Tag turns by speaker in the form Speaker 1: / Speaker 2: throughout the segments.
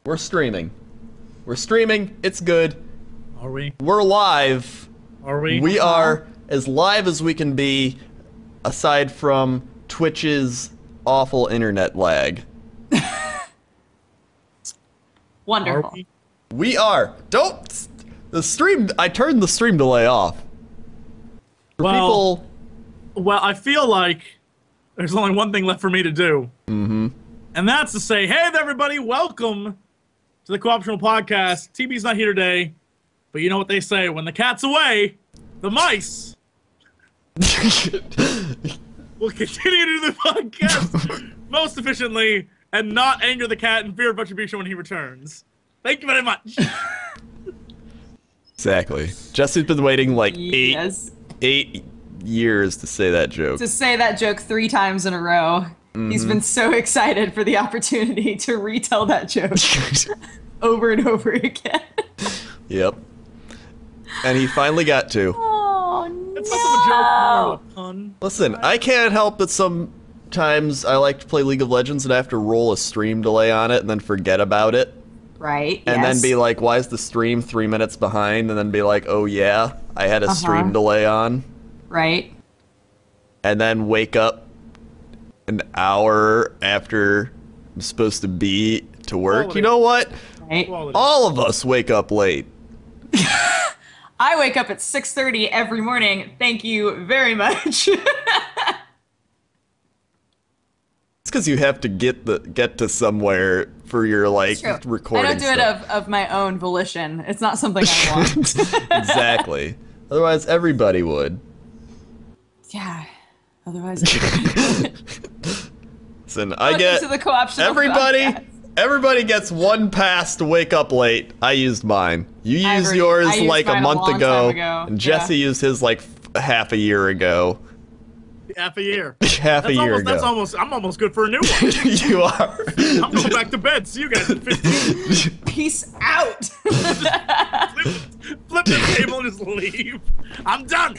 Speaker 1: We're streaming. We're streaming. It's good.
Speaker 2: Are we?
Speaker 1: We're live.
Speaker 2: Are we?
Speaker 1: We are as live as we can be, aside from Twitch's awful internet lag.
Speaker 3: Wonderful.
Speaker 2: Are we?
Speaker 1: We are. Don't. The stream. I turned the stream delay off. For people.
Speaker 2: Well, I feel like there's only one thing left for me to do.
Speaker 1: Mm-hmm.
Speaker 2: And that's to say, hey there, everybody, welcome to the Co-optional Podcast. TB's not here today, but you know what they say, when the cat's away, the mice will continue to do the podcast most efficiently and not anger the cat in fear of retribution when he returns. Thank you very much.
Speaker 1: Exactly. Jesse's been waiting like
Speaker 3: Yes.
Speaker 1: eight years to say that joke.
Speaker 3: To say that joke 3 times in a row. He's been so excited for the opportunity to retell that joke over and over again.
Speaker 1: Yep. And he finally got to.
Speaker 3: Oh,
Speaker 2: It's less of a joke, more of a pun.
Speaker 1: Listen, I can't help but sometimes I like to play League of Legends and I have to roll a stream delay on it and then forget about it.
Speaker 3: Right,
Speaker 1: And
Speaker 3: yes.
Speaker 1: then be like, why is the stream 3 minutes behind? And then be like, oh yeah, I had a stream delay on.
Speaker 3: Right.
Speaker 1: And then wake up an hour after I'm supposed to be to work.
Speaker 2: Quality.
Speaker 1: You know what?
Speaker 3: Right.
Speaker 2: Quality.
Speaker 1: All of us wake up late.
Speaker 3: I wake up at 6:30 every morning. Thank you very much.
Speaker 1: It's because you have to get to somewhere for your like
Speaker 3: True.
Speaker 1: recording.
Speaker 3: I don't do it
Speaker 1: stuff.
Speaker 3: of my own volition. It's not something I want.
Speaker 1: Exactly. Otherwise, everybody would.
Speaker 3: Yeah. Otherwise,
Speaker 1: Listen, I
Speaker 3: welcome
Speaker 1: get
Speaker 3: to the co-optional
Speaker 1: everybody.
Speaker 3: podcast.
Speaker 1: Everybody gets one pass to wake up late. I used mine. You
Speaker 3: I
Speaker 1: used
Speaker 3: agree.
Speaker 1: yours
Speaker 3: I used
Speaker 1: like a
Speaker 3: mine a
Speaker 1: month
Speaker 3: long
Speaker 1: ago,
Speaker 3: time ago.
Speaker 1: and Jesse used his like half a year ago.
Speaker 2: Half a year.
Speaker 1: Half a year
Speaker 2: That's
Speaker 1: ago.
Speaker 2: almost, I'm almost good for a new one.
Speaker 1: You are.
Speaker 2: I'm going back to bed. See you guys in 15.
Speaker 3: Peace out.
Speaker 2: Flip the table and just leave. I'm done.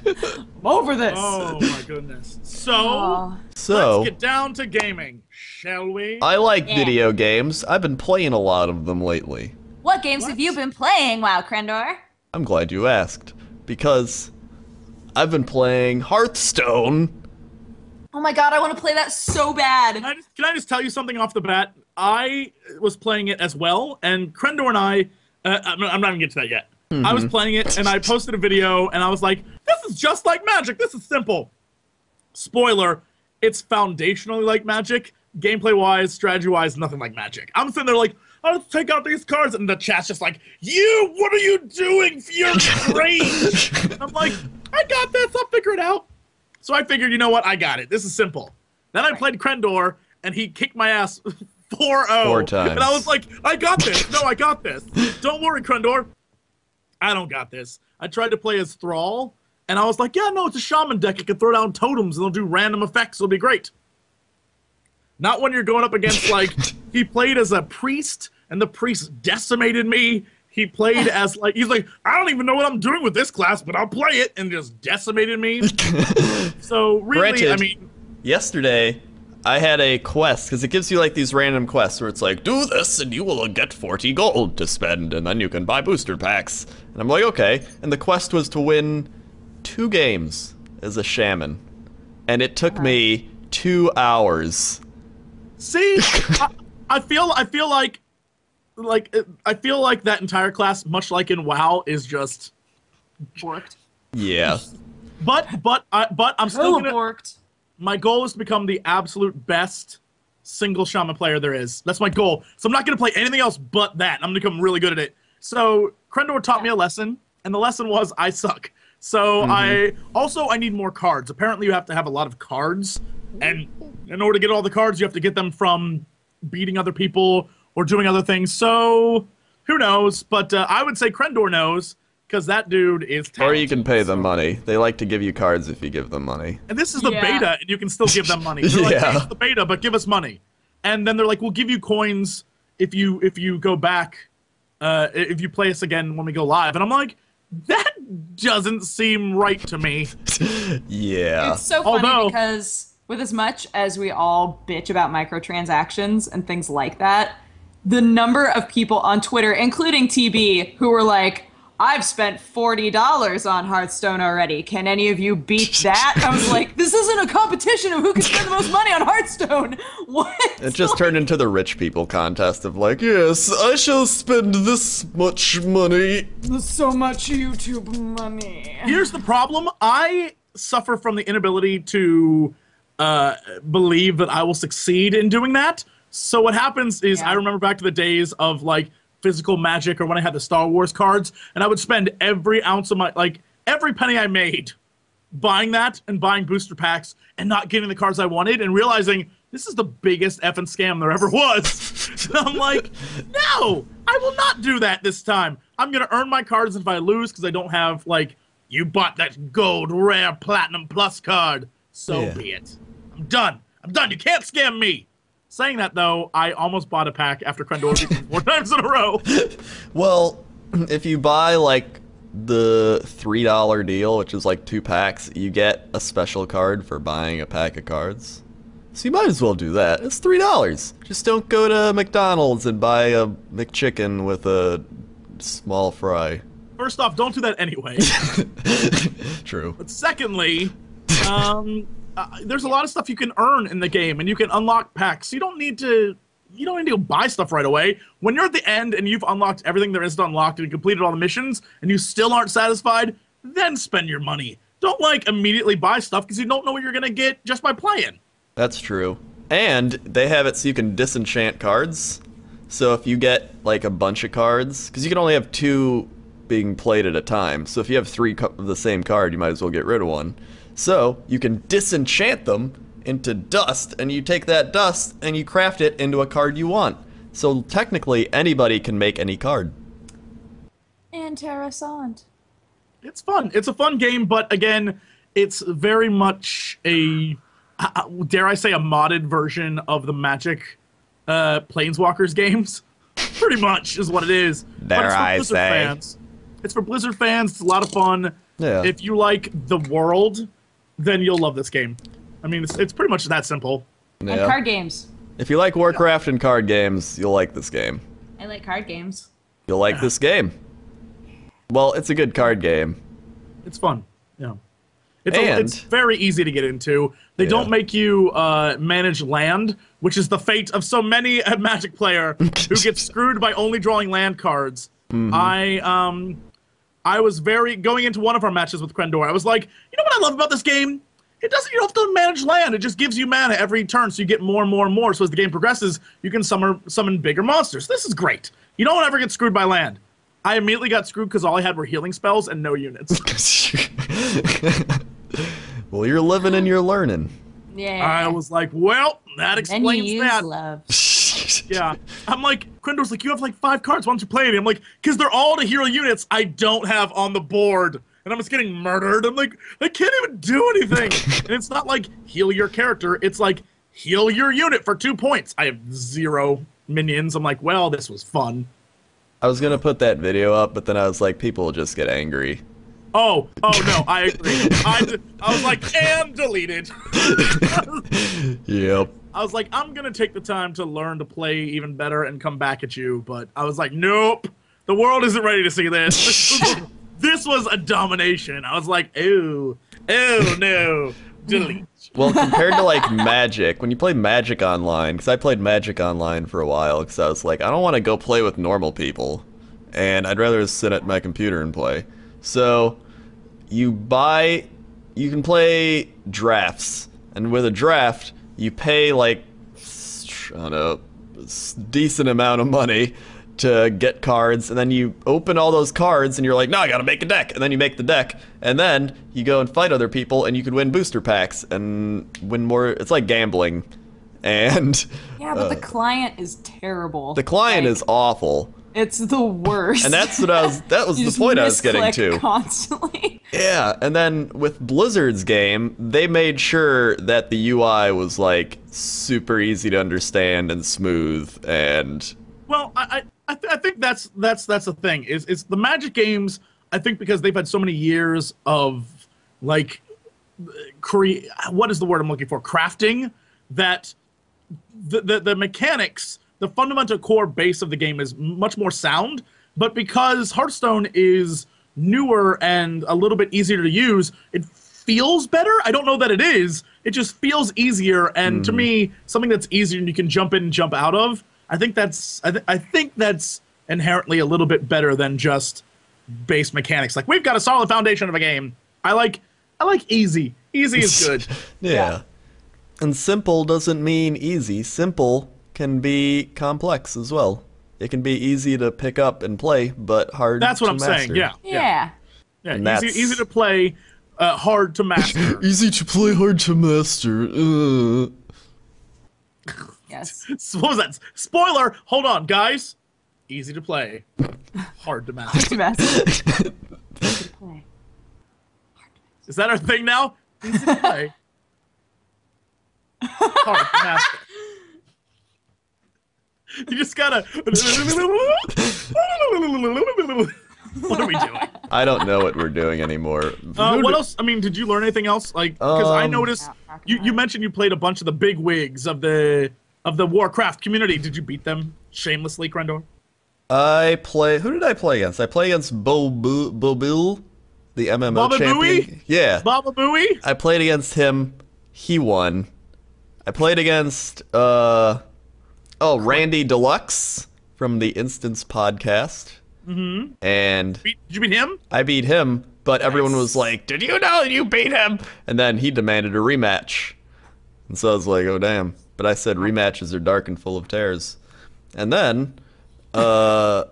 Speaker 3: I'm over this.
Speaker 2: Oh my goodness. So,
Speaker 3: Oh.
Speaker 1: So,
Speaker 2: let's get down to gaming, shall we?
Speaker 1: I like
Speaker 3: Yeah.
Speaker 1: video games. I've been playing a lot of them lately.
Speaker 3: What games have you been playing, WoWCrendor?
Speaker 1: I'm glad you asked, because I've been playing Hearthstone.
Speaker 3: Oh my god, I want to play that so bad.
Speaker 2: Can I just tell you something off the bat? I was playing it as well, and Crendor and I'm not even get to that yet. I was playing it, and I posted a video, and I was like, this is just like Magic. This is simple. Spoiler, it's foundationally like Magic. Gameplay-wise, strategy-wise, nothing like Magic. I'm sitting there like, oh, let's take out these cards, and the chat's just like, what are you doing? You're great. I'm like, I got this. I'll figure it out. So I figured, you know what? I got it. This is simple. Then I played Crendor, and he kicked my ass 4-0.
Speaker 1: 4 times.
Speaker 2: And I was like, I got this. No, I got this. Don't worry, Crendor. I don't got this. I tried to play as Thrall, and I was like, yeah, no, it's a shaman deck. It can throw down totems, and they'll do random effects. It'll be great. Not when you're going up against, like, he played as a priest, and the priest decimated me. He played as, like, he's like, I don't even know what I'm doing with this class, but I'll play it, and just decimated me. So, really,
Speaker 1: Granted,
Speaker 2: I mean...
Speaker 1: Yesterday, I had a quest, because it gives you like these random quests where it's like, do this and you will get 40 gold to spend, and then you can buy booster packs. And I'm like, okay. And the quest was to win 2 games as a shaman. And it took me 2 hours.
Speaker 2: See, I feel like that entire class, much like in WoW, is just
Speaker 3: Borked.
Speaker 1: Yeah.
Speaker 2: But I'm still
Speaker 3: Oh,
Speaker 2: gonna.
Speaker 3: borked.
Speaker 2: My goal is to become the absolute best single shaman player there is. That's my goal. So I'm not gonna play anything else but that. I'm gonna become really good at it. So Crendor taught me a lesson, and the lesson was I suck. So I need more cards. Apparently you have to have a lot of cards, and in order to get all the cards, you have to get them from beating other people or doing other things. So who knows? But I would say Crendor knows, because that dude is talented.
Speaker 1: Or you can pay them money. They like to give you cards if you give them money.
Speaker 2: And this is the
Speaker 3: Yeah.
Speaker 2: beta, and you can still give them money. They're like,
Speaker 1: Yeah.
Speaker 2: hey, it's the beta, but give us money. And then they're like, we'll give you coins if you go back, if you play us again when we go live. And I'm like, that doesn't seem right to me.
Speaker 1: Yeah.
Speaker 3: It's so funny
Speaker 2: Although-
Speaker 3: because with as much as we all bitch about microtransactions and things like that, the number of people on Twitter, including TB, who were like, I've spent $40 on Hearthstone already. Can any of you beat that? I was like, this isn't a competition of who can spend the most money on Hearthstone. What?
Speaker 1: It just turned into the rich people contest of like, yes, I shall spend this much money.
Speaker 3: So much YouTube money.
Speaker 2: Here's the problem. I suffer from the inability to believe that I will succeed in doing that. So what happens is I remember back to the days of like physical Magic or when I had the Star Wars cards, and I would spend every ounce of my, like, every penny I made buying that and buying booster packs and not getting the cards I wanted and realizing this is the biggest effing scam there ever was. So I'm like, no, I will not do that this time. I'm going to earn my cards if I lose because I don't have, like, you bought that gold, rare, platinum plus card. So be it. I'm done. I'm done. You can't scam me. Saying that, though, I almost bought a pack after Crendor 4 times in a row.
Speaker 1: Well, if you buy, like, the $3 deal, which is like 2 packs, you get a special card for buying a pack of cards. So you might as well do that. It's $3. Just don't go to McDonald's and buy a McChicken with a small fry.
Speaker 2: First off, don't do that anyway.
Speaker 1: True.
Speaker 2: But secondly, there's a lot of stuff you can earn in the game, and you can unlock packs. You don't need to buy stuff right away. When you're at the end and you've unlocked everything there is to unlock and you completed all the missions and you still aren't satisfied, then spend your money. Don't like immediately buy stuff because you don't know what you're gonna get just by playing.
Speaker 1: That's true. And they have it so you can disenchant cards. So if you get like a bunch of cards, because you can only have 2 being played at a time. So if you have 3 of the same card, you might as well get rid of one. So you can disenchant them into dust, and you take that dust and you craft it into a card you want. So technically, anybody can make any card.
Speaker 3: Interessant.
Speaker 2: It's fun. It's a fun game, but again, it's very much a, dare I say, a modded version of the Magic Planeswalkers games. Pretty much is what it is.
Speaker 1: Dare I say.
Speaker 2: Fans. It's for Blizzard fans. It's a lot of fun.
Speaker 1: Yeah.
Speaker 2: If you like the world, then you'll love this game. I mean, it's pretty much that simple.
Speaker 3: Yeah. And card games.
Speaker 1: If you like Warcraft and card games, you'll like this game.
Speaker 3: I like card games.
Speaker 1: You'll like this game. Well, it's a good card game.
Speaker 2: It's fun. Yeah. It's very easy to get into. They don't make you manage land, which is the fate of so many a Magic player who gets screwed by only drawing land cards. Mm-hmm. I was going into one of our matches with Crendor. I was like, you know what I love about this game? You don't have to manage land. It just gives you mana every turn, so you get more and more and more. So as the game progresses, you can summon bigger monsters. This is great. You don't ever get screwed by land. I immediately got screwed because all I had were healing spells and no units. Well,
Speaker 1: you're living and you're learning.
Speaker 3: Yeah.
Speaker 2: I was like, well, that explains that.
Speaker 3: Love.
Speaker 2: Yeah. I'm like, Crendor's like, you have like 5 cards. Why don't you play any? I'm like, because they're all to hero units I don't have on the board. And I'm just getting murdered. I'm like, I can't even do anything. And it's not like heal your character. It's like heal your unit for 2 points. I have 0 minions. I'm like, well, this was fun.
Speaker 1: I was going to put that video up, but then I was like, people will just get angry.
Speaker 2: Oh no, I agree. I was like, and deleted.
Speaker 1: Yep.
Speaker 2: I was like, I'm going to take the time to learn to play even better and come back at you. But I was like, nope. The world isn't ready to see this. This was a domination. I was like, ew, no, delete.
Speaker 1: Well, compared to like Magic, when you play Magic Online, because I played Magic Online for a while, because I was like, I don't want to go play with normal people, and I'd rather sit at my computer and play. So you can play drafts, and with a draft, you pay like, I don't know, a decent amount of money to get cards, and then you open all those cards and you're like, no, I gotta make a deck, and then you make the deck, and then you go and fight other people and you can win booster packs and win more. It's like gambling. And
Speaker 3: yeah, but the client is terrible.
Speaker 1: The client is awful.
Speaker 3: It's the worst.
Speaker 1: And that was the point I was getting to.
Speaker 3: Constantly.
Speaker 1: Yeah, and then with Blizzard's game, they made sure that the UI was like super easy to understand and smooth, and
Speaker 2: well, I think that's the thing is the Magic games. I think because they've had so many years of like what is the word I'm looking for? Crafting, that the mechanics the fundamental core base of the game is much more sound, but because Hearthstone is newer and a little bit easier to use, it feels better. I don't know that it is. It just feels easier, and to me, something that's easier and you can jump in and jump out of, I think that's inherently a little bit better than just base mechanics. Like, we've got a solid foundation of a game. I like easy. Easy is good.
Speaker 1: Yeah. And simple doesn't mean easy. Simple can be complex as well. It can be easy to pick up and play, but hard to master.
Speaker 2: That's what I'm saying, yeah.
Speaker 3: Yeah.
Speaker 2: Easy to play, hard to master.
Speaker 1: Easy to play, hard to master.
Speaker 3: Yes.
Speaker 2: So what was that? Spoiler! Hold on, guys. Easy to play, hard to master.
Speaker 3: To master. To play.
Speaker 2: Is that our thing now? Easy to play, hard to master. You just gotta... What are we doing?
Speaker 1: I don't know what we're doing anymore.
Speaker 2: What else? I mean, did you learn anything else? Like, because I noticed you mentioned you played a bunch of the big wigs of the Warcraft community. Did you beat them shamelessly, Crendor?
Speaker 1: Who did I play against? I play against Bobil, the MMO
Speaker 2: Baba
Speaker 1: champion.
Speaker 2: Booey?
Speaker 1: Yeah.
Speaker 2: Baba Booey?
Speaker 1: I played against him. He won. I played against Randy Deluxe from the Instance podcast.
Speaker 2: Mm-hmm.
Speaker 1: And
Speaker 2: Did you beat him?
Speaker 1: I beat him, but everyone was like, "Did you know you beat him?" And then he demanded a rematch. And so I was like, "Oh damn." But I said rematches are dark and full of tears. And then I'm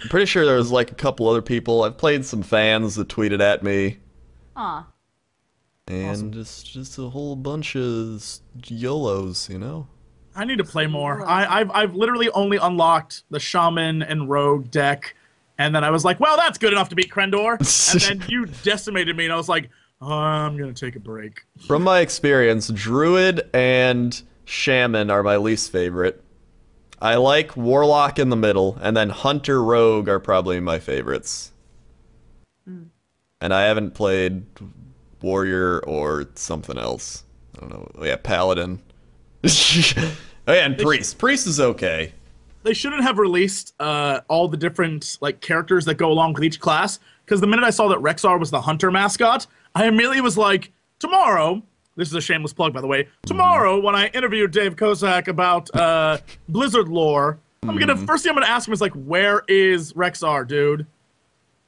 Speaker 1: pretty sure there was like a couple other people. I've played some fans that tweeted at me.
Speaker 3: Aw.
Speaker 1: And just a whole bunch of YOLOs, you know?
Speaker 2: I need to play more. I've literally only unlocked the Shaman and Rogue deck, and then I was like, well, that's good enough to beat Crendor. And then you decimated me, and I was like, oh, I'm gonna take a break.
Speaker 1: From my experience, Druid and Shaman are my least favorite. I like Warlock in the middle, and then Hunter Rogue are probably my favorites. And I haven't played Warrior or something else. I don't know. Oh, yeah, Paladin. Oh yeah, and Priest. Priest is okay.
Speaker 2: They shouldn't have released all the different like characters that go along with each class, because the minute I saw that Rexar was the hunter mascot, I immediately was like, tomorrow, this is a shameless plug by the way, tomorrow when I interviewed Dave Kozak about Blizzard lore, first thing I'm gonna ask him is like, where is Rexar, dude?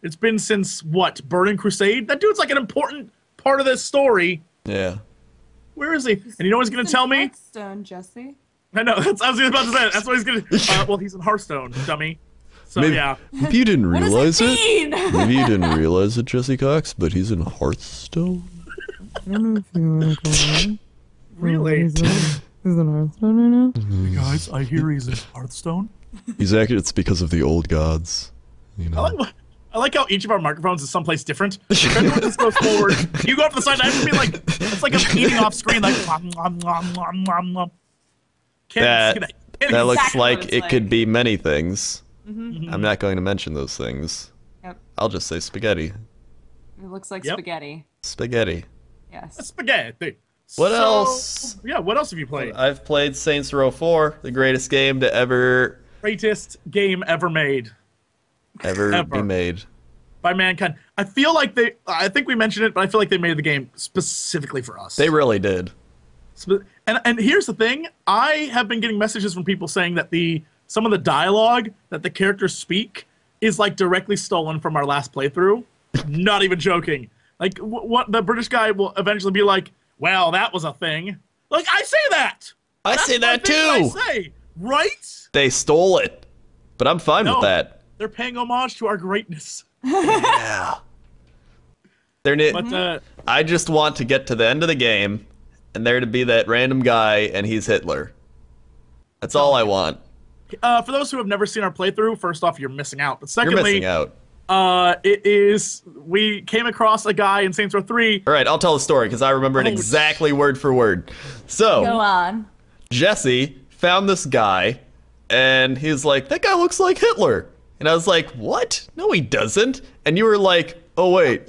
Speaker 2: It's been since what, Burning Crusade? That dude's like an important part of this story.
Speaker 1: Yeah.
Speaker 2: Where is he? And you know what he's gonna tell me?
Speaker 3: Hearthstone, Jesse.
Speaker 2: I know. I was about to say. That's what he's gonna. Well, he's in Hearthstone, dummy. So
Speaker 1: Maybe,
Speaker 2: yeah.
Speaker 1: Maybe you didn't realize
Speaker 3: What does it mean?
Speaker 1: Maybe you didn't realize it, Jesse Cox, but he's in Hearthstone.
Speaker 4: I don't know if you want to go on.
Speaker 2: Really?
Speaker 4: He's in Hearthstone right now?
Speaker 2: Hey guys, I hear he's in Hearthstone.
Speaker 1: He's actually. It's because of the old gods. You know.
Speaker 2: I like how each of our microphones is someplace different. If everyone just goes forward, you go up to the side. I have to be like, it's like I'm eating off screen, like.
Speaker 1: That looks
Speaker 3: exactly
Speaker 1: like
Speaker 3: what it's
Speaker 1: it
Speaker 3: like.
Speaker 1: could be many things. I'm not going to mention those things.
Speaker 3: Yep.
Speaker 1: I'll just say spaghetti.
Speaker 3: It looks like
Speaker 2: Yep.
Speaker 3: spaghetti.
Speaker 1: Spaghetti.
Speaker 3: Yes.
Speaker 2: Spaghetti.
Speaker 1: What else?
Speaker 2: Yeah, what else have you played?
Speaker 1: I've played Saints Row 4, the greatest game to ever
Speaker 2: Greatest game ever made
Speaker 1: be made.
Speaker 2: by mankind. I feel like I think we mentioned it, but I feel like they made the game specifically for us.
Speaker 1: They really did.
Speaker 2: And here's the thing. I have been getting messages from people saying that some of the dialogue that the characters speak is like directly stolen from our last playthrough. Not even joking. Like what the British guy will eventually be like, well, that was a thing. Like, I say that.
Speaker 1: I say that too.
Speaker 2: I say, right?
Speaker 1: They stole it, but I'm fine with that.
Speaker 2: They're paying homage to our greatness.
Speaker 1: Yeah.
Speaker 2: But
Speaker 1: I just want to get to the end of the game, and there to be that random guy, and he's Hitler. That's all I want.
Speaker 2: for those who have never seen our playthrough, first off, you're missing out. But secondly,
Speaker 1: You're missing out.
Speaker 2: We came across a guy in Saints Row 3.
Speaker 1: All right, I'll tell the story because I remember it exactly word for word. So,
Speaker 3: Go on.
Speaker 1: Jesse found this guy, and he's like, that guy looks like Hitler. And I was like, what? No, he doesn't. And you were like, oh, wait,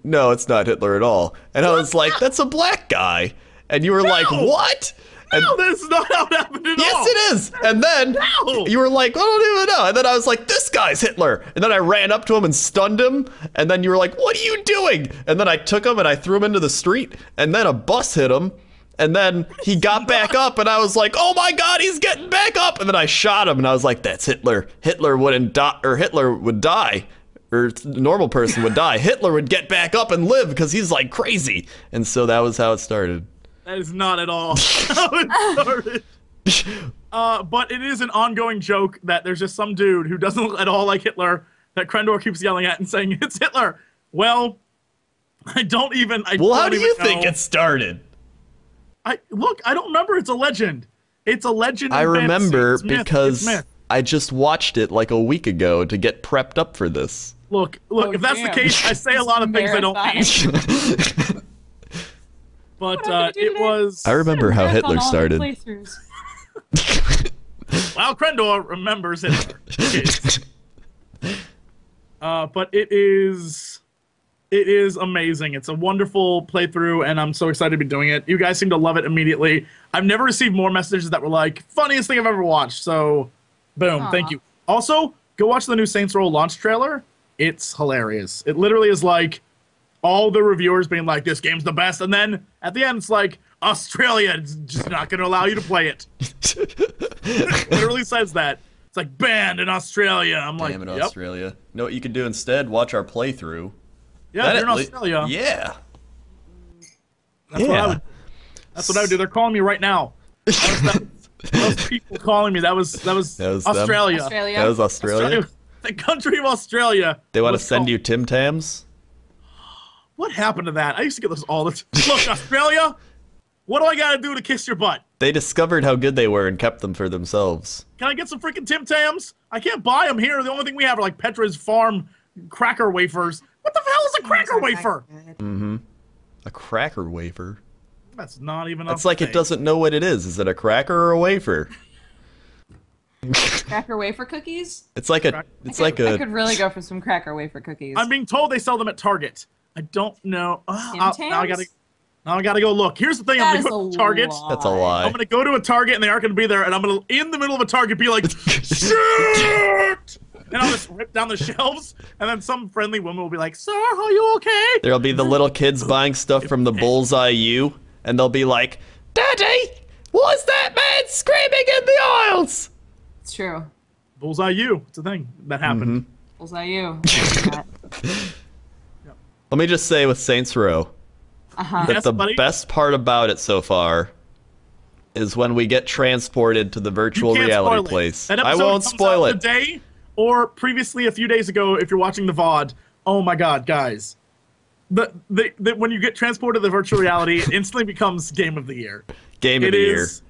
Speaker 1: no, it's not Hitler at all. And I was like, that's a black guy. And you were like, what?
Speaker 2: No, that's not how it happened at all.
Speaker 1: Yes, it is. And then
Speaker 2: No.
Speaker 1: you were like, I don't even know. And then I was like, this guy's Hitler. And then I ran up to him and stunned him. And then you were like, what are you doing? And then I took him and I threw him into the street. And then a bus hit him. And then he got back up. And I was like, oh my God, he's getting back up. And then I shot him. And I was like, that's Hitler. Hitler wouldn't die, or Hitler would die. Or a normal person would die. Hitler would get back up and live because he's like crazy. And so that was how it started.
Speaker 2: That is not at all how it started. But it is an ongoing joke that there's just some dude who doesn't look at all like Hitler that Crendor keeps yelling at and saying, it's Hitler. Well, I don't even
Speaker 1: Well, how do you
Speaker 2: know.
Speaker 1: think it started?
Speaker 2: Look, I don't remember. It's a legend. It's a legend.
Speaker 1: I remember
Speaker 2: It's myth.
Speaker 1: because
Speaker 2: It's myth.
Speaker 1: I just watched it like a week ago to get prepped up for this.
Speaker 2: Look, if that's the case, I say a lot of things I don't mean. But it was...
Speaker 1: I remember how Hitler
Speaker 3: Marathon all the
Speaker 1: started.
Speaker 3: playthroughs.
Speaker 2: Well, Crendor remembers Hitler. But it is amazing. It's a wonderful playthrough, and I'm so excited to be doing it. You guys seem to love it immediately. I've never received more messages that were like, funniest thing I've ever watched. So, boom, thank you. Also, go watch the new Saints Row launch trailer. It's hilarious. It literally is like all the reviewers being like, this game's the best, and then at the end it's like, Australia is just not going to allow you to play it. It literally says that. It's like, banned in Australia. I'm like,
Speaker 1: Damn it,
Speaker 2: yep.
Speaker 1: Australia. You know what you could do instead? Watch our playthrough.
Speaker 2: Yeah, they're in Australia.
Speaker 1: Yeah.
Speaker 2: That's what I would do. They're calling me right now. Those people calling me. That was
Speaker 1: them.
Speaker 2: Australia.
Speaker 3: Australia.
Speaker 1: That was Australia.
Speaker 2: The country of Australia.
Speaker 1: They want to
Speaker 2: was
Speaker 1: send
Speaker 2: called-
Speaker 1: you Tim Tams?
Speaker 2: What happened to that? I used to get those all the time. Look, Australia, what do I got to do to kiss your butt?
Speaker 1: They discovered how good they were and kept them for themselves.
Speaker 2: Can I get some freaking Tim Tams? I can't buy them here. The only thing we have are like Petra's Farm cracker wafers. What the hell is a cracker wafer?
Speaker 1: A cracker wafer?
Speaker 2: That's not even.
Speaker 1: It's like it doesn't know what it is. Is it a cracker or a wafer?
Speaker 3: Cracker wafer cookies?
Speaker 1: It's like a. It's like
Speaker 3: I
Speaker 1: a.
Speaker 3: could really go for some cracker wafer cookies.
Speaker 2: I'm being told they sell them at Target. I don't know. Now
Speaker 3: Tams?
Speaker 2: I gotta go look. Here's the thing.
Speaker 3: That
Speaker 2: I'm
Speaker 3: is
Speaker 2: gonna go
Speaker 3: a
Speaker 2: to Target.
Speaker 3: lie.
Speaker 1: That's a lie.
Speaker 2: I'm gonna go to a Target and they aren't gonna be there, and I'm gonna in the middle of a Target be like, shit! And I'll just rip down the shelves, and then some friendly woman will be like, sir, are you okay?
Speaker 1: There'll be the little kids buying stuff from the Bullseye U, and they'll be like, Daddy, what's that man screaming in the aisles?
Speaker 3: It's true.
Speaker 2: Bullseye you. It's a thing that happened.
Speaker 3: Bullseye you.
Speaker 1: Let me just say with Saints Row, that
Speaker 2: Yes,
Speaker 1: the
Speaker 2: buddy?
Speaker 1: best part about it so far is when we get transported to the virtual
Speaker 2: Can't spoil
Speaker 1: reality
Speaker 2: it.
Speaker 1: place.
Speaker 2: That
Speaker 1: I
Speaker 2: episode
Speaker 1: won't
Speaker 2: comes
Speaker 1: spoil
Speaker 2: out
Speaker 1: it.
Speaker 2: Today or previously a few days ago if you're watching the VOD. Oh my god, guys. When you get transported to the virtual reality, it instantly becomes Game of the Year.
Speaker 1: Game of
Speaker 2: It
Speaker 1: the year.
Speaker 2: is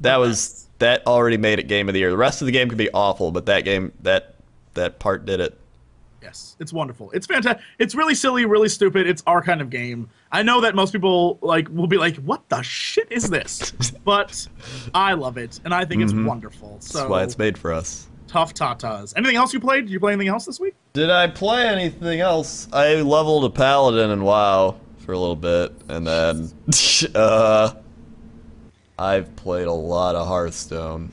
Speaker 1: That already made it Game of the Year. The rest of the game could be awful, but that game, that part did it.
Speaker 2: Yes, it's wonderful. It's fantastic. It's really silly, really stupid. It's our kind of game. I know that most people will be like, "What the shit is this?" But I love it, and I think it's wonderful. So
Speaker 1: That's why it's made for us.
Speaker 2: tough tatas. Anything else you played? Did you play anything else this week?
Speaker 1: Did I play anything else? I leveled a paladin in WoW for a little bit, and then I've played a lot of Hearthstone.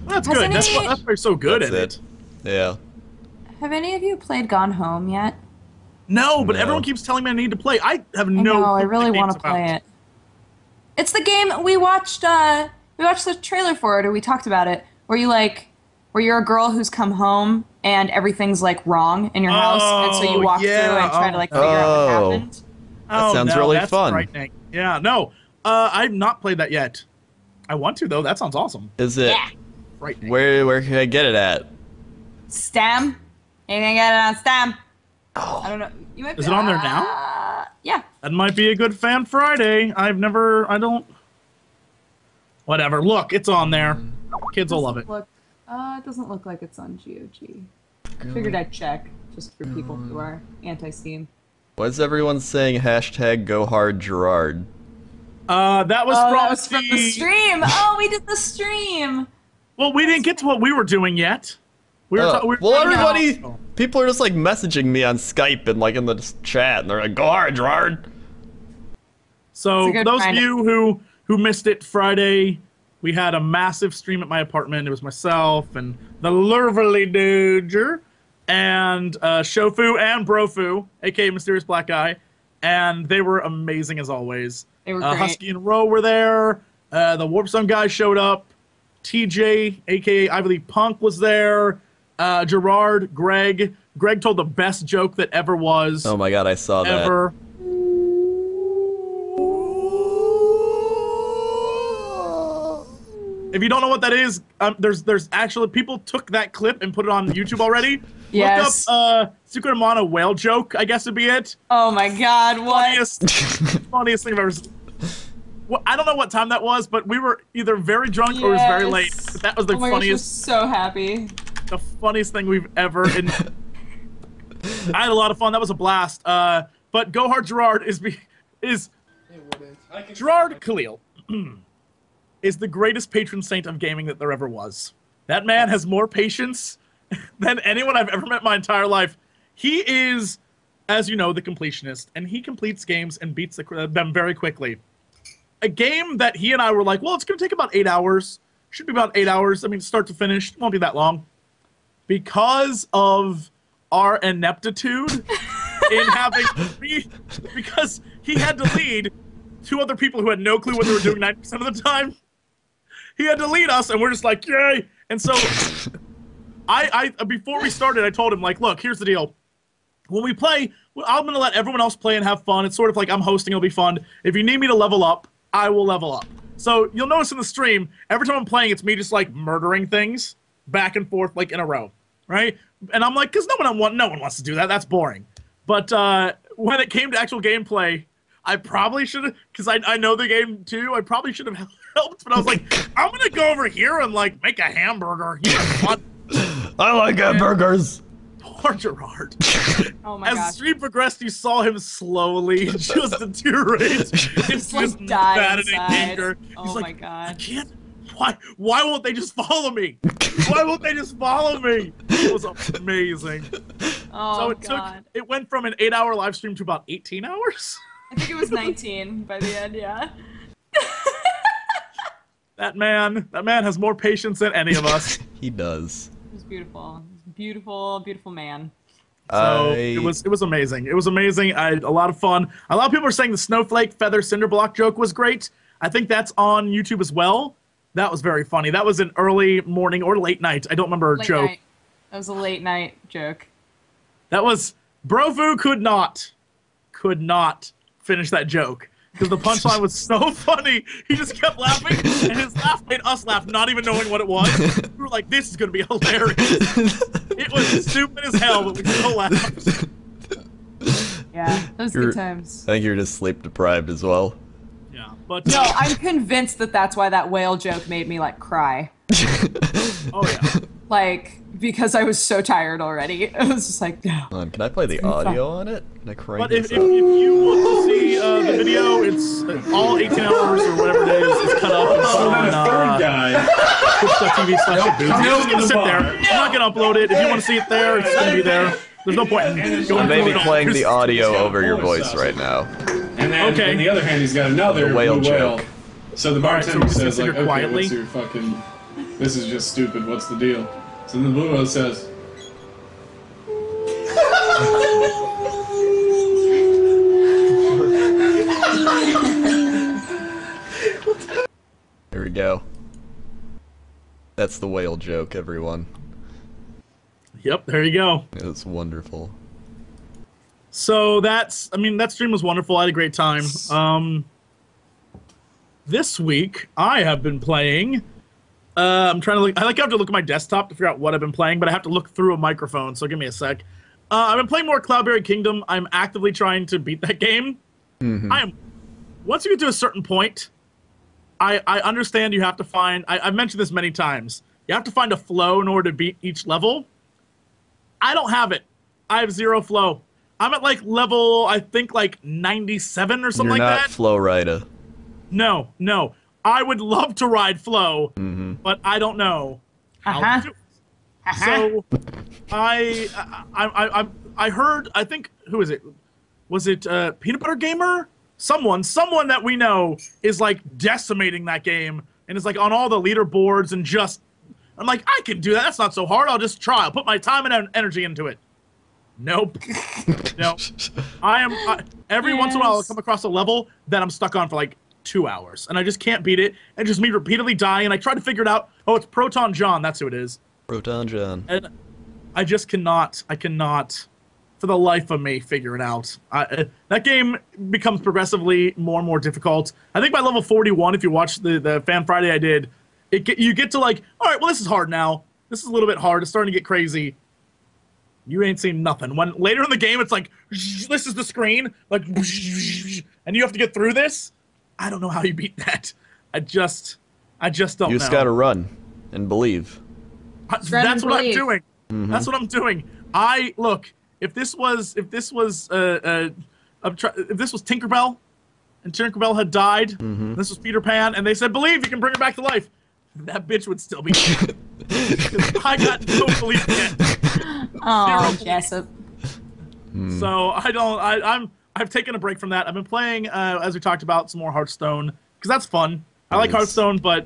Speaker 2: Well, that's
Speaker 3: Has
Speaker 2: good. That's
Speaker 3: any-
Speaker 2: why you're so good
Speaker 1: That's
Speaker 2: at it.
Speaker 1: Yeah.
Speaker 3: Have any of you played Gone Home yet?
Speaker 2: No, but
Speaker 1: No.
Speaker 2: everyone keeps telling me I need to play. I have
Speaker 3: I
Speaker 2: no.
Speaker 3: know, I
Speaker 2: clue
Speaker 3: really
Speaker 2: what the
Speaker 3: want
Speaker 2: game's
Speaker 3: to play
Speaker 2: about.
Speaker 3: it. It's the game we watched. We watched the trailer for it, or we talked about it. Where you're a girl who's come home and everything's like wrong in your house, and so you walk through and try to like figure out what
Speaker 1: Oh.
Speaker 3: happened.
Speaker 2: Oh,
Speaker 1: sounds
Speaker 2: no,
Speaker 1: really
Speaker 2: that's
Speaker 1: fun.
Speaker 2: frightening. Yeah, no, I've not played that yet. I want to though. That sounds awesome.
Speaker 1: Is it?
Speaker 3: Yeah.
Speaker 2: Frightening.
Speaker 1: Where can I get it at?
Speaker 3: Stam. You can get it on Stam. I don't know. You might.
Speaker 2: Is it on there now?
Speaker 3: Yeah.
Speaker 2: That might be a good Fan Friday. I don't. Whatever. Look, it's on there. Kids will love it.
Speaker 3: It doesn't look like it's on GOG. I figured I'd check just for people who are anti-Steam.
Speaker 1: Why is everyone saying hashtag go hard Gerard?
Speaker 2: That was
Speaker 3: Oh,
Speaker 2: from,
Speaker 3: that was from the stream. Oh, we did the stream.
Speaker 2: Well, we didn't get to what we were doing yet. We were.
Speaker 1: Well,
Speaker 2: talking about-
Speaker 1: everybody, people are just like messaging me on Skype and like in the chat, and they're like, "Go hard, Gerard."
Speaker 2: So
Speaker 3: It's a good
Speaker 2: those of
Speaker 3: kind of-
Speaker 2: you who missed it, Friday, we had a massive stream at my apartment. It was myself and the lovely Doger and Shofu and Brofu, aka Mysterious Black Guy, and they were amazing as always.
Speaker 3: They were great.
Speaker 2: Husky and Roe were there. The Warp Zone guys showed up. TJ, aka I believe Punk, was there. Gerard, Greg. Greg told the best joke that ever was.
Speaker 1: Oh my god, I saw that.
Speaker 2: Ever. If you don't know what that is, there's actually people took that clip and put it on YouTube already.
Speaker 3: Yes.
Speaker 2: Look up Sukuramana whale joke, I guess would be it.
Speaker 3: Oh my god, what?
Speaker 2: Funniest thing I've ever seen. Well, I don't know what time that was, but we were either very drunk or it was very late. But that was the funniest.
Speaker 3: Gosh, I'm so happy.
Speaker 2: The funniest thing we've ever. I had a lot of fun. That was a blast. But Go Hard Gerard is Gerard Khalil is the greatest patron saint of gaming that there ever was. That man has more patience than anyone I've ever met in my entire life. He is, as you know, the completionist, and he completes games and beats them very quickly. A game that he and I were like, well, it's going to take about 8 hours. Should be about 8 hours. I mean, start to finish. Won't be that long. Because of our ineptitude in having... because he had to lead two other people who had no clue what they were doing 90% of the time. He had to lead us, and we're just like, yay! And so, before we started, I told him, like, look, here's the deal. When we play, I'm going to let everyone else play and have fun. It's sort of like I'm hosting. It'll be fun. If you need me to level up, I will level up. So you'll notice in the stream, every time I'm playing, it's me just like murdering things back and forth like in a row, right? And I'm like, because no one wants to do that. That's boring. But when it came to actual gameplay, I probably should have, because I know the game too, I probably should have helped. But I was like, I'm going to go over here and like make a hamburger. You know what?
Speaker 1: I like hamburgers.
Speaker 2: Poor Gerard.
Speaker 3: Oh my gosh.
Speaker 2: As the stream progressed, you saw him slowly just deteriorate.
Speaker 3: Just like die inside. Oh my god.
Speaker 2: I can't. Why won't they just follow me? Why won't they just follow me? It was amazing.
Speaker 3: Oh
Speaker 2: so it went from an 8-hour live stream to about 18 hours.
Speaker 3: I think it was 19 by the end, yeah.
Speaker 2: That man has more patience than any of us.
Speaker 1: He does.
Speaker 3: It was beautiful. Beautiful, beautiful man.
Speaker 2: So it was amazing. It was amazing. I had a lot of fun. A lot of people are saying the snowflake feather cinder block joke was great. I think that's on YouTube as well. That was very funny. That was an early morning or late night. I don't remember a joke.
Speaker 3: Night. That was a late night joke.
Speaker 2: That was Brofu could not finish that joke because the punchline was so funny. He just kept laughing, and his laugh made us laugh, not even knowing what it was. We were like, "This is gonna be hilarious." It was stupid as hell, but we still laughed.
Speaker 3: Yeah, those good times.
Speaker 1: I think you're just sleep deprived as well.
Speaker 2: Yeah, but
Speaker 3: no, I'm convinced that that's why that whale joke made me like cry.
Speaker 2: Oh yeah.
Speaker 3: Like, because I was so tired already. I was just like, no.
Speaker 1: Hold on, can I play the audio on it? Can I crank
Speaker 2: But
Speaker 1: this
Speaker 2: if
Speaker 1: up?
Speaker 2: you want to see the video, it's all 18 hours or whatever it is. It's cut up. It's on twitch.tv/boozy. It's just gonna sit there. I'm not gonna upload it. If you want to see it there, it's gonna be there. There's no point in going
Speaker 1: I'm maybe
Speaker 2: through it all.
Speaker 1: playing the audio over your voice right now.
Speaker 5: And then on the other hand, he's got another
Speaker 1: The whale
Speaker 5: blue whale.
Speaker 1: joke.
Speaker 5: So the bartender
Speaker 2: so
Speaker 5: says, like, okay,
Speaker 2: quietly.
Speaker 5: what's your fucking... This is just stupid. What's the deal? So then the blue whale says...
Speaker 1: Here we go. That's the whale joke, everyone.
Speaker 2: Yep, there you go.
Speaker 1: It's wonderful.
Speaker 2: So that stream was wonderful. I had a great time. This week I have been playing. I'm trying to look. I have to look at my desktop to figure out what I've been playing, but I have to look through a microphone. So give me a sec. I've been playing more Cloudberry Kingdom. I'm actively trying to beat that game.
Speaker 1: Mm-hmm.
Speaker 2: Once you get to a certain point, I understand you have to find. I've mentioned this many times. You have to find a flow in order to beat each level. I don't have it. I have zero flow. I'm at like level, I think like 97 or something like that.
Speaker 1: You're not Flow Rider.
Speaker 2: No. I would love to ride Flow, but I don't know how to do it. So I heard, I think, who is it? Was it Peanut Butter Gamer someone that we know is like decimating that game and is like on all the leaderboards and just, I'm like, I can do that. That's not so hard. I'll just try. I'll put my time and energy into it. Nope. Nope. Every once in a while I'll come across a level that I'm stuck on for like 2 hours and I just can't beat it and just me repeatedly dying and I try to figure it out. Oh, it's Proton John. That's who it is.
Speaker 1: Proton John.
Speaker 2: And I just cannot, for the life of me, figure it out. That game becomes progressively more and more difficult. I think by level 41, if you watch the Fan Friday I did, you get to like, all right, well, this is hard now. This is a little bit hard. It's starting to get crazy. You ain't seen nothing. When later in the game, it's like, this is the screen, like, and you have to get through this. I don't know how you beat that. I just don't know.
Speaker 1: You just gotta run and believe.
Speaker 2: That's what I'm doing. Mm-hmm. That's what I'm doing. Look. If this was Tinkerbell and Tinkerbell had died, and this was Peter Pan, and they said, believe you can bring her back to life, that bitch would still be dead. I got no belief yet.
Speaker 3: Oh, Jessup.
Speaker 2: So I've taken a break from that. I've been playing, as we talked about, some more Hearthstone, because that's fun. I like Hearthstone, but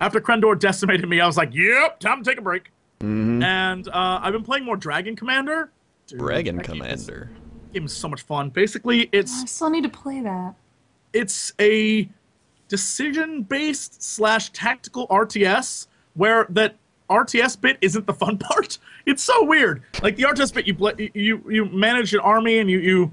Speaker 2: after Crendor decimated me, I was like, yep, time to take a break.
Speaker 1: Mm-hmm.
Speaker 2: And I've been playing more Dragon Commander. Dude,
Speaker 1: Dragon Commander.
Speaker 2: Game is so much fun. Basically,
Speaker 3: I still need to play that.
Speaker 2: It's a decision-based / tactical RTS where that RTS bit isn't the fun part. It's so weird. Like the RTS bit, you manage an army and you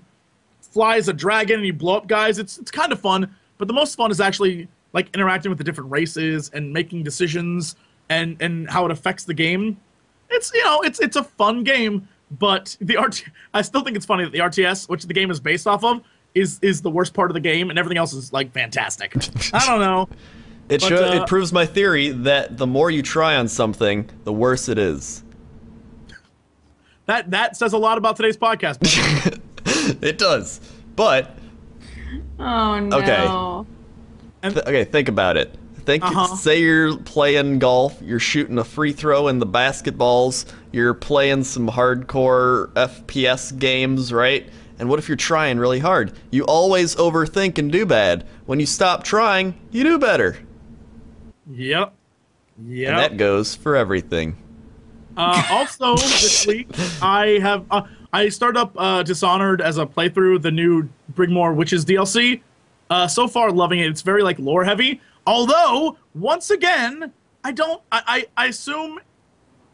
Speaker 2: fly as a dragon and you blow up guys. It's kind of fun, but the most fun is actually like interacting with the different races and making decisions and how it affects the game. It's it's a fun game. But I still think it's funny that the RTS, which the game is based off of, is the worst part of the game, and everything else is like fantastic. I don't know.
Speaker 1: It proves my theory that the more you try on something, the worse it is.
Speaker 2: That says a lot about today's podcast.
Speaker 1: It does, but
Speaker 3: oh no.
Speaker 1: Okay, think about it. Say you're playing golf, you're shooting a free throw in the basketballs, you're playing some hardcore FPS games, right? And what if you're trying really hard? You always overthink and do bad. When you stop trying, you do better.
Speaker 2: Yep.
Speaker 1: And that goes for everything.
Speaker 2: Also, this week, I started up Dishonored as a playthrough, the new Bring More Witches DLC. So far, loving it. It's very like lore heavy. Although, once again, I assume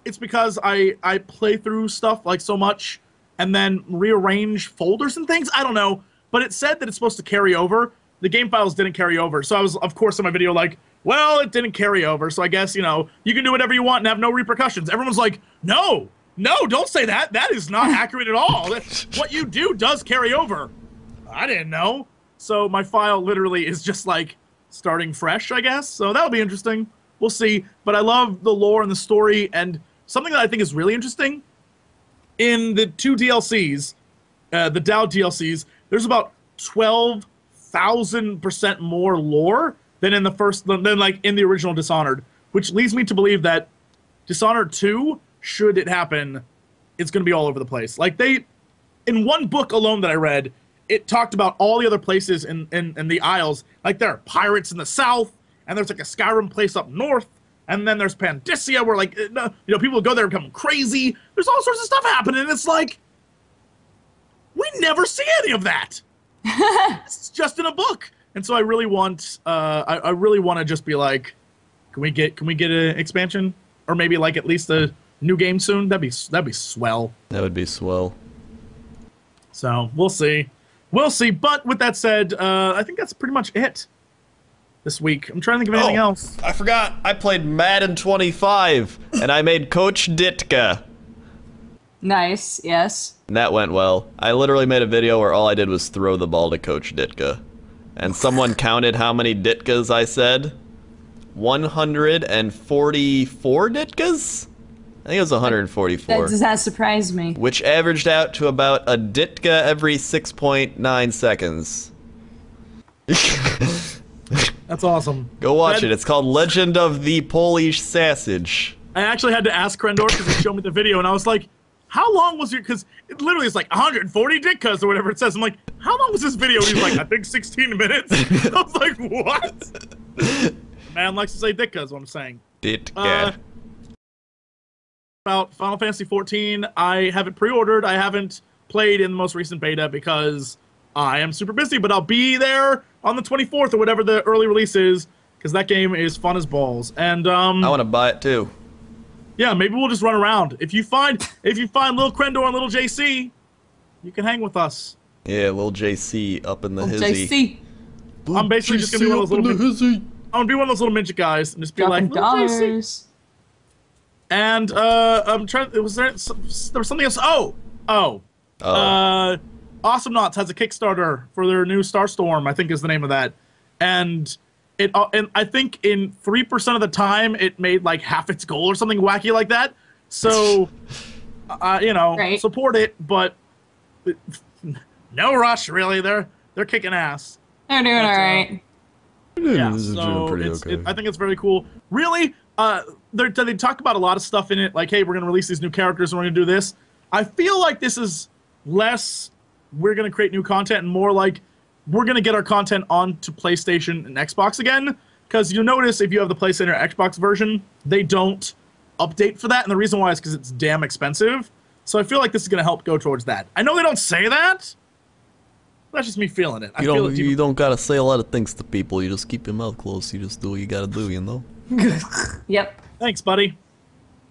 Speaker 2: it's because I play through stuff like so much and then rearrange folders and things. I don't know. But it said that it's supposed to carry over. The game files didn't carry over. So I was, of course, in my video like, well, it didn't carry over. So I guess, you can do whatever you want and have no repercussions. Everyone's like, no, don't say that. That is not accurate at all. What you do does carry over. I didn't know. So my file literally is just like, starting fresh, I guess. So that'll be interesting. We'll see. But I love the lore and the story, and something that I think is really interesting, in the 2 DLCs, the DAO DLCs, there's about 12,000% more lore than in the original Dishonored, which leads me to believe that Dishonored 2, should it happen, it's going to be all over the place. Like in one book alone that I read, it talked about all the other places in the Isles. Like there are pirates in the south, and there's like a Skyrim place up north, and then there's Pandacia where like people go there and become crazy. There's all sorts of stuff happening. It's like we never see any of that. It's just in a book. And so I really want to just be like, can we get an expansion or maybe like at least a new game soon? That'd be swell.
Speaker 1: That would be swell.
Speaker 2: So we'll see. We'll see, but with that said, I think that's pretty much it this week. I'm trying to think of anything else.
Speaker 1: I forgot. I played Madden 25, and I made Coach Ditka.
Speaker 3: Nice, yes.
Speaker 1: And that went well. I literally made a video where all I did was throw the ball to Coach Ditka. And someone counted how many Ditkas I said. 144 Ditkas? I think it was 144.
Speaker 3: That does not surprise me.
Speaker 1: Which averaged out to about a Ditka every 6.9 seconds.
Speaker 2: That's awesome.
Speaker 1: Go watch it. It's called Legend of the Polish Sausage.
Speaker 2: I actually had to ask Crendor because he showed me the video, and I was like, how long was your, because it literally is like 140 Ditkas or whatever it says. I'm like, how long was this video? And he's like, I think 16 minutes. I was like, what? Man likes to say Ditka is what I'm saying.
Speaker 1: Ditka.
Speaker 2: About Final Fantasy 14, I haven't pre-ordered. I haven't played in the most recent beta because I am super busy, but I'll be there on the 24th or whatever the early release is, because that game is fun as balls. And
Speaker 1: I want to buy it too.
Speaker 2: yeah, maybe we'll just run around. If you find little Crendor and little JC, you can hang with us.
Speaker 1: Yeah, little JC up in the
Speaker 3: Little
Speaker 1: hizzy.
Speaker 3: JC.
Speaker 2: I'm basically just gonna be one of those little
Speaker 1: hizzy.
Speaker 2: I'm gonna be one of those little midget guys and just be
Speaker 3: Dropping
Speaker 2: like, little JC.
Speaker 3: dollars.
Speaker 2: And I'm trying. Was there was something else? Awesome Knots has a Kickstarter for their new Starstorm, I think is the name of that, and I think in 3% of the time it made like half its goal or something wacky like that. So, you know,
Speaker 3: Right.
Speaker 2: support it, but no rush really. They're kicking ass.
Speaker 3: They're doing
Speaker 2: But,
Speaker 3: all right.
Speaker 2: Yeah,
Speaker 1: This is doing
Speaker 2: so
Speaker 1: pretty
Speaker 2: it's,
Speaker 1: okay.
Speaker 2: I think it's very cool. Really, they talk about a lot of stuff in it, like, hey, we're going to release these new characters and we're going to do this. I feel like this is less we're going to create new content and more like we're going to get our content onto PlayStation and Xbox again. Because you'll notice if you have the PlayStation or Xbox version, they don't update for that. And the reason why is because it's damn expensive. So I feel like this is going to help go towards that. I know they don't say that. That's just me feeling it.
Speaker 1: You don't gotta say a lot of things to people. You just keep your mouth closed. You just do what you gotta do, you know?
Speaker 3: Yep.
Speaker 2: Thanks, buddy.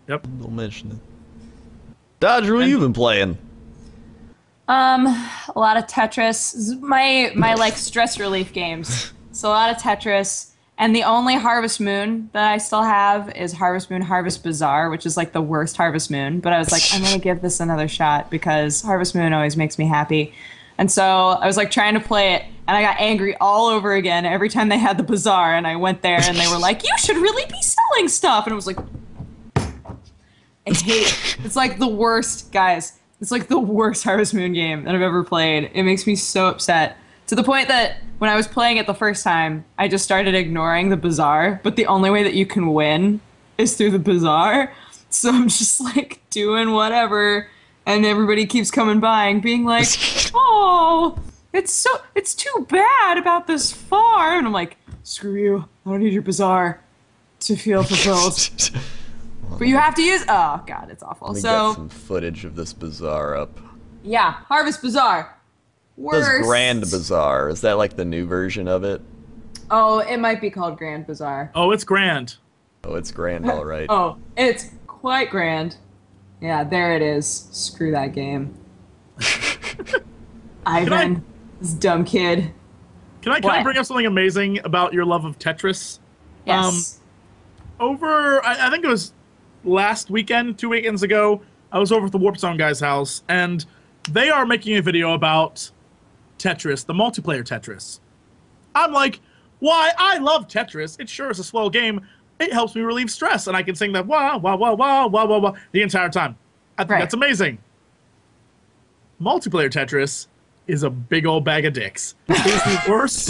Speaker 2: Yep.
Speaker 1: Don't mention it. Dodger, what have you been playing?
Speaker 3: A lot of Tetris. This is my like stress relief games. So a lot of Tetris, and the only Harvest Moon that I still have is Harvest Moon Harvest Bazaar, which is like the worst Harvest Moon. But I was like, I'm gonna give this another shot because Harvest Moon always makes me happy. And so I was like trying to play it, and I got angry all over again every time they had the bazaar, and I went there, and they were like, you should really be selling stuff. And I was like, I hate it. It's like the worst, guys. It's like the worst Harvest Moon game that I've ever played. It makes me so upset. To the point that when I was playing it the first time, I just started ignoring the bazaar, but the only way that you can win is through the bazaar. So I'm just like doing whatever. And everybody keeps coming by and being like, oh, it's too bad about this farm. And I'm like, screw you. I don't need your bazaar to feel fulfilled. But you have to use, oh God, it's awful.
Speaker 1: Let me
Speaker 3: So,
Speaker 1: get some footage of this bazaar up.
Speaker 3: yeah, Harvest Bazaar.
Speaker 1: This
Speaker 3: Worst.
Speaker 1: Grand Bazaar. Is that like the new version of it?
Speaker 3: Oh, it might be called Grand Bazaar.
Speaker 2: Oh, it's grand.
Speaker 1: Oh, it's grand, all right.
Speaker 3: Oh, it's quite grand. Yeah, there it is. Screw that game. Ivan, this dumb kid.
Speaker 2: Can I
Speaker 3: What?
Speaker 2: bring up something amazing about your love of Tetris?
Speaker 3: Yes.
Speaker 2: I think it was last weekend, 2 weekends ago, I was over at the Warp Zone guy's house, and they are making a video about Tetris, the multiplayer Tetris. I'm like, why? I love Tetris. It sure is a swell game. It helps me relieve stress, and I can sing that wah, wah, wah, wah, wah, wah, wah the entire time. I think
Speaker 3: Right.
Speaker 2: that's amazing. Multiplayer Tetris is a big old bag of dicks. It is the worst.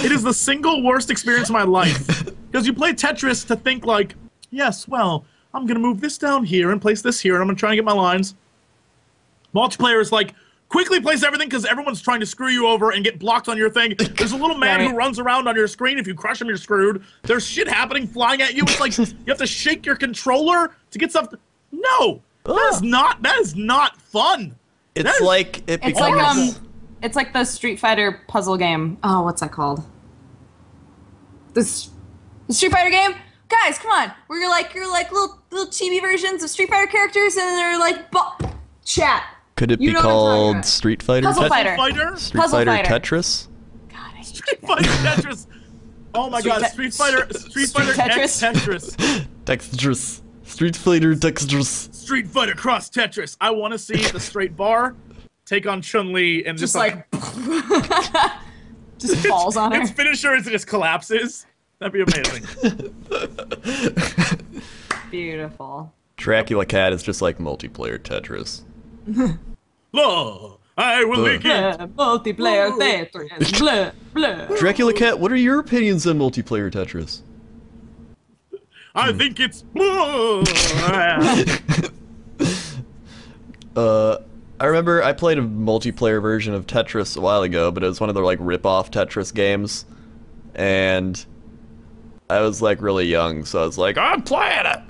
Speaker 2: It is the single worst experience of my life. Because you play Tetris to think like, yes, well, I'm going to move this down here and place this here, and I'm going to try and get my lines. Multiplayer is like, quickly place everything because everyone's trying to screw you over and get blocked on your thing. There's a little man
Speaker 3: Right.
Speaker 2: who runs around on your screen. If you crush him, you're screwed. There's shit happening, flying at you. It's like you have to shake your controller to get stuff. No, that is not fun.
Speaker 1: It's
Speaker 2: That is-
Speaker 1: like it
Speaker 3: It's
Speaker 1: becomes.
Speaker 3: like it's like the Street Fighter puzzle game. Oh, what's that called? The Street Fighter game? Guys, come on. Where you're like little chibi versions of Street Fighter characters, and they're like chat.
Speaker 1: Could it
Speaker 3: You
Speaker 1: be
Speaker 3: know what I'm talking
Speaker 1: called
Speaker 3: about.
Speaker 1: Street Fighter?
Speaker 3: Puzzle
Speaker 1: Tet-
Speaker 3: Fighter.
Speaker 2: Fighter?
Speaker 1: Street
Speaker 3: Puzzle
Speaker 1: Fighter
Speaker 3: Fighter.
Speaker 1: Tetris?
Speaker 3: God, I hate
Speaker 2: Street Fighter Tetris. Oh my God, Street Fighter X Tetris.
Speaker 1: Tetris. Street Fighter Tetris.
Speaker 2: Street Fighter Cross Tetris. I want to see the straight bar take on Chun-Li and
Speaker 3: just like just falls on her.
Speaker 2: its finisher is it just collapses. That'd be amazing.
Speaker 3: Beautiful.
Speaker 1: Dracula Cat is just like multiplayer Tetris.
Speaker 2: Lo, I will make it.
Speaker 3: Multiplayer Tetris. Blah, blah.
Speaker 1: Dracula Cat, what are your opinions on multiplayer Tetris?
Speaker 2: I think it's.
Speaker 1: I remember I played a multiplayer version of Tetris a while ago, but it was one of the like rip-off Tetris games, and I was like really young, so I was like, I'm playing it,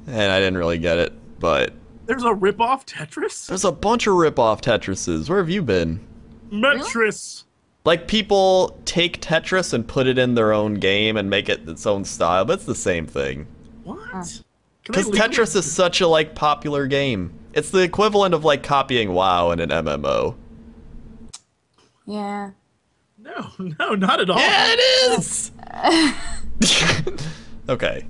Speaker 1: and I didn't really get it. But
Speaker 2: There's a rip-off Tetris?
Speaker 1: there's a bunch of rip-off Tetrises. Where have you been?
Speaker 2: Metris.
Speaker 1: Like people take Tetris and put it in their own game and make it its own style, but it's the same thing.
Speaker 2: What? Can they
Speaker 1: Because
Speaker 2: legally-
Speaker 1: Tetris is such a like popular game. It's the equivalent of like copying WoW in an MMO.
Speaker 3: Yeah.
Speaker 2: No, not at all.
Speaker 1: Yeah, it is. Okay,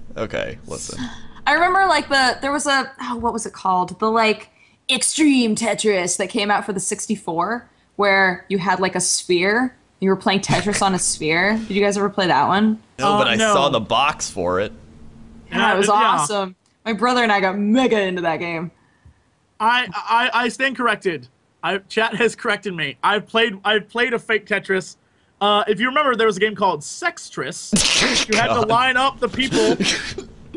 Speaker 1: listen.
Speaker 3: I remember like there was a what was it called? The like Extreme Tetris that came out for the 64 where you had like a sphere. You were playing Tetris on a sphere. Did you guys ever play that one?
Speaker 1: No, but I
Speaker 2: no.
Speaker 1: saw the box for it.
Speaker 3: Yeah, it was
Speaker 2: Yeah.
Speaker 3: awesome. My brother and I got mega into that game.
Speaker 2: I stand corrected. Chat has corrected me. I've played a fake Tetris. If you remember, there was a game called Sextris. You had to line up the people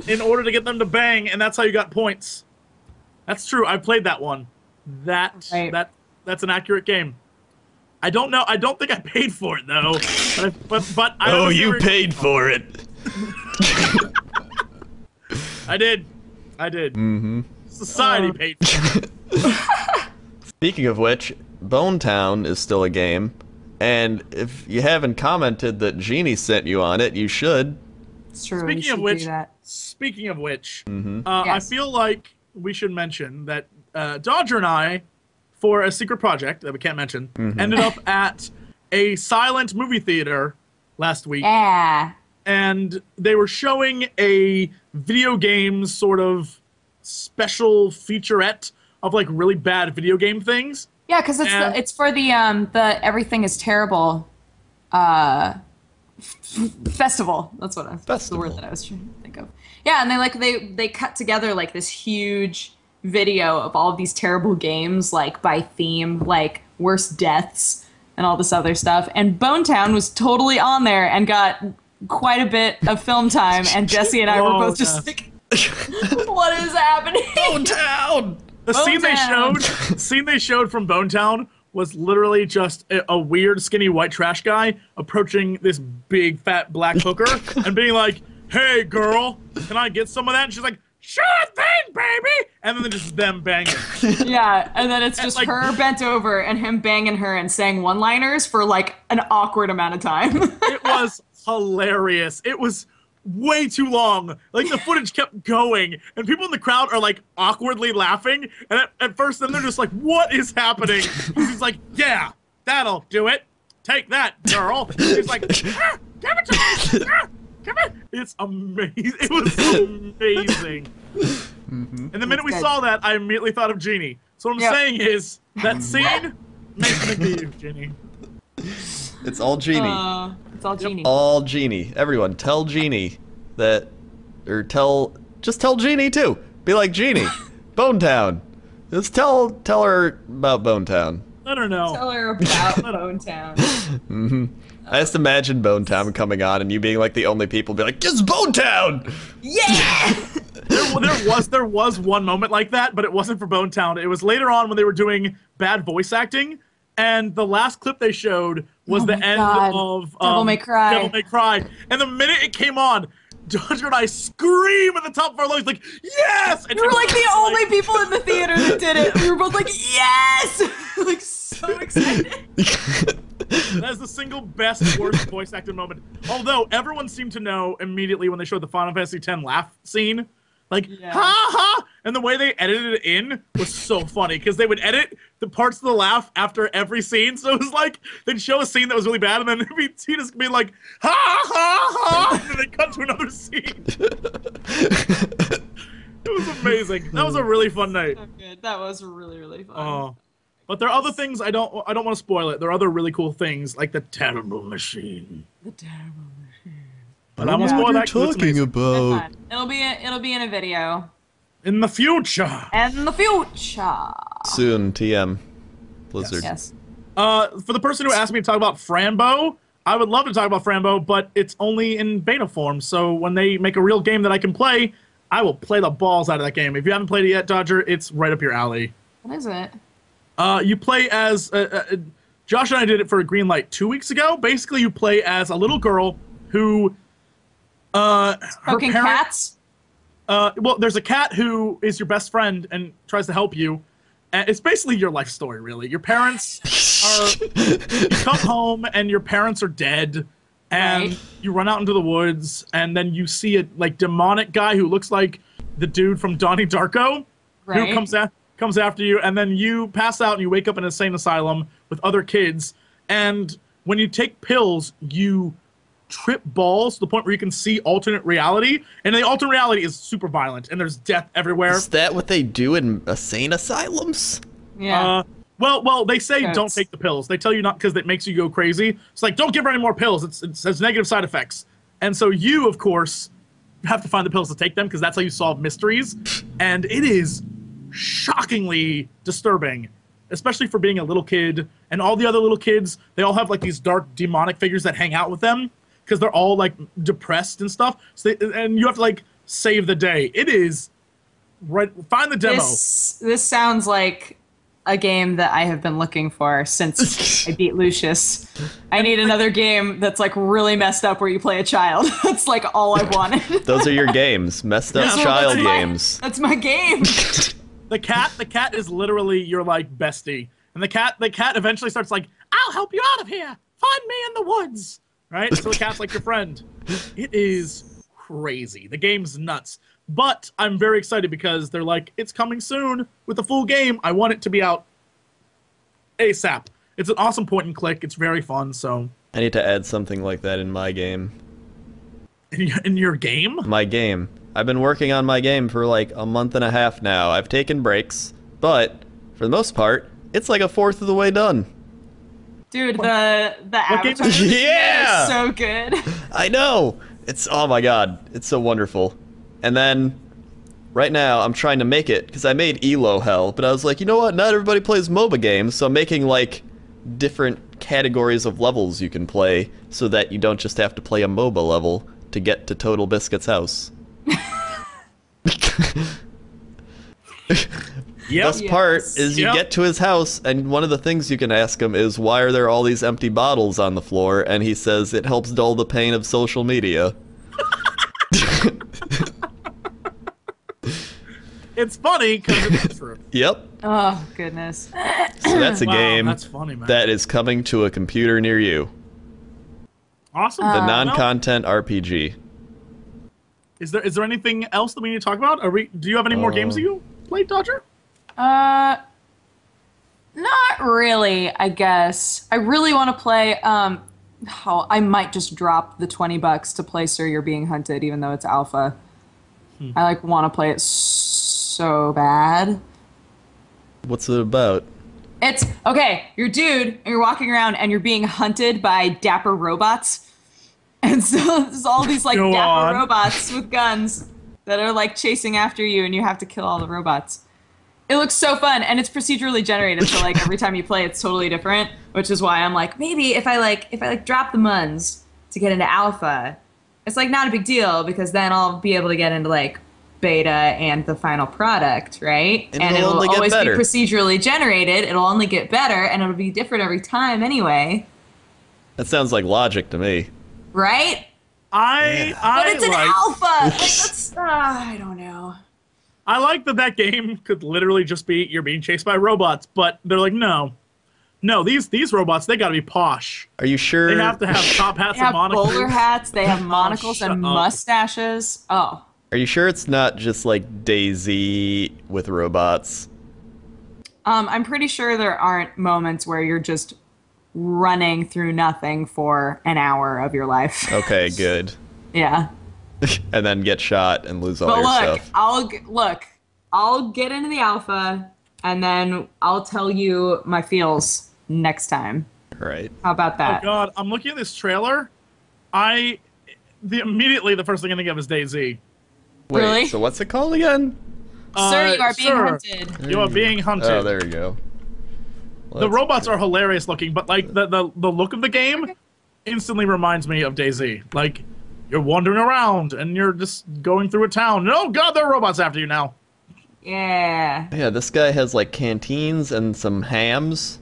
Speaker 2: in order to get them to bang, and that's how you got points. That's true. I played that one. That's an accurate game. I don't know. I don't think I paid for it though. But I
Speaker 1: Oh,
Speaker 2: honestly
Speaker 1: you paid for it.
Speaker 2: I did. Mm-hmm. Society paid for it.
Speaker 1: Speaking of which, Bone Town is still a game, and if you haven't commented that Genie sent you on it, you should.
Speaker 3: It's true.
Speaker 2: Speaking of which,
Speaker 1: Mm-hmm.
Speaker 2: I
Speaker 3: Yes.
Speaker 2: feel like we should mention that Dodger and I, for a secret project that we can't mention, ended up at a silent movie theater last week,
Speaker 3: Yeah.
Speaker 2: and they were showing a video game sort of special featurette of like really bad video game things.
Speaker 3: Yeah, because
Speaker 2: And-
Speaker 3: it's for the Everything is Terrible festival. That's what that's the word that I was trying to think of. Yeah, and they cut together like this huge video of all of these terrible games, like by theme, like worst deaths and all this other stuff. And Bone Town was totally on there and got quite a bit of film time. And Jesse and I were both just like, "What is happening?"
Speaker 1: Bone Town.
Speaker 2: The scene they showed from Bone Town was literally just a weird, skinny white trash guy approaching this big, fat black hooker and being like, "Hey, girl, can I get some of that?" And she's like, "Sure thing, baby!" And then just them banging.
Speaker 3: Yeah, and then it's just
Speaker 2: like-
Speaker 3: her bent over and him banging her and saying one-liners for like an awkward amount of time.
Speaker 2: It was hilarious. It was way too long. Like the footage kept going, and people in the crowd are like awkwardly laughing. And at first, then they're just like, "What is happening?" He's like, "Yeah, that'll do it. Take that, girl." He's like, "Ah, give it to me. Ah, come on." It's amazing. It was amazing. And the minute we
Speaker 3: good.
Speaker 2: saw that, I immediately thought of Genie. So what I'm
Speaker 3: Yep.
Speaker 2: saying is that scene makes me think of you, Genie.
Speaker 1: It's all Genie.
Speaker 3: It's all Genie.
Speaker 1: All Genie. Everyone, tell Genie that, or just tell Genie too. Be like, Genie, Bone Town. Just tell her about Bone Town.
Speaker 2: Let her know.
Speaker 3: Tell her about Bone Town.
Speaker 1: I just imagine Bone Town coming on and you being like the only people be like, it's Bone Town!
Speaker 3: Yeah!
Speaker 2: There was one moment like that, but it wasn't for Bone Town. It was later on when they were doing bad voice acting, and the last clip they showed was the
Speaker 3: my
Speaker 2: end
Speaker 3: God.
Speaker 2: of
Speaker 3: Devil May Cry.
Speaker 2: Devil May Cry. And the minute it came on, Dodger and I scream at the top of our lungs like, "Yes!" And
Speaker 3: We were like the
Speaker 2: everyone's
Speaker 3: only people in the theater that did it. We were both like, yes! Like so excited.
Speaker 2: That is the single best, worst voice acting moment. Although everyone seemed to know immediately when they showed the Final Fantasy X laugh scene, like
Speaker 3: Yeah.
Speaker 2: ha ha, and the way they edited it in was so funny because they would edit the parts of the laugh after every scene. So it was like they'd show a scene that was really bad, and then it'd be Tina's be like ha ha ha, and then they cut to another scene. It was amazing. That was a really fun night.
Speaker 3: So good. That was really, really fun.
Speaker 2: Oh. But there are other things I don't want to spoil it. There are other really cool things like the Terrible Machine.
Speaker 3: The terrible.
Speaker 2: But I'm gonna spoil that 'cause it's amazing.
Speaker 1: about?
Speaker 3: Fun. It'll be in a video.
Speaker 2: In the future.
Speaker 3: And in the future.
Speaker 1: Soon, TM. Blizzard.
Speaker 3: Yes.
Speaker 2: For the person who asked me to talk about Frambo, I would love to talk about Frambo, but it's only in beta form. So when they make a real game that I can play, I will play the balls out of that game. If you haven't played it yet, Dodger, it's right up your alley.
Speaker 3: What is it?
Speaker 2: You play as Josh and I did it for a green light 2 weeks ago. Basically, you play as a little girl who
Speaker 3: Smoking cats?
Speaker 2: Well, there's a cat who is your best friend and tries to help you. And it's basically your life story, really. Your parents are... You come home and your parents are dead. And you run out into the woods. And then you see a demonic guy who looks like the dude from Donnie Darko.
Speaker 3: Right.
Speaker 2: Who comes after you. And then you pass out and you wake up in an insane asylum with other kids. And when you take pills, you... trip balls to the point where you can see alternate reality, and the alternate reality is super violent, and there's death everywhere.
Speaker 1: Is that what they do in insane asylums?
Speaker 3: Yeah.
Speaker 2: Well, they say don't take the pills. They tell you not because it makes you go crazy. It's like, don't give her any more pills. It has negative side effects. And so you, of course, have to find the pills to take them because that's how you solve mysteries. And it is shockingly disturbing, especially for being a little kid. And all the other little kids, they all have like these dark demonic figures that hang out with them. Because they're all like depressed and stuff, so and you have to like save the day. It is find the demo.
Speaker 3: This sounds like a game that I have been looking for since I beat Lucius. I need another game that's like really messed up where you play a child. That's like all I wanted.
Speaker 1: Those are your games, messed up child games.
Speaker 3: That's my game.
Speaker 2: The cat is literally your like bestie, and the cat eventually starts like, I'll help you out of here. Find me in the woods. Right? So the cat's like your friend. It is crazy. The game's nuts. But I'm very excited because they're like, it's coming soon with the full game. I want it to be out ASAP. It's an awesome point and click. It's very fun, so...
Speaker 1: I need to add something like that in my game.
Speaker 2: In your game?
Speaker 1: My game. I've been working on my game for like a month and a half now. I've taken breaks, but for the most part, it's like a fourth of the way done.
Speaker 3: Dude, the avatar
Speaker 1: is
Speaker 3: so good.
Speaker 1: I know. It's, oh my god, it's so wonderful. And then right now I'm trying to make it because I made Elo hell, but I was like, you know what? Not everybody plays MOBA games, so I'm making like different categories of levels you can play so that you don't just have to play a MOBA level to get to Total Biscuit's house.
Speaker 2: Yep.
Speaker 1: Best part is you get to his house, and one of the things you can ask him is, why are there all these empty bottles on the floor? And he says, it helps dull the pain of social media.
Speaker 2: It's funny because it's true.
Speaker 1: Yep.
Speaker 3: Oh, goodness.
Speaker 1: So that's a game
Speaker 2: that's funny, man.
Speaker 1: that is coming to a computer near you.
Speaker 2: Awesome.
Speaker 1: The non-content RPG.
Speaker 2: Is there anything else that we need to talk about? Do you have any more games that you played, Dodger?
Speaker 3: Not really, I guess. I really want to play, I might just drop the $20 to play Sir, You're Being Hunted, even though it's alpha. I, like, want to play it so bad.
Speaker 1: What's it about?
Speaker 3: It's, okay, you're a dude, and you're walking around, and you're being hunted by dapper robots. And so there's all these, like, dapper robots with guns that are, like, chasing after you, and you have to kill all the robots. It looks so fun, and it's procedurally generated, so like every time you play, it's totally different. Which is why I'm like, maybe if I drop the muns to get into alpha, it's like not a big deal because then I'll be able to get into like beta and the final product, right?
Speaker 1: And it'll
Speaker 3: always
Speaker 1: be
Speaker 3: procedurally generated. It'll only get better, and it'll be different every time anyway.
Speaker 1: That sounds like logic to me.
Speaker 3: Right?
Speaker 2: But
Speaker 3: it's an alpha. Like that's I don't know.
Speaker 2: I like that game could literally just be you're being chased by robots, but they're like, no, these robots, they gotta be posh.
Speaker 1: Are you sure?
Speaker 2: They have to have top hats and monocles.
Speaker 3: They have bowler hats, they have monocles and mustaches. Oh.
Speaker 1: Are you sure it's not just like DayZ with robots?
Speaker 3: I'm pretty sure there aren't moments where you're just running through nothing for an hour of your life.
Speaker 1: Okay, good.
Speaker 3: Yeah.
Speaker 1: And then get shot and lose all your stuff.
Speaker 3: I'll get into the alpha, and then I'll tell you my feels next time.
Speaker 1: Right.
Speaker 3: How about that?
Speaker 2: Oh god, I'm looking at this trailer. Immediately the first thing I think of is DayZ.
Speaker 1: Wait,
Speaker 3: Really?
Speaker 1: so what's it called again?
Speaker 3: Sir, you are being hunted.
Speaker 2: You are being hunted.
Speaker 1: Oh, there we go.
Speaker 2: The robots are hilarious looking, but like the look of the game instantly reminds me of DayZ. Like, you're wandering around and you're just going through a town. Oh god, there are robots after you now.
Speaker 3: Yeah.
Speaker 1: Yeah, this guy has like canteens and some hams.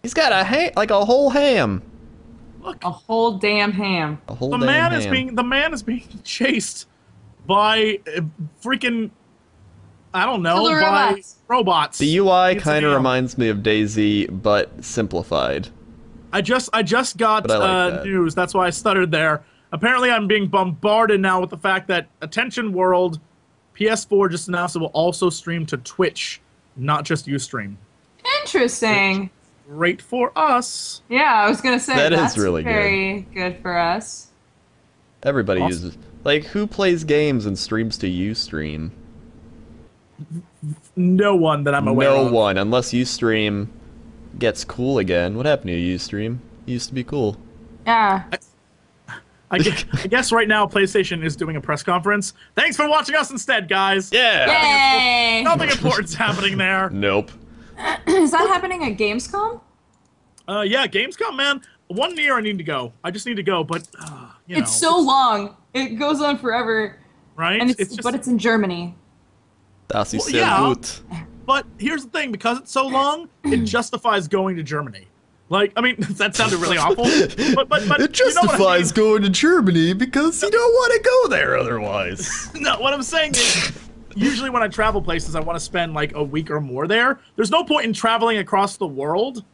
Speaker 1: He's got like a whole ham.
Speaker 2: Look,
Speaker 3: A whole damn ham.
Speaker 1: A whole
Speaker 2: the
Speaker 1: damn
Speaker 2: man
Speaker 1: ham.
Speaker 2: the man is being chased by freaking, I don't know,
Speaker 3: Killer
Speaker 2: by
Speaker 3: robots.
Speaker 2: robots.
Speaker 1: The UI
Speaker 2: It's a
Speaker 1: kind of
Speaker 2: game.
Speaker 1: reminds me of DayZ, but simplified.
Speaker 2: I just got
Speaker 1: But I like that.
Speaker 2: news. That's why I stuttered there. Apparently, I'm being bombarded now with the fact that Attention World PS4 just announced it will also stream to Twitch, not just Ustream.
Speaker 3: Interesting.
Speaker 2: Great for us.
Speaker 3: Yeah, I was gonna say
Speaker 1: That is
Speaker 3: that's
Speaker 1: really good.
Speaker 3: very good for us.
Speaker 1: Everybody
Speaker 2: Awesome.
Speaker 1: uses. Like, who plays games and streams to Ustream?
Speaker 2: No one that I'm aware
Speaker 1: No
Speaker 2: of.
Speaker 1: one, unless Ustream gets cool again. What happened to Ustream? It used to be cool.
Speaker 3: Yeah.
Speaker 2: I guess right now PlayStation is doing a press conference. Thanks for watching us instead, guys.
Speaker 1: Yeah.
Speaker 3: Yay!
Speaker 2: Nothing important's happening there.
Speaker 1: Nope.
Speaker 3: Is that happening at Gamescom?
Speaker 2: Yeah, Gamescom, man. 1 year I need to go. I just need to go, but you know,
Speaker 3: It's so long. It goes on forever.
Speaker 2: right.
Speaker 3: And
Speaker 2: It's just,
Speaker 3: but it's in Germany.
Speaker 1: Das ist
Speaker 2: Well,
Speaker 1: sehr
Speaker 2: yeah.
Speaker 1: gut.
Speaker 2: But here's the thing: because it's so long, it justifies going to Germany. Like, I mean, that sounded really awful, but
Speaker 1: It
Speaker 2: you know what I
Speaker 1: justifies
Speaker 2: mean?
Speaker 1: going to Germany because you don't want to go there otherwise.
Speaker 2: No, what I'm saying is, usually when I travel places, I want to spend like a week or more there. There's no point in traveling across the world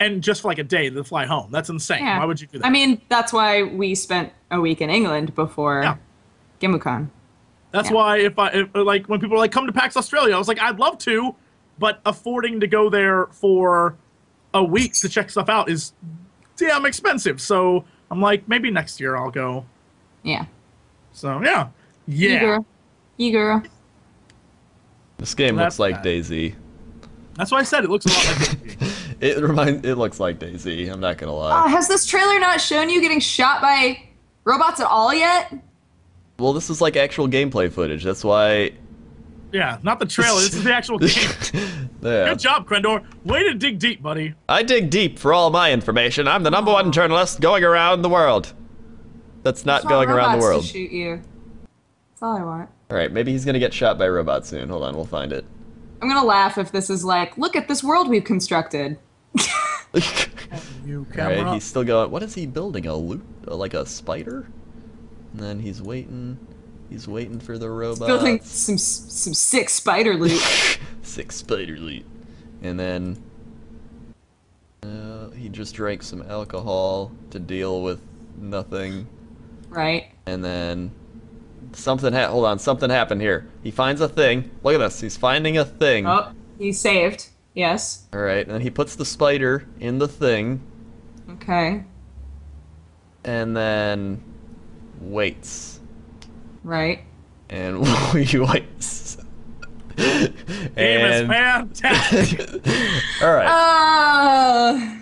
Speaker 2: and just for like a day then fly home. That's insane.
Speaker 3: Yeah.
Speaker 2: Why would you do that?
Speaker 3: I mean, that's why we spent a week in England before
Speaker 2: Yeah.
Speaker 3: GamuCon.
Speaker 2: That's
Speaker 3: Yeah.
Speaker 2: why if like when people are like come to PAX Australia, I was like I'd love to, but affording to go there for a week to check stuff out is damn expensive. So I'm like maybe next year I'll go.
Speaker 3: Yeah.
Speaker 2: So yeah, yeah.
Speaker 3: Eager.
Speaker 1: This game
Speaker 2: That's
Speaker 1: looks like
Speaker 2: bad.
Speaker 1: DayZ.
Speaker 2: That's why I said it looks a lot like DayZ.
Speaker 1: It looks like DayZ. I'm not gonna lie.
Speaker 3: Has this trailer not shown you getting shot by robots at all yet?
Speaker 1: Well, this is like actual gameplay footage. That's why.
Speaker 2: Yeah, not the trailer. This is the actual game.
Speaker 1: Yeah.
Speaker 2: Good job, Crendor. Way to dig deep, buddy.
Speaker 1: I dig deep for all my information. I'm the #1 journalist going around the world. That's not
Speaker 3: Just
Speaker 1: going
Speaker 3: want
Speaker 1: around the
Speaker 3: robots
Speaker 1: world.
Speaker 3: to shoot you. That's all I want.
Speaker 1: All right, maybe he's gonna get shot by a robot soon. Hold on, we'll find it.
Speaker 3: I'm gonna laugh if this is like, look at this world we've constructed.
Speaker 2: You
Speaker 1: All
Speaker 2: camera.
Speaker 1: right, he's still going. What is he building? A loot? Like a spider? And then he's waiting. He's waiting for the robot.
Speaker 3: Building some sick spider loot.
Speaker 1: 6 spider loot. And then he just drank some alcohol to deal with nothing.
Speaker 3: Right.
Speaker 1: And then something hold on, something happened here. He finds a thing. Look at this. He's finding a thing.
Speaker 3: Oh, he's saved. Yes.
Speaker 1: All right, and then he puts the spider in the thing
Speaker 3: Okay.
Speaker 1: and then waits.
Speaker 3: Right.
Speaker 1: And he waits.
Speaker 2: Game is
Speaker 1: And
Speaker 2: fantastic.
Speaker 1: all right.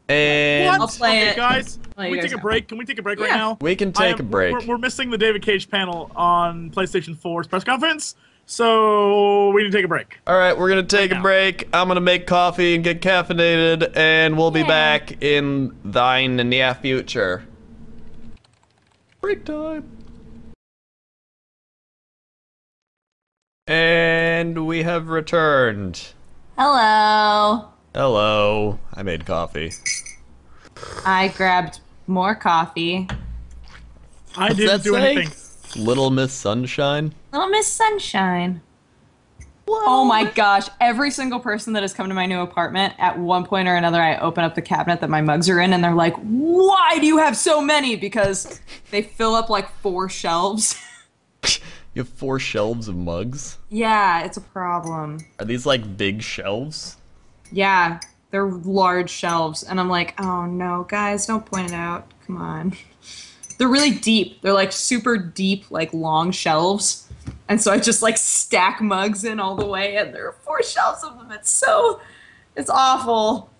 Speaker 1: And
Speaker 3: I'll play
Speaker 2: Okay,
Speaker 3: it.
Speaker 2: guys,
Speaker 3: Let
Speaker 2: can
Speaker 3: you
Speaker 2: we
Speaker 3: guys
Speaker 2: take a
Speaker 3: know.
Speaker 2: break? Can we take a break right
Speaker 3: Yeah.
Speaker 2: now?
Speaker 1: we can take a break.
Speaker 2: We're missing the David Cage panel on PlayStation 4's press conference, so we need to take a break.
Speaker 1: All right, we're gonna take
Speaker 2: Right
Speaker 1: a
Speaker 2: now.
Speaker 1: break. I'm gonna make coffee and get caffeinated, and we'll be
Speaker 3: Yeah.
Speaker 1: back in thine near future. Break time. And we have returned.
Speaker 3: Hello.
Speaker 1: Hello. I made coffee.
Speaker 3: I grabbed more coffee.
Speaker 2: I
Speaker 1: What's
Speaker 2: didn't
Speaker 1: that
Speaker 2: do
Speaker 1: say?
Speaker 2: anything.
Speaker 1: Little Miss Sunshine.
Speaker 3: Little Miss Sunshine. Oh my gosh. Every single person that has come to my new apartment, at one point or another, I open up the cabinet that my mugs are in, and they're like, why do you have so many? Because they fill up like 4 shelves.
Speaker 1: You have 4 shelves of mugs.
Speaker 3: Yeah, it's a problem.
Speaker 1: Are these like big shelves?
Speaker 3: Yeah, they're large shelves. And I'm like, oh no, guys, don't point it out. Come on. They're really deep. They're like super deep, like long shelves. And so I just like stack mugs in all the way, and there are 4 shelves of them. It's awful.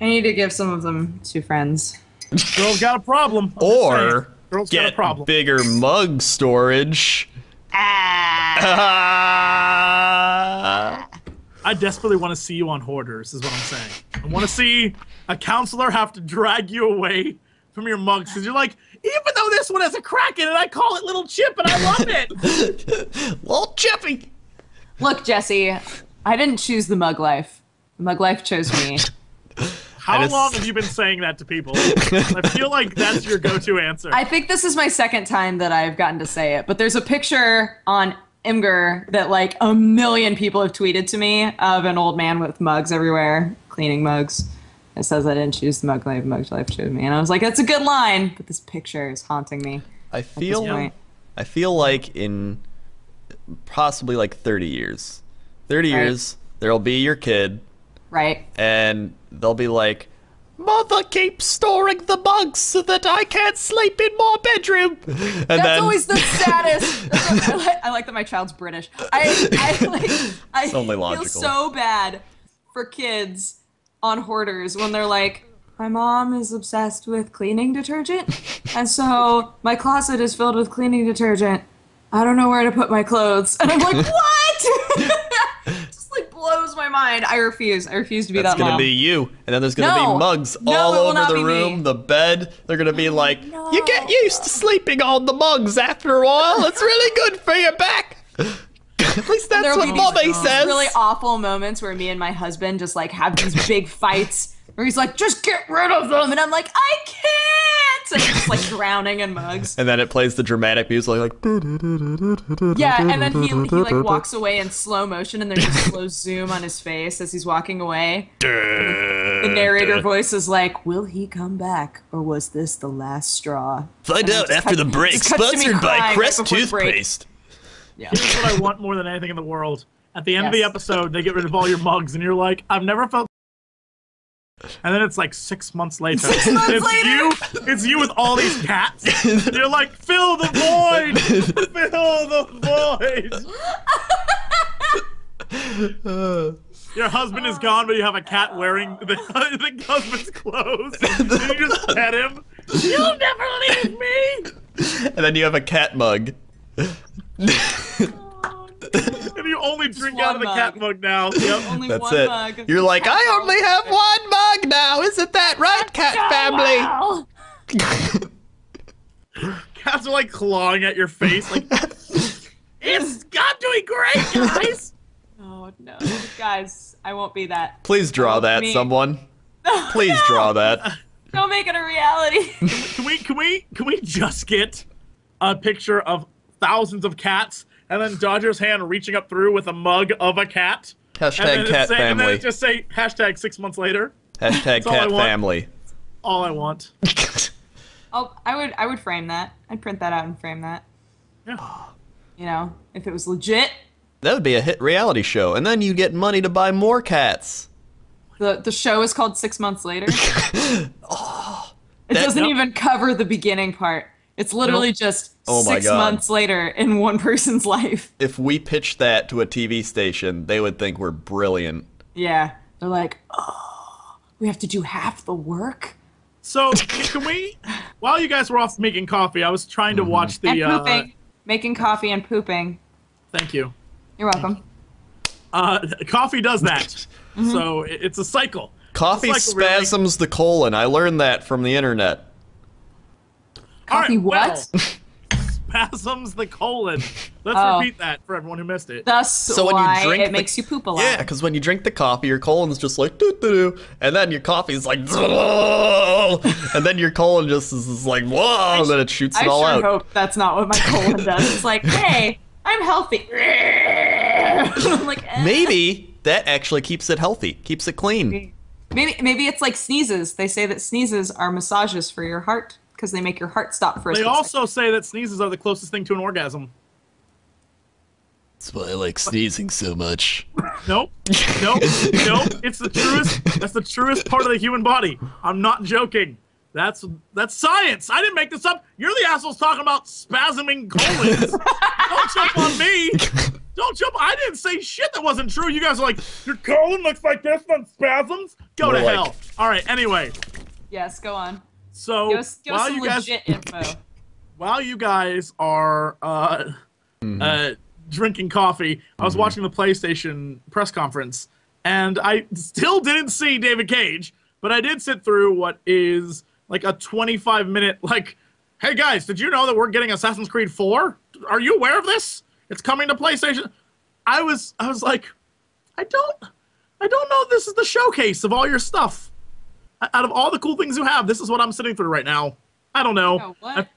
Speaker 3: I need to give some of them to friends.
Speaker 2: Girl's got a problem. I'm just saying.
Speaker 1: Or
Speaker 2: Girl's got a
Speaker 1: get
Speaker 2: problem.
Speaker 1: bigger mug storage.
Speaker 2: I desperately want to see you on Hoarders, is what I'm saying. I want to see a counselor have to drag you away from your mugs because you're like, Even though this one has a crack in it, I call it Little Chip, and I love it.
Speaker 1: Little Chippy.
Speaker 3: Look, Jesse, I didn't choose the mug life. The mug life chose me.
Speaker 2: How long have you been saying that to people? I feel like that's your go-to answer.
Speaker 3: I think this is my second time that I've gotten to say it, but there's a picture on Imgur that like 1 million people have tweeted to me of an old man with mugs everywhere, cleaning mugs. It says I didn't choose the mug life chose me. And I was like, that's a good line, but this picture is haunting me.
Speaker 1: I feel like in possibly like 30 years. 30 years, there'll be your kid.
Speaker 3: Right.
Speaker 1: And they'll be like, Mother keeps storing the mugs so that I can't sleep in my bedroom. And
Speaker 3: that's always the saddest. I like that my child's British. I
Speaker 1: only
Speaker 3: feel
Speaker 1: logical.
Speaker 3: so bad for kids on hoarders when they're like, my mom is obsessed with cleaning detergent, and so my closet is filled with cleaning detergent. I don't know where to put my clothes. And I'm like, what? Just like blows my mind. I refuse to be that mom.
Speaker 1: That's gonna be you. And then there's gonna be mugs all over the room, the bed. They're gonna be like, you get used to sleeping on the mugs after a while. It's really good for your back. At least that's what Mommy says.
Speaker 3: Really awful moments where me and my husband just like have these big fights where he's like, just get rid of them. And I'm like, I can't. And just like drowning in mugs.
Speaker 1: And then it plays the dramatic music like.
Speaker 3: Yeah, and then he like walks away in slow motion and there's a slow zoom on his face as he's walking away. The narrator voice is like, will he come back or was this the last straw?
Speaker 1: Find out after the break. Sponsored by Crest Toothpaste.
Speaker 2: Yeah. Here's what I want more than anything in the world. At the end of the episode, they get rid of all your mugs, and you're like, I've never felt. And then it's like 6 months later. It's you with all these cats. You're like, fill the void! Fill the void! Your husband is gone, but you have a cat wearing the husband's clothes. And you just pet him. You'll never leave me!
Speaker 1: And then you have a cat mug.
Speaker 2: And you only drink out of the cat mug now. Yep.
Speaker 3: Only
Speaker 1: That's
Speaker 3: one
Speaker 1: it.
Speaker 3: mug.
Speaker 1: You're like, I only have one mug now. Isn't that right, cat family?
Speaker 2: Cats are like clawing at your face, like, it's God doing great, guys.
Speaker 3: Oh no, guys, I won't be that.
Speaker 1: Please draw that, someone. Please draw that.
Speaker 3: Don't make it a reality.
Speaker 2: Can we just get a picture of thousands of cats and then Dodger's hand reaching up through with a mug of a cat?
Speaker 1: Hashtag cat family.
Speaker 2: And then it just say hashtag 6 months later.
Speaker 1: Hashtag cat family.
Speaker 2: All I want.
Speaker 3: I would frame that. I'd print that out and frame that.
Speaker 2: Yeah.
Speaker 3: You know, if it was legit.
Speaker 1: That would be a hit reality show, and then you get money to buy more cats.
Speaker 3: The show is called 6 months later. It doesn't even cover the beginning part. It's literally just 6 months later in one person's life.
Speaker 1: If we pitched that to a TV station, they would think we're brilliant.
Speaker 3: Yeah. They're like, oh, we have to do half the work?
Speaker 2: So, can we, while you guys were off making coffee, I was trying to watch the...
Speaker 3: And pooping. Making coffee and pooping.
Speaker 2: Thank you.
Speaker 3: You're welcome.
Speaker 2: Coffee does that. So, it's a cycle.
Speaker 1: Coffee spasms the colon. I learned that from the internet.
Speaker 3: Coffee what?
Speaker 2: Spasms the colon. Let's repeat that for everyone who missed it.
Speaker 3: Thus why it makes you poop a lot.
Speaker 1: Yeah, because when you drink the coffee, your colon's just like doo-doo-doo, and then your coffee's like and then your colon just is like whoa, and then it shoots it all out.
Speaker 3: I sure hope that's not what my colon does. It's like, hey, I'm healthy. I'm like,
Speaker 1: Maybe that actually keeps it healthy, keeps it clean.
Speaker 3: Maybe it's like sneezes. They say that sneezes are massages for your heart. Because they make your heart stop for a
Speaker 2: They
Speaker 3: second.
Speaker 2: also say that sneezes are the closest thing to an orgasm.
Speaker 1: That's why I like sneezing so much.
Speaker 2: Nope. It's the truest. That's the truest part of the human body. I'm not joking. That's science. I didn't make this up. You're the assholes talking about spasming colons. Don't jump on me. Don't jump. I didn't say shit that wasn't true. You guys are like, your colon looks like this on spasms? Go to hell. All right, anyway.
Speaker 3: Yes, go on.
Speaker 2: So
Speaker 3: give us some legit info.
Speaker 2: While you guys are drinking coffee, I was watching the PlayStation press conference, and I still didn't see David Cage, but I did sit through what is like a 25-minute hey guys, did you know that we're getting Assassin's Creed 4? Are you aware of this? It's coming to PlayStation. I was like, I don't know if this is the showcase of all your stuff. Out of all the cool things you have, this is what I'm sitting through right now. I don't know.
Speaker 3: Oh, what?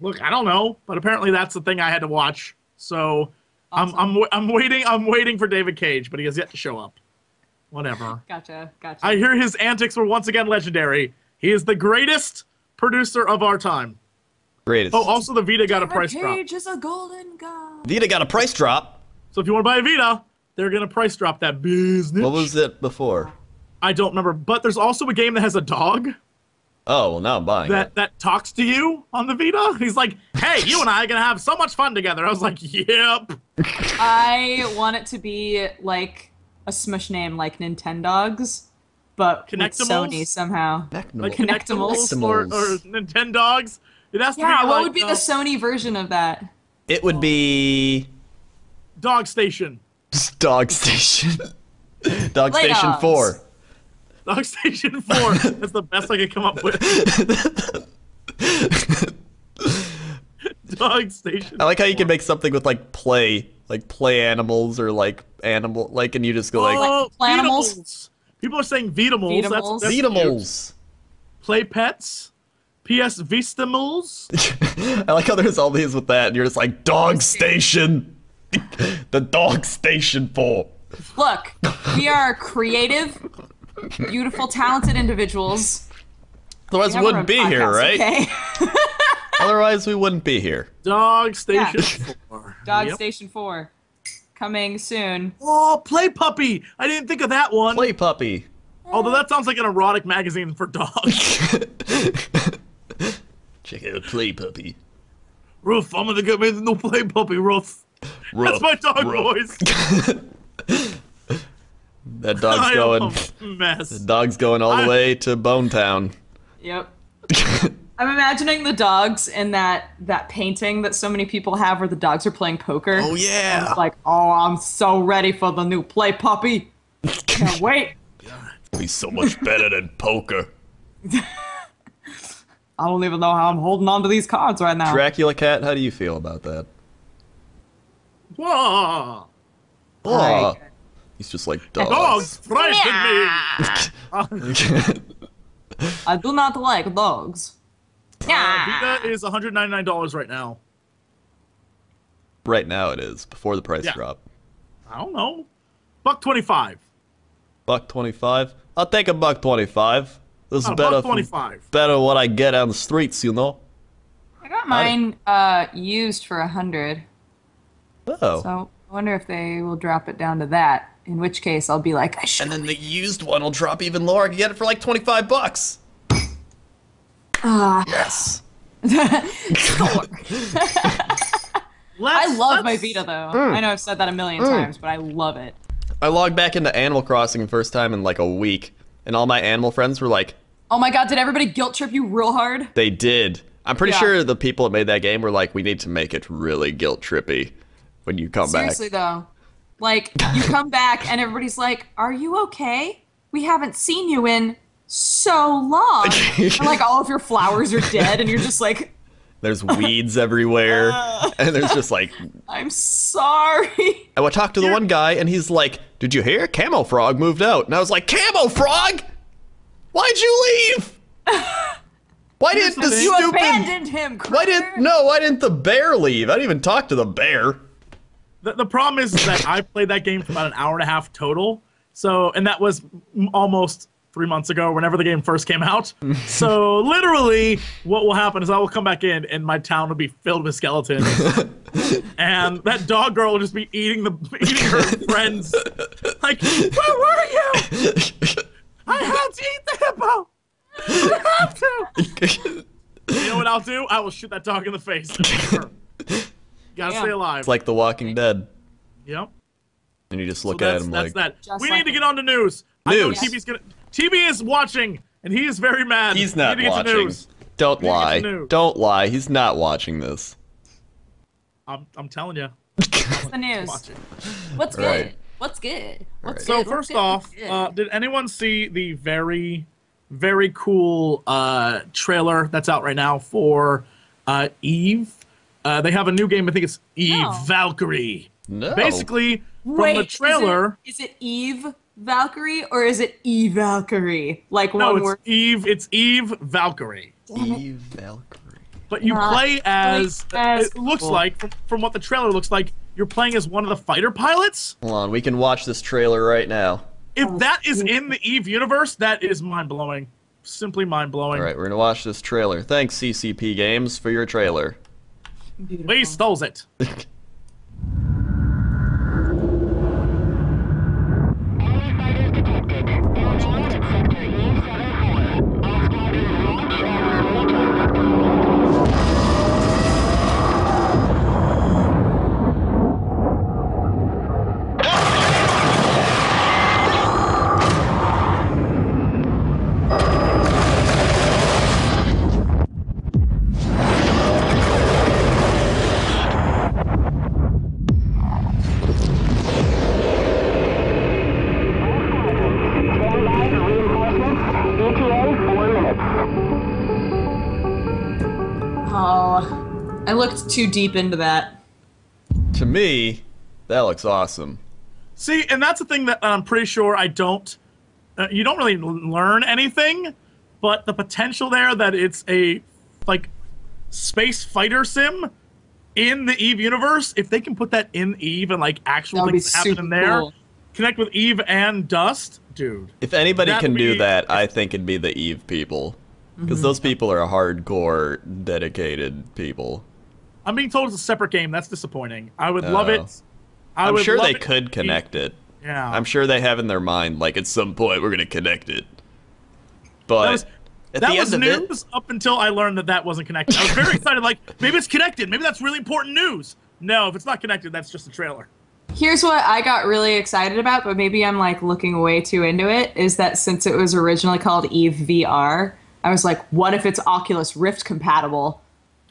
Speaker 2: Look, I don't know, but apparently that's the thing I had to watch. So
Speaker 3: Awesome.
Speaker 2: I'm waiting for David Cage, but he has yet to show up. Whatever.
Speaker 3: Gotcha.
Speaker 2: I hear his antics were once again legendary. He is the greatest producer of our time.
Speaker 1: Greatest.
Speaker 2: Oh, also the Vita got a price drop.
Speaker 3: Cage is a golden god.
Speaker 1: Vita got a price drop.
Speaker 2: So if you want to buy a Vita, they're gonna price drop that business.
Speaker 1: What was it before?
Speaker 2: I don't remember, but there's also a game that has a dog
Speaker 1: Oh, well, now I'm buying it.
Speaker 2: that talks to you on the Vita. He's like, "Hey, you and I are gonna have so much fun together." I was like, "Yep."
Speaker 3: I want it to be like a smush name like Nintendogs, but with
Speaker 2: Connectimals?
Speaker 3: Sony somehow.
Speaker 2: Like
Speaker 3: Connectimals?
Speaker 2: or Nintendogs. It has to
Speaker 3: Yeah,
Speaker 2: be
Speaker 3: what
Speaker 2: like,
Speaker 3: would be the Sony version of that?
Speaker 1: It would be
Speaker 2: Dog Station.
Speaker 1: Dog Station. Dog
Speaker 3: Play
Speaker 1: Station
Speaker 3: dogs.
Speaker 1: 4.
Speaker 2: Dog Station 4. That's the best I could come up with. Dog Station.
Speaker 1: I like how you
Speaker 2: 4.
Speaker 1: can make something with like play animals or like animal, like, and you just go like
Speaker 2: Oh,
Speaker 3: Planimals?
Speaker 2: Veetamals. People are saying Veetamals.
Speaker 3: Veetamals.
Speaker 2: That's
Speaker 1: Beatamals.
Speaker 2: cute. Play Pets. PS Vistamals.
Speaker 1: I like how there's all these with that, and you're just like Dog Station. The Dog Station 4.
Speaker 3: Look, we are creative, beautiful, talented individuals.
Speaker 1: Otherwise, we
Speaker 3: have our
Speaker 1: wouldn't
Speaker 3: own
Speaker 1: be here,
Speaker 3: podcast,
Speaker 1: right?
Speaker 3: Okay?
Speaker 1: Otherwise, we wouldn't be here.
Speaker 2: Dog Station
Speaker 3: Yeah.
Speaker 2: 4.
Speaker 3: Dog
Speaker 2: Yep.
Speaker 3: Station 4. Coming soon.
Speaker 2: Oh, Play Puppy. I didn't think of that one.
Speaker 1: Play Puppy.
Speaker 2: Although that sounds like an erotic magazine for dogs.
Speaker 1: Check out Play Puppy.
Speaker 2: Ruff, I'm gonna get me the new Play Puppy, Ruff. That's my dog voice.
Speaker 1: That dog's
Speaker 2: I
Speaker 1: going.
Speaker 2: am a mess.
Speaker 1: Dog's going all the way to Bone Town.
Speaker 3: Yep. I'm imagining the dogs in that painting that so many people have where the dogs are playing poker.
Speaker 1: Oh yeah.
Speaker 3: It's like, oh, I'm so ready for the new Play Puppy. Can't wait.
Speaker 1: Be so much better than poker.
Speaker 3: I don't even know how I'm holding on to these cards right now.
Speaker 1: Dracula Cat, how do you feel about that?
Speaker 2: Whoa.
Speaker 1: Oh, he's just like dogs.
Speaker 2: Dogs frighten me.
Speaker 3: I do not like dogs.
Speaker 2: Vita is $199 right now.
Speaker 1: Right now it is, before the price
Speaker 2: Yeah.
Speaker 1: drop.
Speaker 2: I don't know. $1.25.
Speaker 1: $1.25. I'll take $1.25. This is better.
Speaker 2: $1.25.
Speaker 1: Better what I get on the streets, you know.
Speaker 3: I got mine used for 100.
Speaker 1: Oh.
Speaker 3: So I wonder if they will drop it down to that. In which case, I'll be like, I should.
Speaker 1: And then the used one will drop even lower. I can get it for like $25. Yes.
Speaker 3: I love my Vita though. I know I've said that a million times, but I love it.
Speaker 1: I logged back into Animal Crossing the first time in like a week, and all my animal friends were like,
Speaker 3: Oh my god, did everybody guilt trip you real hard?
Speaker 1: they did. I'm pretty
Speaker 3: Yeah.
Speaker 1: sure the people that made that game were like, we need to make it really guilt trippy when you come
Speaker 3: Seriously
Speaker 1: back.
Speaker 3: though. Like, you come back and everybody's like, are you okay? We haven't seen you in so long. And like, all of your flowers are dead and you're just like,
Speaker 1: There's weeds everywhere, and there's just like.
Speaker 3: I'm sorry.
Speaker 1: I would talk to the one guy, and he's like, "Did you hear? Camo Frog moved out." And I was like, "Camo Frog? Why'd you leave? Why didn't the
Speaker 3: You
Speaker 1: stupid?
Speaker 3: abandoned him,
Speaker 1: Why
Speaker 3: Crendor.
Speaker 1: didn't the bear leave? I didn't even talk to the bear."
Speaker 2: The problem is that I played that game for about an hour and a half total. So, and that was almost 3 months ago, whenever the game first came out. So literally, what will happen is I will come back in, and my town will be filled with skeletons, and that dog girl will just be eating her friends. Like, where were you? I have to eat the hippo. I have to. You know what I'll do? I will shoot that dog in the face. Gotta stay alive.
Speaker 1: It's like The Walking Dead,
Speaker 2: Yep.
Speaker 1: and you just
Speaker 2: So
Speaker 1: look at him
Speaker 2: that's
Speaker 1: like,
Speaker 2: that.
Speaker 3: Just
Speaker 2: We
Speaker 3: like
Speaker 2: need to
Speaker 3: it.
Speaker 2: get on to news. I know
Speaker 1: News.
Speaker 2: TB is watching, and he is very mad.
Speaker 1: "He's
Speaker 2: We
Speaker 1: not
Speaker 2: need to get to
Speaker 1: watching."
Speaker 2: news.
Speaker 1: Don't
Speaker 2: We need to
Speaker 1: lie.
Speaker 2: get to news.
Speaker 1: Don't lie. He's not watching this.
Speaker 2: I'm telling you.
Speaker 3: What's the news?
Speaker 2: Watch it.
Speaker 3: What's good?
Speaker 1: Right.
Speaker 3: What's good? What's
Speaker 2: So
Speaker 3: good?
Speaker 2: first
Speaker 3: What's
Speaker 2: off,
Speaker 3: good?
Speaker 2: did anyone see the very very cool trailer that's out right now for Eve. They have a new game. I think it's Eve Valkyrie.
Speaker 1: No.
Speaker 2: Basically, from the trailer,
Speaker 3: is it Eve Valkyrie or is it Eve Valkyrie? Like
Speaker 2: no,
Speaker 3: one
Speaker 2: it's
Speaker 3: word.
Speaker 2: Eve. It's Eve Valkyrie.
Speaker 1: Eve Valkyrie.
Speaker 2: But you play as. It looks
Speaker 3: cool.
Speaker 2: like from what the trailer looks like, you're playing as one of the fighter pilots.
Speaker 1: Hold on, we can watch this trailer right now.
Speaker 2: If that is in the Eve universe, that is mind blowing. Simply mind blowing.
Speaker 1: All right, we're gonna watch this trailer. Thanks, CCP Games, for your trailer.
Speaker 2: We stole it.
Speaker 3: Oh, I looked too deep into that.
Speaker 1: To me, that looks awesome.
Speaker 2: See, and that's the thing that I'm pretty sure I don't. You don't really learn anything, but the potential there that it's a like space fighter sim in the Eve universe. If they can put that in Eve and like actual things that happen in there, connect with Eve and Dust, dude.
Speaker 1: If anybody can do that, I think it'd be the Eve people. Because those people are hardcore, dedicated people.
Speaker 2: I'm being told it's a separate game. That's disappointing. I would love it.
Speaker 1: I'm sure they could connect it.
Speaker 2: Yeah.
Speaker 1: I'm sure they have in their mind, like, at some point we're going to connect it. But
Speaker 2: that was news up until I learned that that wasn't connected. I was very excited, like, maybe it's connected. Maybe that's really important news. No, if it's not connected, that's just a trailer.
Speaker 3: Here's what I got really excited about, but maybe I'm like looking way too into it, is that since it was originally called Eve VR, I was like, what if it's Oculus Rift compatible?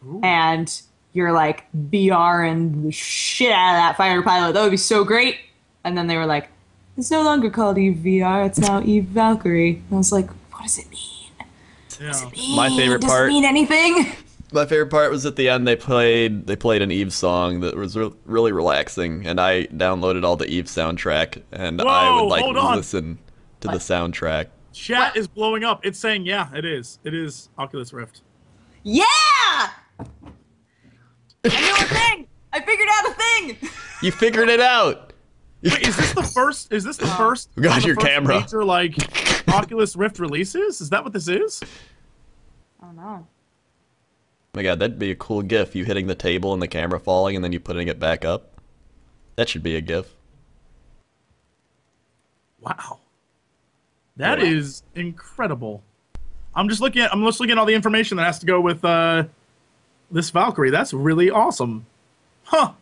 Speaker 3: Ooh. And you're like VR and the shit out of that fighter pilot. That would be so great. And then they were like, it's no longer called Eve VR. It's now Eve Valkyrie. And I was like, what does it mean? What does it mean?
Speaker 1: My favorite
Speaker 3: does
Speaker 1: part.
Speaker 3: Does it mean anything?
Speaker 1: My favorite part was at the end. They played an Eve song that was really relaxing, and I downloaded all the Eve soundtrack, and I would like listen to the soundtrack.
Speaker 2: Chat is blowing up. It's saying, yeah, it is. It is Oculus Rift.
Speaker 3: Yeah! I knew a thing! I figured out a thing!
Speaker 1: You figured it out!
Speaker 2: Wait, is this the first? Is this the first?
Speaker 1: Got your camera.
Speaker 2: Major, like, Oculus Rift releases? Is that what this is?
Speaker 3: Oh no.
Speaker 1: Oh my god, that'd be a cool GIF. You hitting the table and the camera falling and then you putting it back up. That should be a GIF.
Speaker 2: Wow. That is incredible. I'm just looking at all the information that has to go with this Valkyrie. That's really awesome. Huh.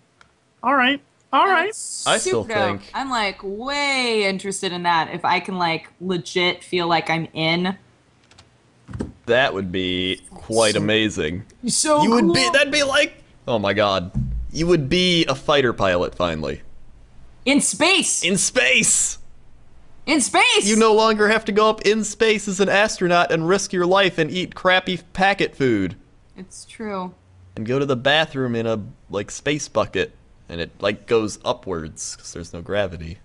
Speaker 2: All right. All right.
Speaker 1: I still think
Speaker 3: I'm like way interested in that. If I can like legit feel like I'm in.
Speaker 1: that would be quite amazing.
Speaker 3: So
Speaker 1: you
Speaker 3: cool.
Speaker 1: would be that'd be like, oh my god. You would be a fighter pilot finally.
Speaker 3: In space.
Speaker 1: In space.
Speaker 3: In space!
Speaker 1: You no longer have to go up in space as an astronaut and risk your life and eat crappy packet food.
Speaker 3: It's true.
Speaker 1: And go to the bathroom in a, like, space bucket. And it, like, goes upwards, because there's no gravity.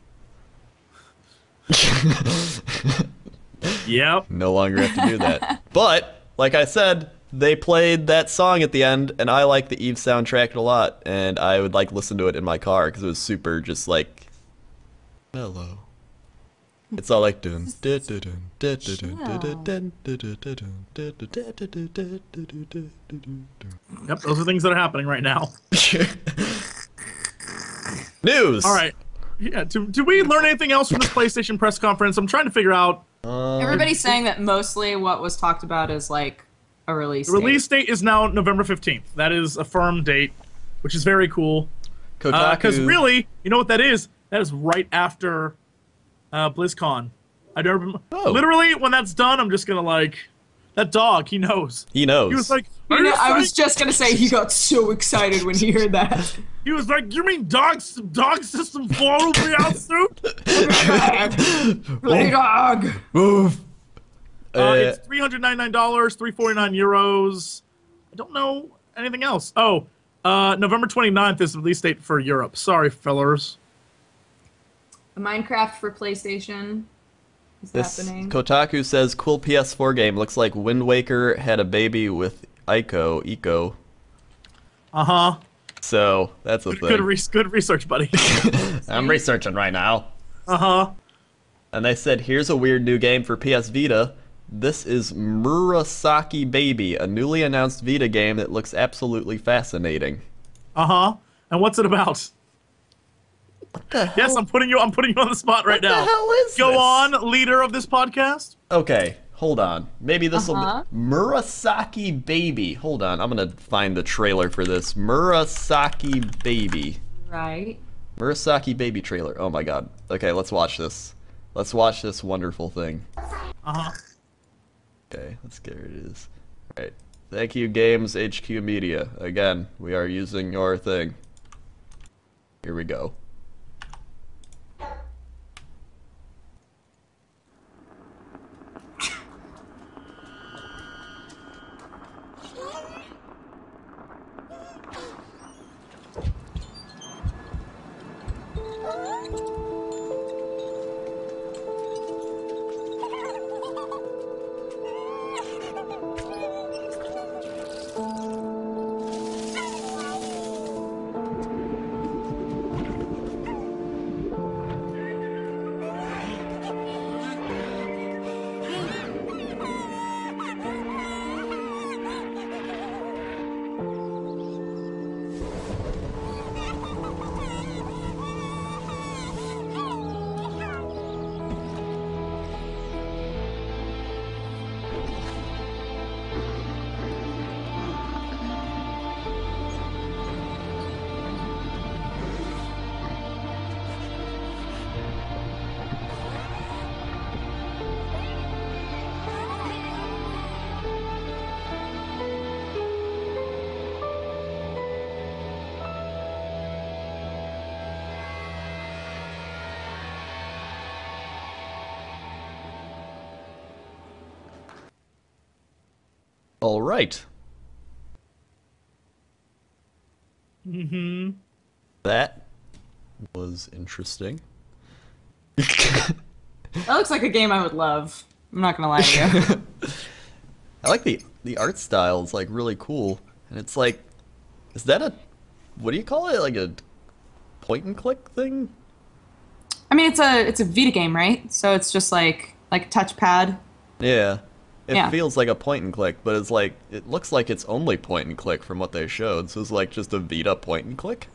Speaker 2: Yep.
Speaker 1: No longer have to do that. But, like I said, they played that song at the end, and I like the Eve soundtrack a lot. And I would, like, listen to it in my car, because it was super just, like, mellow. It's all like dun dun dun dun dun dun dun dun.
Speaker 2: Yep, those are things that are happening right now.
Speaker 1: News.
Speaker 2: All right. Yeah. Did we learn anything else from this PlayStation press conference? I'm trying to figure out.
Speaker 3: Everybody's saying that mostly what was talked about is like a release.
Speaker 2: The release date is now November 15th. That is a firm date, which is very cool. Because really, you know what that is? That is right after BlizzCon. I don't remember.
Speaker 1: Oh.
Speaker 2: Literally, when that's done, I'm just gonna like that dog. He knows.
Speaker 1: He knows.
Speaker 2: He was like,
Speaker 3: I was just gonna say he got so excited when he heard that.
Speaker 2: He was like, "You mean dog system 4 will be out soon?"
Speaker 3: Play dog.
Speaker 1: Move.
Speaker 2: It's $399, 349 euros. I don't know anything else. Oh, November 29th is the release date for Europe. Sorry, fellers.
Speaker 3: Minecraft for PlayStation is happening.
Speaker 1: Kotaku says, cool PS4 game. Looks like Wind Waker had a baby with Ico.
Speaker 2: Uh-huh.
Speaker 1: So, that's a thing.
Speaker 2: Good research, buddy.
Speaker 1: I'm researching right now.
Speaker 2: Uh-huh.
Speaker 1: And they said, here's a weird new game for PS Vita. This is Murasaki Baby, a newly announced Vita game that looks absolutely fascinating.
Speaker 2: Uh-huh. And what's it about?
Speaker 1: What the hell?
Speaker 2: Yes, I'm putting you on the spot right now.
Speaker 1: What the hell is
Speaker 2: Go
Speaker 1: this?
Speaker 2: on, leader of this podcast.
Speaker 1: Okay, hold on. Maybe this will be Murasaki Baby. Hold on, I'm gonna find the trailer for this. Murasaki Baby.
Speaker 3: Right.
Speaker 1: Murasaki Baby trailer. Oh my god. Okay, let's watch this. Let's watch this wonderful thing.
Speaker 2: Uh-huh.
Speaker 1: Okay, let's get where it is. Alright. Thank you, Games HQ Media. Again, we are using your thing. Here we go. All right.
Speaker 2: Mm-hmm.
Speaker 1: That was interesting.
Speaker 3: That looks like a game I would love. I'm not gonna lie to you.
Speaker 1: I like the art style. It's like really cool, and it's like, is that a, what do you call it? Like a point and click thing?
Speaker 3: I mean, it's a Vita game, right? So it's just like a touchpad.
Speaker 1: Yeah. It
Speaker 3: Yeah.
Speaker 1: feels like a point and click, but it's like, it looks like it's only point and click from what they showed. So it's like just a Vita point and click.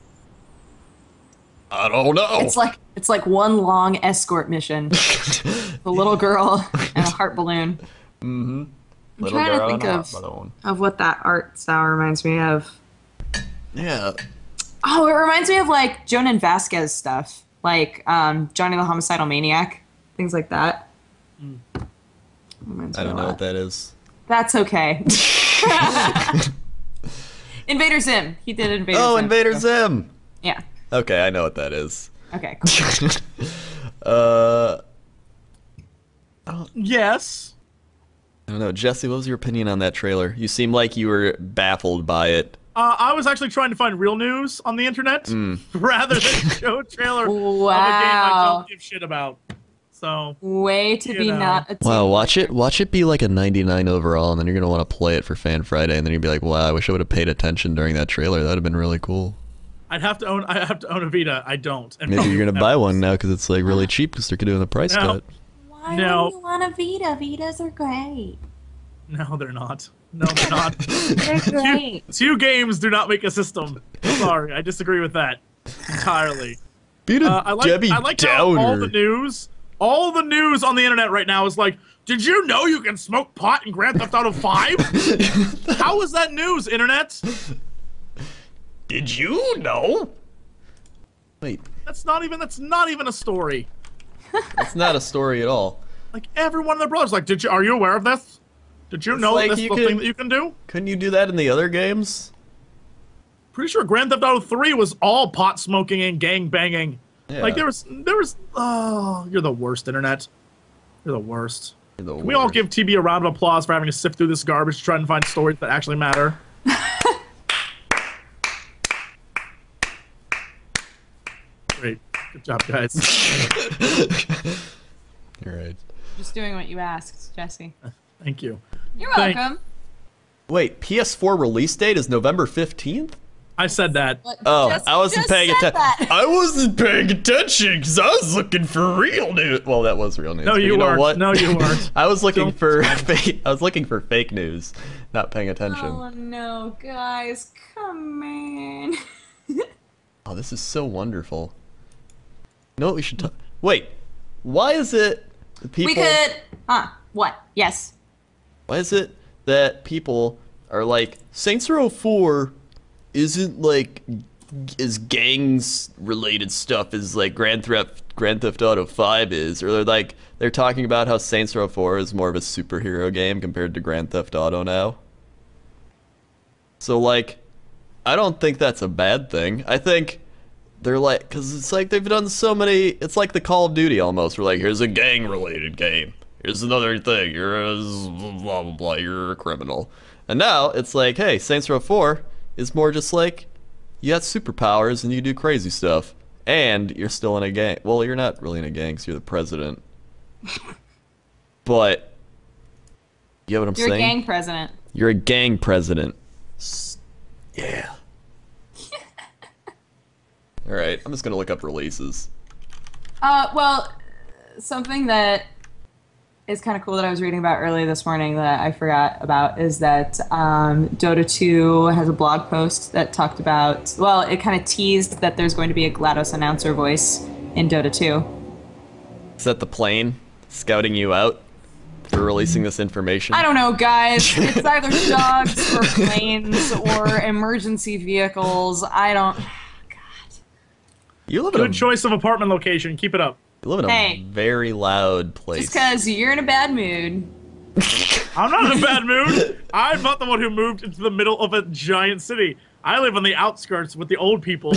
Speaker 1: I don't know.
Speaker 3: It's like one long escort mission. The little girl and a heart balloon.
Speaker 1: Mm-hmm.
Speaker 3: I'm trying to think of what that art style reminds me of.
Speaker 1: Yeah.
Speaker 3: Oh, it reminds me of like Jonan Vasquez stuff, like Johnny the Homicidal Maniac, things like that.
Speaker 1: I don't know what that is.
Speaker 3: That's okay. Invader Zim. He did Invader Zim.
Speaker 1: Oh, Invader Zim.
Speaker 3: Yeah.
Speaker 1: Okay, I know what that is.
Speaker 3: Okay, cool.
Speaker 2: Yes.
Speaker 1: I don't know. Jesse, what was your opinion on that trailer? You seem like you were baffled by it.
Speaker 2: I was actually trying to find real news on the internet rather than show a trailer of a game I don't give shit about. So
Speaker 3: Way to be
Speaker 2: know.
Speaker 3: not a
Speaker 1: Wow, watch it be like a 99 overall, and then you're gonna want to play it for Fan Friday, and then you'd be like, wow, I wish I would have paid attention during that trailer. That would have been really cool.
Speaker 2: I have to own a Vita. I don't. And
Speaker 1: Maybe you're gonna buy one now because it's like really cheap because they're doing the price
Speaker 2: No.
Speaker 1: cut.
Speaker 3: Why
Speaker 2: No.
Speaker 3: do you want a Vita? Vitas are great.
Speaker 2: No, they're not. No, they're not.
Speaker 3: They're great.
Speaker 2: Two games do not make a system. Sorry, I disagree with that entirely.
Speaker 1: Beat a
Speaker 2: I
Speaker 1: Debbie
Speaker 2: like how
Speaker 1: Downer.
Speaker 2: all the news on the internet right now is like, did you know you can smoke pot in Grand Theft Auto 5? How is that news, internet?
Speaker 1: Did you know? Wait,
Speaker 2: That's not even a story.
Speaker 1: that's not a story at all.
Speaker 2: Like every one of their brothers, like, are you aware of this? Did you know
Speaker 1: like
Speaker 2: this is
Speaker 1: you
Speaker 2: the thing
Speaker 1: can-
Speaker 2: that you can do?
Speaker 1: Couldn't you do that in the other games?
Speaker 2: Pretty sure Grand Theft Auto 3 was all pot smoking and gang banging.
Speaker 1: Yeah.
Speaker 2: Like there was oh, you're the worst, internet. You're the worst. Can we all give TB a round of applause for having to sift through this garbage to try and find stories that actually matter? Great. Good job, guys.
Speaker 1: All right.
Speaker 3: Just doing what you asked, Jesse.
Speaker 2: Thank you.
Speaker 3: You're welcome.
Speaker 1: Wait, PS4 release date is November 15th?
Speaker 2: I said that.
Speaker 1: Oh,
Speaker 3: Jesse
Speaker 1: I wasn't
Speaker 3: just
Speaker 1: paying
Speaker 3: said
Speaker 1: attention.
Speaker 3: that.
Speaker 1: I wasn't paying attention because I was looking for real news. Well, that was real news.
Speaker 2: No,
Speaker 1: but
Speaker 2: you
Speaker 1: know
Speaker 2: weren't.
Speaker 1: what?
Speaker 2: No, you weren't.
Speaker 1: I was looking
Speaker 2: Don't-
Speaker 1: for fake. I was looking for fake news, not paying attention.
Speaker 3: Oh no, guys, come on.
Speaker 1: Oh, this is so wonderful. You know what we should talk? Wait, why is it that people?
Speaker 3: We could. What? Yes.
Speaker 1: Why is it that people are like Saints Row 4 isn't like as gangs related stuff as like Grand Theft Auto 5 is, or they're talking about how Saints Row 4 is more of a superhero game compared to Grand Theft Auto now. So like, I don't think that's a bad thing. I think they're like, because it's like they've done so many. It's like the Call of Duty almost. We're like, here's a gang related game. Here's another thing. You're a blah blah blah. You're a criminal. And now it's like, hey, Saints Row 4 is more just like you got superpowers and you do crazy stuff, and you're still in a gang. Well, you're not really in a gang, 'cause you're the president. But you know what I'm
Speaker 3: You're
Speaker 1: saying?
Speaker 3: a gang president.
Speaker 1: You're a gang president. Yeah. All right, I'm just gonna look up releases.
Speaker 3: Well, something that is kind of cool that I was reading about earlier this morning that I forgot about is that Dota 2 has a blog post that talked about, well, it kind of teased that there's going to be a GLaDOS announcer voice in Dota 2.
Speaker 1: Is that the plane scouting you out for releasing this information?
Speaker 3: I don't know, guys. It's either dogs or planes or emergency vehicles. I don't...
Speaker 1: You live in
Speaker 2: Good choice of apartment location. Keep it up.
Speaker 1: You live in
Speaker 3: Hey.
Speaker 1: a very loud place.
Speaker 3: Just because you're in a bad mood.
Speaker 2: I'm not in a bad mood. I'm not the one who moved into the middle of a giant city. I live on the outskirts with the old people.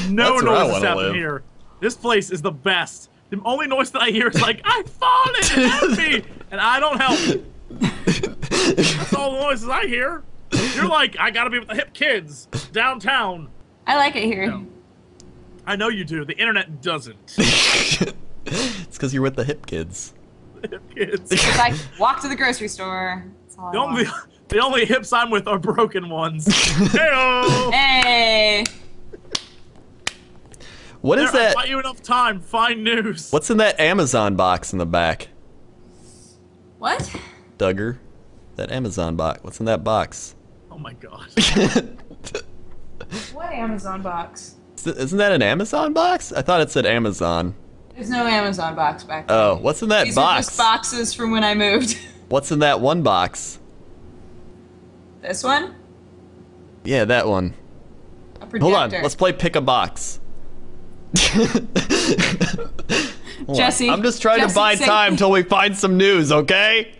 Speaker 2: No
Speaker 1: That's where I
Speaker 2: noises
Speaker 1: wanna
Speaker 2: happen
Speaker 1: live.
Speaker 2: here. This place is the best. The only noise that I hear is like, I've fallen, help me! And I don't help. That's all the noises I hear. You're like, I gotta be with the hip kids downtown.
Speaker 3: I like it here.
Speaker 2: No. I know you do. The internet doesn't.
Speaker 1: It's because you're with the hip kids.
Speaker 2: Hip kids.
Speaker 3: It's like, walk to the grocery store. That's all I want.
Speaker 2: The only hips I'm with are broken ones. Heyo!
Speaker 3: Hey!
Speaker 1: What is
Speaker 2: There, I
Speaker 1: that?
Speaker 2: bought you enough time. Find news.
Speaker 1: What's in that Amazon box in the back?
Speaker 3: What?
Speaker 1: Duggar? That Amazon box. What's in that box?
Speaker 2: Oh my god.
Speaker 3: What Amazon box?
Speaker 1: Isn't that an Amazon box? I thought it said Amazon.
Speaker 3: There's no Amazon box back there.
Speaker 1: Oh, what's in that
Speaker 3: These are
Speaker 1: box?
Speaker 3: just boxes from when I moved.
Speaker 1: What's in that one box?
Speaker 3: This one?
Speaker 1: Yeah, that one.
Speaker 3: A projector.
Speaker 1: Hold on, let's play pick a box. Hold on.
Speaker 3: Jesse.
Speaker 1: I'm just trying to
Speaker 3: Jesse,
Speaker 1: buy
Speaker 3: say-
Speaker 1: time till we find some news, okay?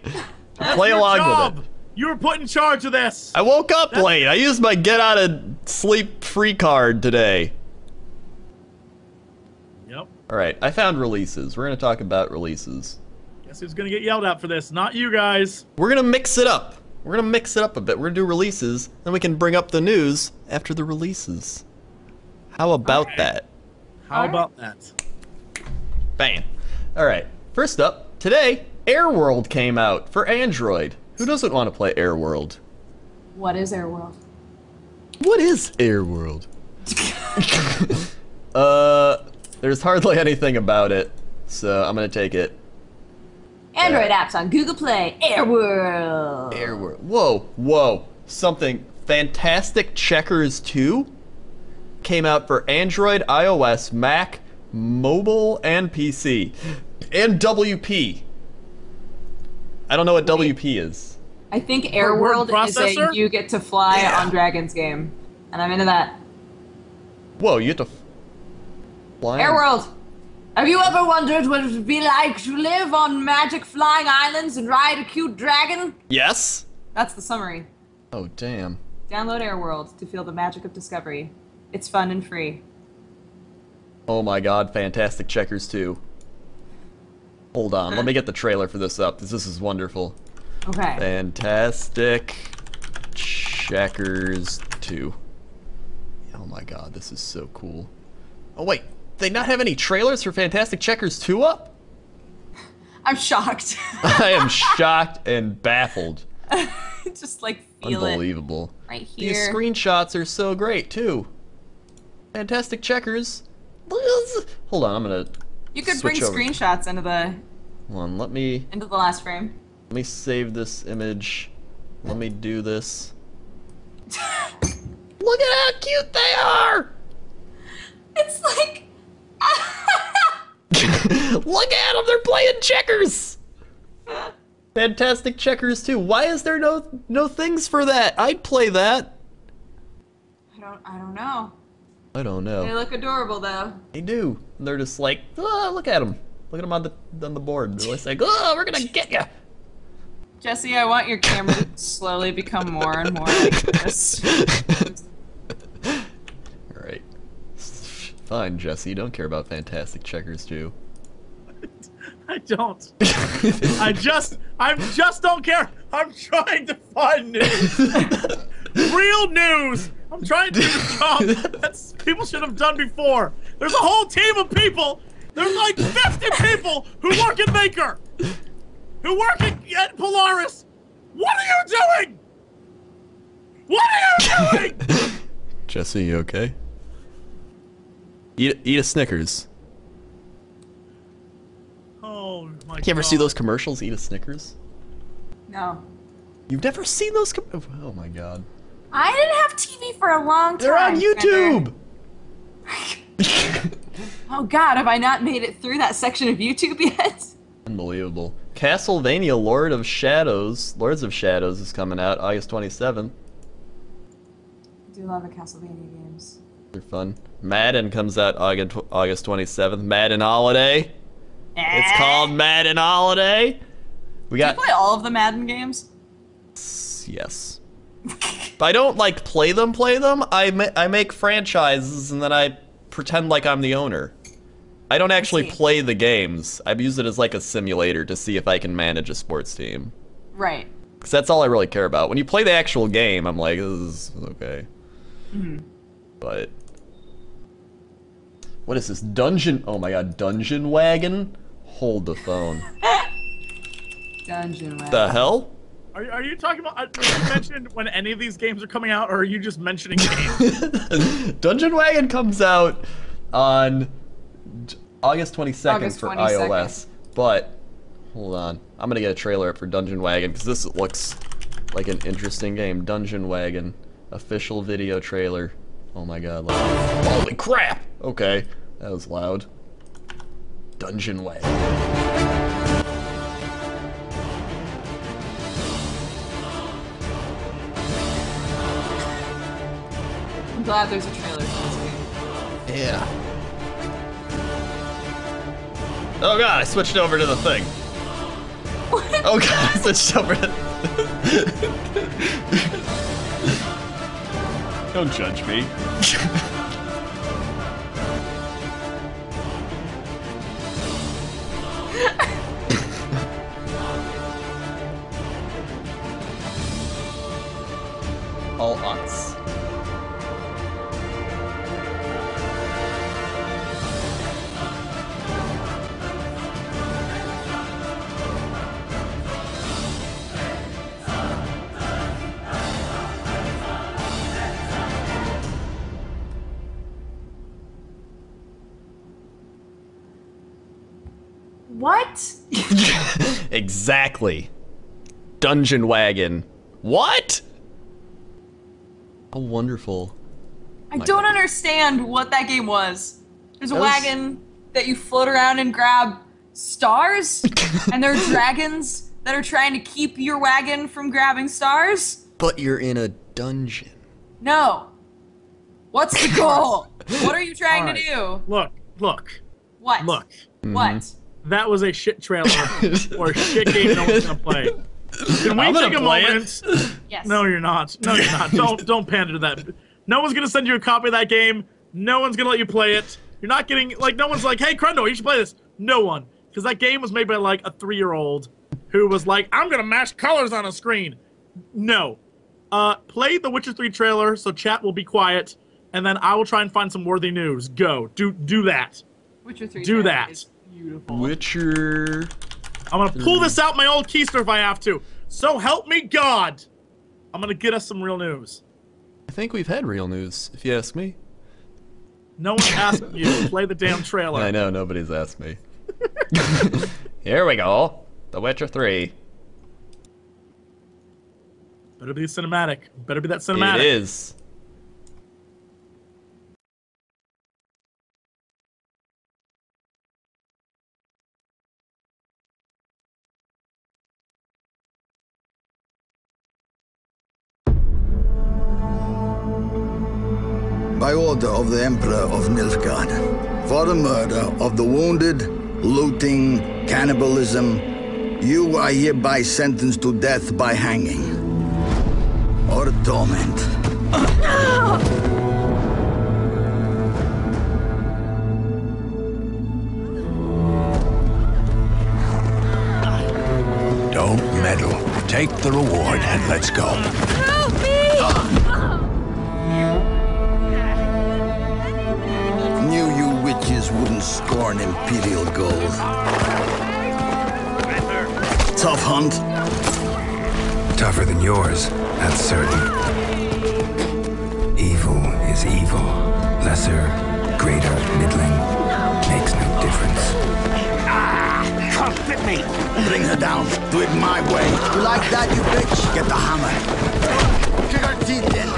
Speaker 1: Play
Speaker 2: Your
Speaker 1: along
Speaker 2: job.
Speaker 1: with it.
Speaker 2: You were put in charge of this.
Speaker 1: I woke up late. I used my get out of sleep free card today.
Speaker 2: Yep.
Speaker 1: All right, I found releases. We're gonna talk about releases.
Speaker 2: Guess who's gonna get yelled at for this? Not you guys.
Speaker 1: We're gonna mix it up. We're gonna mix it up a bit. We're gonna do releases, then we can bring up the news after the releases. How about that?
Speaker 2: How about that?
Speaker 1: Bam. All right. First up, today, Airworld came out for Android. Who doesn't want to play Airworld?
Speaker 3: What is Airworld?
Speaker 1: What is Airworld? There's hardly anything about it, so I'm gonna take it.
Speaker 3: Android apps on Google Play. Airworld.
Speaker 1: Airworld. Whoa, whoa. Something. Fantastic Checkers 2 came out for Android, iOS, Mac, mobile, and PC. And WP. I don't know what WP is.
Speaker 3: I think
Speaker 2: word
Speaker 3: Airworld is a
Speaker 2: processor?
Speaker 3: you get to fly
Speaker 1: Yeah.
Speaker 3: on dragons game. And I'm into that.
Speaker 1: Whoa, you have to fly?
Speaker 3: Airworld! Have you ever wondered what it would be like to live on magic flying islands and ride a cute dragon?
Speaker 1: Yes?
Speaker 3: That's the summary.
Speaker 1: Oh, damn.
Speaker 3: Download Airworld to feel the magic of discovery. It's fun and free.
Speaker 1: Oh my god, Fantastic Checkers 2. Hold on, let me get the trailer for this up, because this is wonderful.
Speaker 3: Okay.
Speaker 1: Fantastic Checkers 2. Oh my god, this is so cool. Oh wait, they not have any trailers for Fantastic Checkers 2 up?
Speaker 3: I'm shocked.
Speaker 1: I am shocked and baffled.
Speaker 3: Just like feel
Speaker 1: Unbelievable.
Speaker 3: it right
Speaker 1: These
Speaker 3: here.
Speaker 1: screenshots are so great too. Fantastic Checkers. Hold on, I'm gonna.
Speaker 3: You could bring
Speaker 1: switch over.
Speaker 3: screenshots into the
Speaker 1: Hold on, let me
Speaker 3: last frame.
Speaker 1: save this image. Let me do this. Look at how cute they are!
Speaker 3: It's like
Speaker 1: Look at them, they're playing checkers! Fantastic Checkers 2. Why is there no things for that? I'd play that.
Speaker 3: I don't know.
Speaker 1: I don't
Speaker 3: They
Speaker 1: know.
Speaker 3: look adorable though.
Speaker 1: They do. And they're just like, oh, look at them. Look at them on the board. They're just like, oh, we're gonna get ya.
Speaker 3: Jesse, I want your camera to slowly become more and more like this.
Speaker 1: Alright. Fine, Jesse. You don't care about Fantastic Checkers 2.
Speaker 2: I don't. I just don't care. I'm trying to find news. Real news. I'm trying to do the job that people should have done before. There's a whole team of people. There's like 50 people who work at Maker, who work at Polaris. What are you doing? What are you doing?
Speaker 1: Jesse, you okay? Eat a Snickers.
Speaker 2: Oh my God.
Speaker 1: You ever see those commercials? Eat a Snickers?
Speaker 3: No.
Speaker 1: You've never seen those? Oh my god.
Speaker 3: I didn't have TV for a long time.
Speaker 1: They're on YouTube.
Speaker 3: Oh God, have I not made it through that section of YouTube yet?
Speaker 1: Unbelievable. Castlevania Lords of Shadows is coming out August 27th.
Speaker 3: I do love the Castlevania games.
Speaker 1: They're fun. Madden comes out August 27th. Madden Holiday. It's called Madden Holiday. We
Speaker 3: Do you
Speaker 1: got
Speaker 3: play all of the Madden games?
Speaker 1: yes. But I don't like play them. I make franchises and then I pretend like I'm the owner. I don't actually
Speaker 3: see.
Speaker 1: play the games. I use it as like a simulator to see if I can manage a sports team.
Speaker 3: Right.
Speaker 1: Because that's all I really care about. When you play the actual game, I'm like, this is okay. But what is this? Dungeon? Oh my god, Dungeon Wagon? Hold the phone.
Speaker 3: Dungeon Wagon.
Speaker 1: The hell?
Speaker 2: Are you talking about? Are you mentioning when any of these games are coming out, or are you just mentioning games?
Speaker 1: Dungeon Wagon comes out on August 22nd
Speaker 3: August
Speaker 1: for
Speaker 3: 22nd.
Speaker 1: iOS. But hold on, I'm gonna get a trailer up for Dungeon Wagon because this looks like an interesting game. Dungeon Wagon official video trailer. Oh my god! Holy crap! Okay, that was loud. Dungeon Wagon.
Speaker 3: I'm glad there's a trailer for this game.
Speaker 1: Yeah. Oh god, I switched over to the thing. Oh god, I switched over to... Don't judge me. All odds.
Speaker 3: What?
Speaker 1: Exactly. Dungeon Wagon. What? How wonderful.
Speaker 3: I
Speaker 1: My
Speaker 3: don't
Speaker 1: God.
Speaker 3: understand what that game was. There's a
Speaker 1: That was-
Speaker 3: wagon that you float around and grab stars, and there are dragons that are trying to keep your wagon from grabbing stars.
Speaker 1: But you're in a dungeon.
Speaker 3: No. What's the goal? What are you trying
Speaker 2: All
Speaker 3: to do?
Speaker 2: Look.
Speaker 3: What?
Speaker 2: Look.
Speaker 3: What?
Speaker 2: That was a shit trailer or a shit game no one's gonna play. Can we
Speaker 1: I'm gonna
Speaker 2: take a
Speaker 1: play it.
Speaker 2: moment?
Speaker 3: Yes.
Speaker 2: No, you're not. No, you're not. Don't pander to that. No one's gonna send you a copy of that game. No one's gonna let you play it. You're not getting like no one's like, hey Crendor, you should play this. No one. because that game was made by like a 3-year-old who was like, I'm gonna mash colors on a screen. No. Play the Witcher 3 trailer so chat will be quiet, and then I will try and find some worthy news. Go. Do that.
Speaker 3: Witcher 3
Speaker 2: Do that.
Speaker 3: is beautiful.
Speaker 1: Witcher.
Speaker 2: I'm gonna pull this out my old keister if I have to. So help me God. I'm gonna get us some real news.
Speaker 1: I think we've had real news, if you ask me.
Speaker 2: No one asked you to play the damn trailer.
Speaker 1: I know, nobody's asked me. Here we go. The Witcher 3.
Speaker 2: Better be cinematic. Better be that cinematic.
Speaker 1: It is.
Speaker 6: By order of the Emperor of Nilfgaard, for the murder of the wounded, looting, cannibalism, you are hereby sentenced to death by hanging or torment.
Speaker 7: Don't meddle. Take the reward and let's go.
Speaker 8: Help me!
Speaker 6: Knew you witches wouldn't scorn imperial gold. Tough hunt.
Speaker 7: Tougher than yours, that's certain. Evil is evil. Lesser, greater, middling, makes no difference.
Speaker 6: Come fit me. Bring her down. Do it my way. You like that, you bitch? Get the hammer. Kick her teeth in.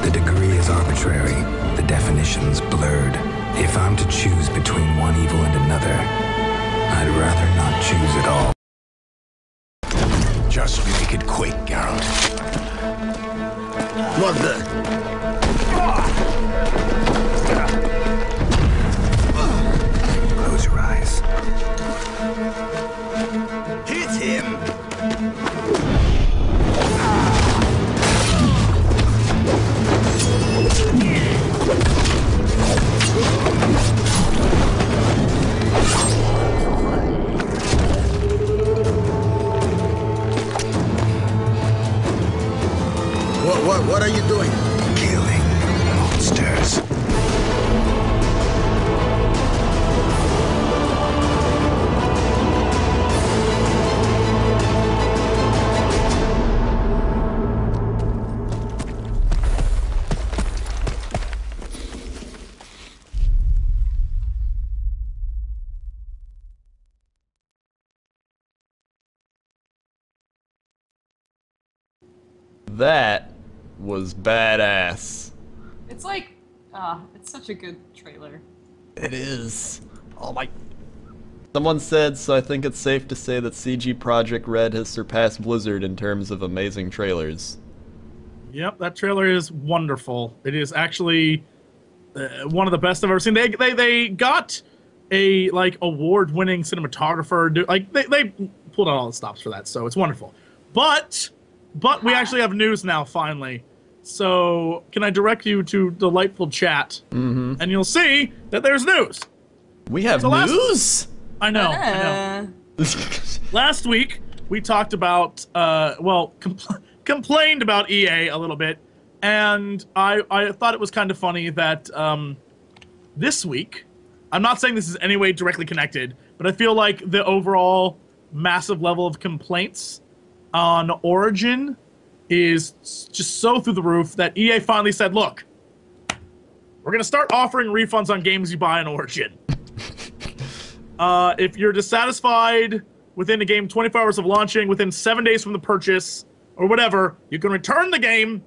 Speaker 7: The degree is arbitrary, the definition's blurred. If I'm to choose between one evil and another, I'd rather not choose at all. Just make it quick, Geralt.
Speaker 6: What the?
Speaker 7: Close your eyes.
Speaker 6: Hit him. What are you doing?
Speaker 7: Killing monsters.
Speaker 1: That was badass.
Speaker 3: It's like, it's such a good trailer.
Speaker 1: It is. Oh my. Someone said, so I think it's safe to say that CG Project Red has surpassed Blizzard in terms of amazing trailers.
Speaker 2: Yep, that trailer is wonderful. It is actually one of the best I've ever seen. They got a like award-winning cinematographer. They pulled out all the stops for that, so it's wonderful. But we actually have news now, finally. So can I direct you to delightful chat, and you'll see that there's news.
Speaker 1: We have news?
Speaker 2: I know. Last week, we talked about, complained about EA a little bit, and I thought it was kind of funny that this week, I'm not saying this is any way directly connected, but I feel like the overall massive level of complaints on Origin is just so through the roof that EA finally said, look, we're going to start offering refunds on games you buy on Origin. If you're dissatisfied within a game 24 hours of launching, within 7 days from the purchase, or whatever, you can return the game,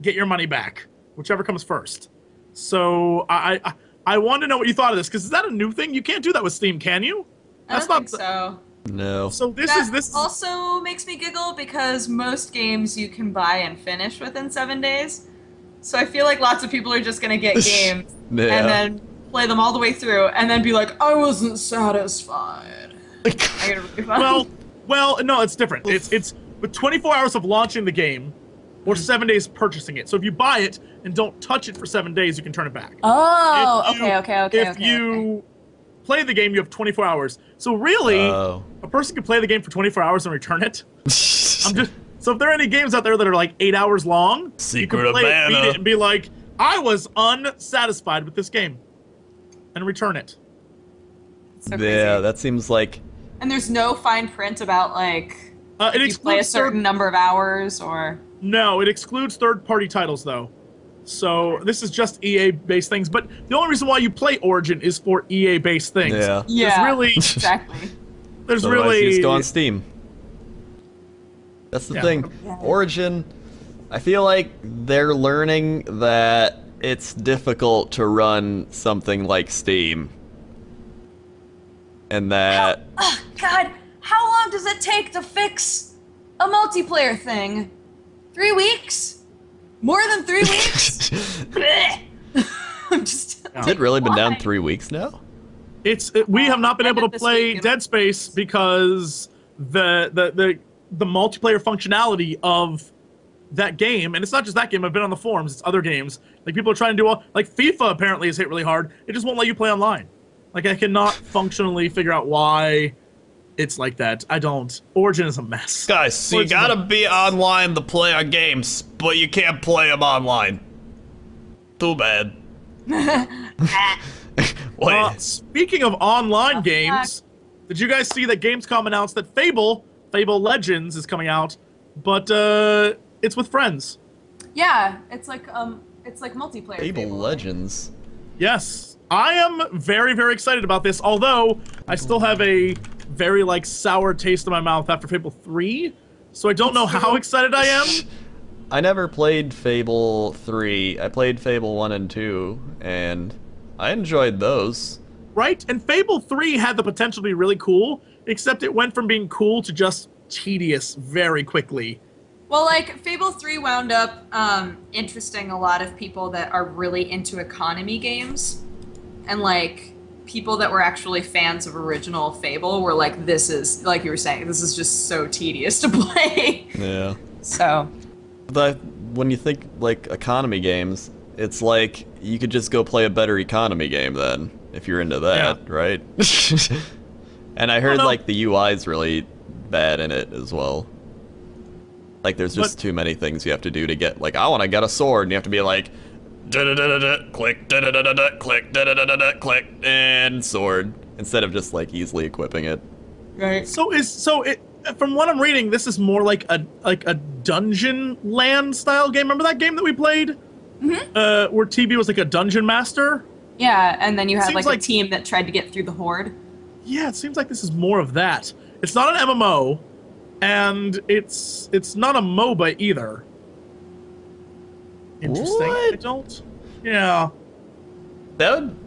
Speaker 2: get your money back, whichever comes first. So I want to know what you thought of this, because is that a new thing? You can't do that with Steam, can you?
Speaker 3: I don't think so.
Speaker 1: No.
Speaker 2: So this
Speaker 3: also makes me giggle because most games you can buy and finish within 7 days. So I feel like lots of people are just gonna get games and then play them all the way through and then be like, I wasn't satisfied. I get a refund.
Speaker 2: Well, no, it's different. It's with 24 hours of launching the game or 7 days purchasing it. So if you buy it and don't touch it for 7 days, you can turn it back.
Speaker 3: Oh,
Speaker 2: If play the game, you have 24 hours. So really,
Speaker 1: Oh.
Speaker 2: a person can play the game for 24 hours and return it. So if there are any games out there that are like 8 hours long,
Speaker 1: Secret
Speaker 2: you can play
Speaker 1: of
Speaker 2: it, beat
Speaker 1: Mana.
Speaker 2: it, and be like, I was unsatisfied with this game, and return it.
Speaker 3: So crazy.
Speaker 1: Yeah, that seems like.
Speaker 3: And there's no fine print about like
Speaker 2: It
Speaker 3: if you play a
Speaker 2: excludes
Speaker 3: certain number of hours or.
Speaker 2: No, it excludes third-party titles though. So this is just EA-based things. But the only reason why you play Origin is for EA-based things.
Speaker 1: Yeah.
Speaker 3: Yeah,
Speaker 2: really-
Speaker 3: exactly.
Speaker 2: There's
Speaker 1: Otherwise,
Speaker 2: really
Speaker 1: you just go on Steam. That's the
Speaker 2: Yeah.
Speaker 1: thing.
Speaker 3: Yeah.
Speaker 1: Origin, I feel like they're learning that it's difficult to run something like Steam. And that.
Speaker 3: God, how long does it take to fix a multiplayer thing? 3 weeks? More than 3 weeks? Blech. I'm just.
Speaker 1: Has it really been down
Speaker 3: why?
Speaker 1: 3 weeks now?
Speaker 2: we have not been
Speaker 3: End
Speaker 2: able
Speaker 3: of
Speaker 2: to
Speaker 3: this
Speaker 2: play
Speaker 3: week.
Speaker 2: Dead Space because the multiplayer functionality of that game, and it's not just that game, I've been on the forums, it's other games. Like people are trying to do like FIFA apparently is hit really hard. It just won't let you play online. Like I cannot functionally figure out why it's like that. I don't. Origin is a mess.
Speaker 1: Guys, so you
Speaker 2: Origin is
Speaker 1: gotta
Speaker 2: a-
Speaker 1: be online to play our games, but you can't play them online. Too bad. Wait.
Speaker 2: Speaking of online games, did you guys see that Gamescom announced that Fable Legends is coming out, but it's with friends.
Speaker 3: Yeah, it's like multiplayer.
Speaker 1: Fable Legends.
Speaker 2: Yes, I am very, very excited about this. Although I still have a very like sour taste in my mouth after Fable 3, so I don't know how excited I am.
Speaker 1: I never played Fable 3. I played Fable 1 and 2, and I enjoyed those.
Speaker 2: Right? And Fable 3 had the potential to be really cool, except it went from being cool to just tedious very quickly.
Speaker 3: Well, like Fable 3 wound up interesting a lot of people that are really into economy games, and like people that were actually fans of original Fable were like, this is, like you were saying, this is just so tedious to play.
Speaker 1: Yeah.
Speaker 3: So.
Speaker 1: But when you think like economy games, it's like you could just go play a better economy game then, if you're into that,
Speaker 2: Yeah.
Speaker 1: right? And I heard
Speaker 2: no.
Speaker 1: like the UI is really bad in it as well. Like there's just too many things you have to do to get, like, I want to get a sword, and you have to be like, da-da-da-da-da, click, da-da-da-da-da, click, da-da-da-da-da, click, and sword, instead of just like easily equipping it.
Speaker 3: Right.
Speaker 2: From what I'm reading, this is more like a dungeon land style game. Remember that game that we played? Mm-hmm. Where TB was like a dungeon master?
Speaker 3: Yeah, and then you had
Speaker 2: Seems
Speaker 3: like a
Speaker 2: like-
Speaker 3: team that tried to get through the horde.
Speaker 2: Yeah, it seems like this is more of that. It's not an MMO, and it's not a MOBA either. Interesting.
Speaker 1: What?
Speaker 2: I don't. Yeah.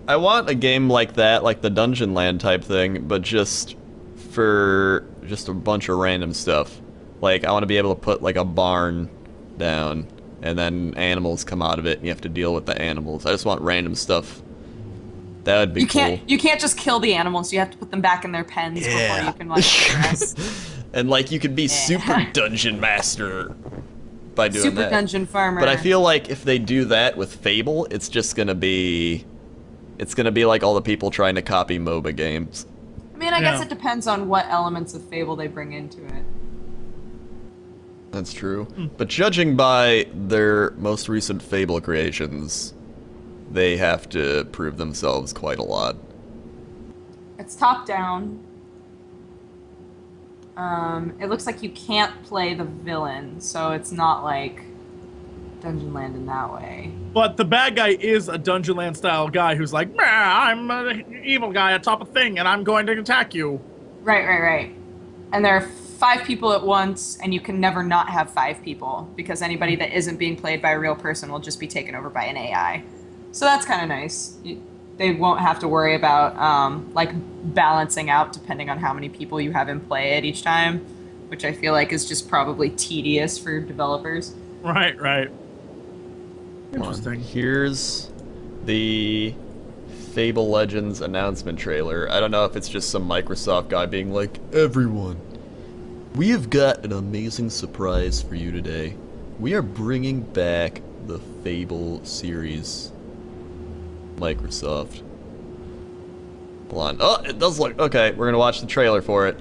Speaker 1: I want a game like that, like the Dungeon Land type thing, but just for just a bunch of random stuff. Like I want to be able to put like a barn down, and then animals come out of it, and you have to deal with the animals. I just want random stuff. That would be cool.
Speaker 3: You can't just kill the animals. You have to put them back in their pens before you can like progress.
Speaker 1: And like you could be super dungeon master by doing
Speaker 3: Super
Speaker 1: that.
Speaker 3: dungeon farmer.
Speaker 1: But I feel like if they do that with Fable, it's just gonna be, like all the people trying to copy MOBA games.
Speaker 3: I mean, I guess
Speaker 2: Yeah.
Speaker 3: it depends on what elements of Fable they bring into it.
Speaker 1: That's true. But judging by their most recent Fable creations, they have to prove themselves quite a lot.
Speaker 3: It's top down. It looks like you can't play the villain, so it's not like Dungeon Land in that way.
Speaker 2: But the bad guy is a Dungeon Land style guy who's like, "Meh, I'm an evil guy atop a thing, and I'm going to attack you."
Speaker 3: Right. And there are 5 people at once, and you can never not have 5 people, because anybody that isn't being played by a real person will just be taken over by an AI. So that's kind of nice. They won't have to worry about like balancing out depending on how many people you have in play at each time, which I feel like is just probably tedious for developers.
Speaker 2: Right. Interesting.
Speaker 1: Here's the Fable Legends announcement trailer. I don't know if it's just some Microsoft guy being like, everyone, we have got an amazing surprise for you today. We are bringing back the Fable series. Microsoft. Blonde. Oh, it does look... Okay, we're gonna watch the trailer for it.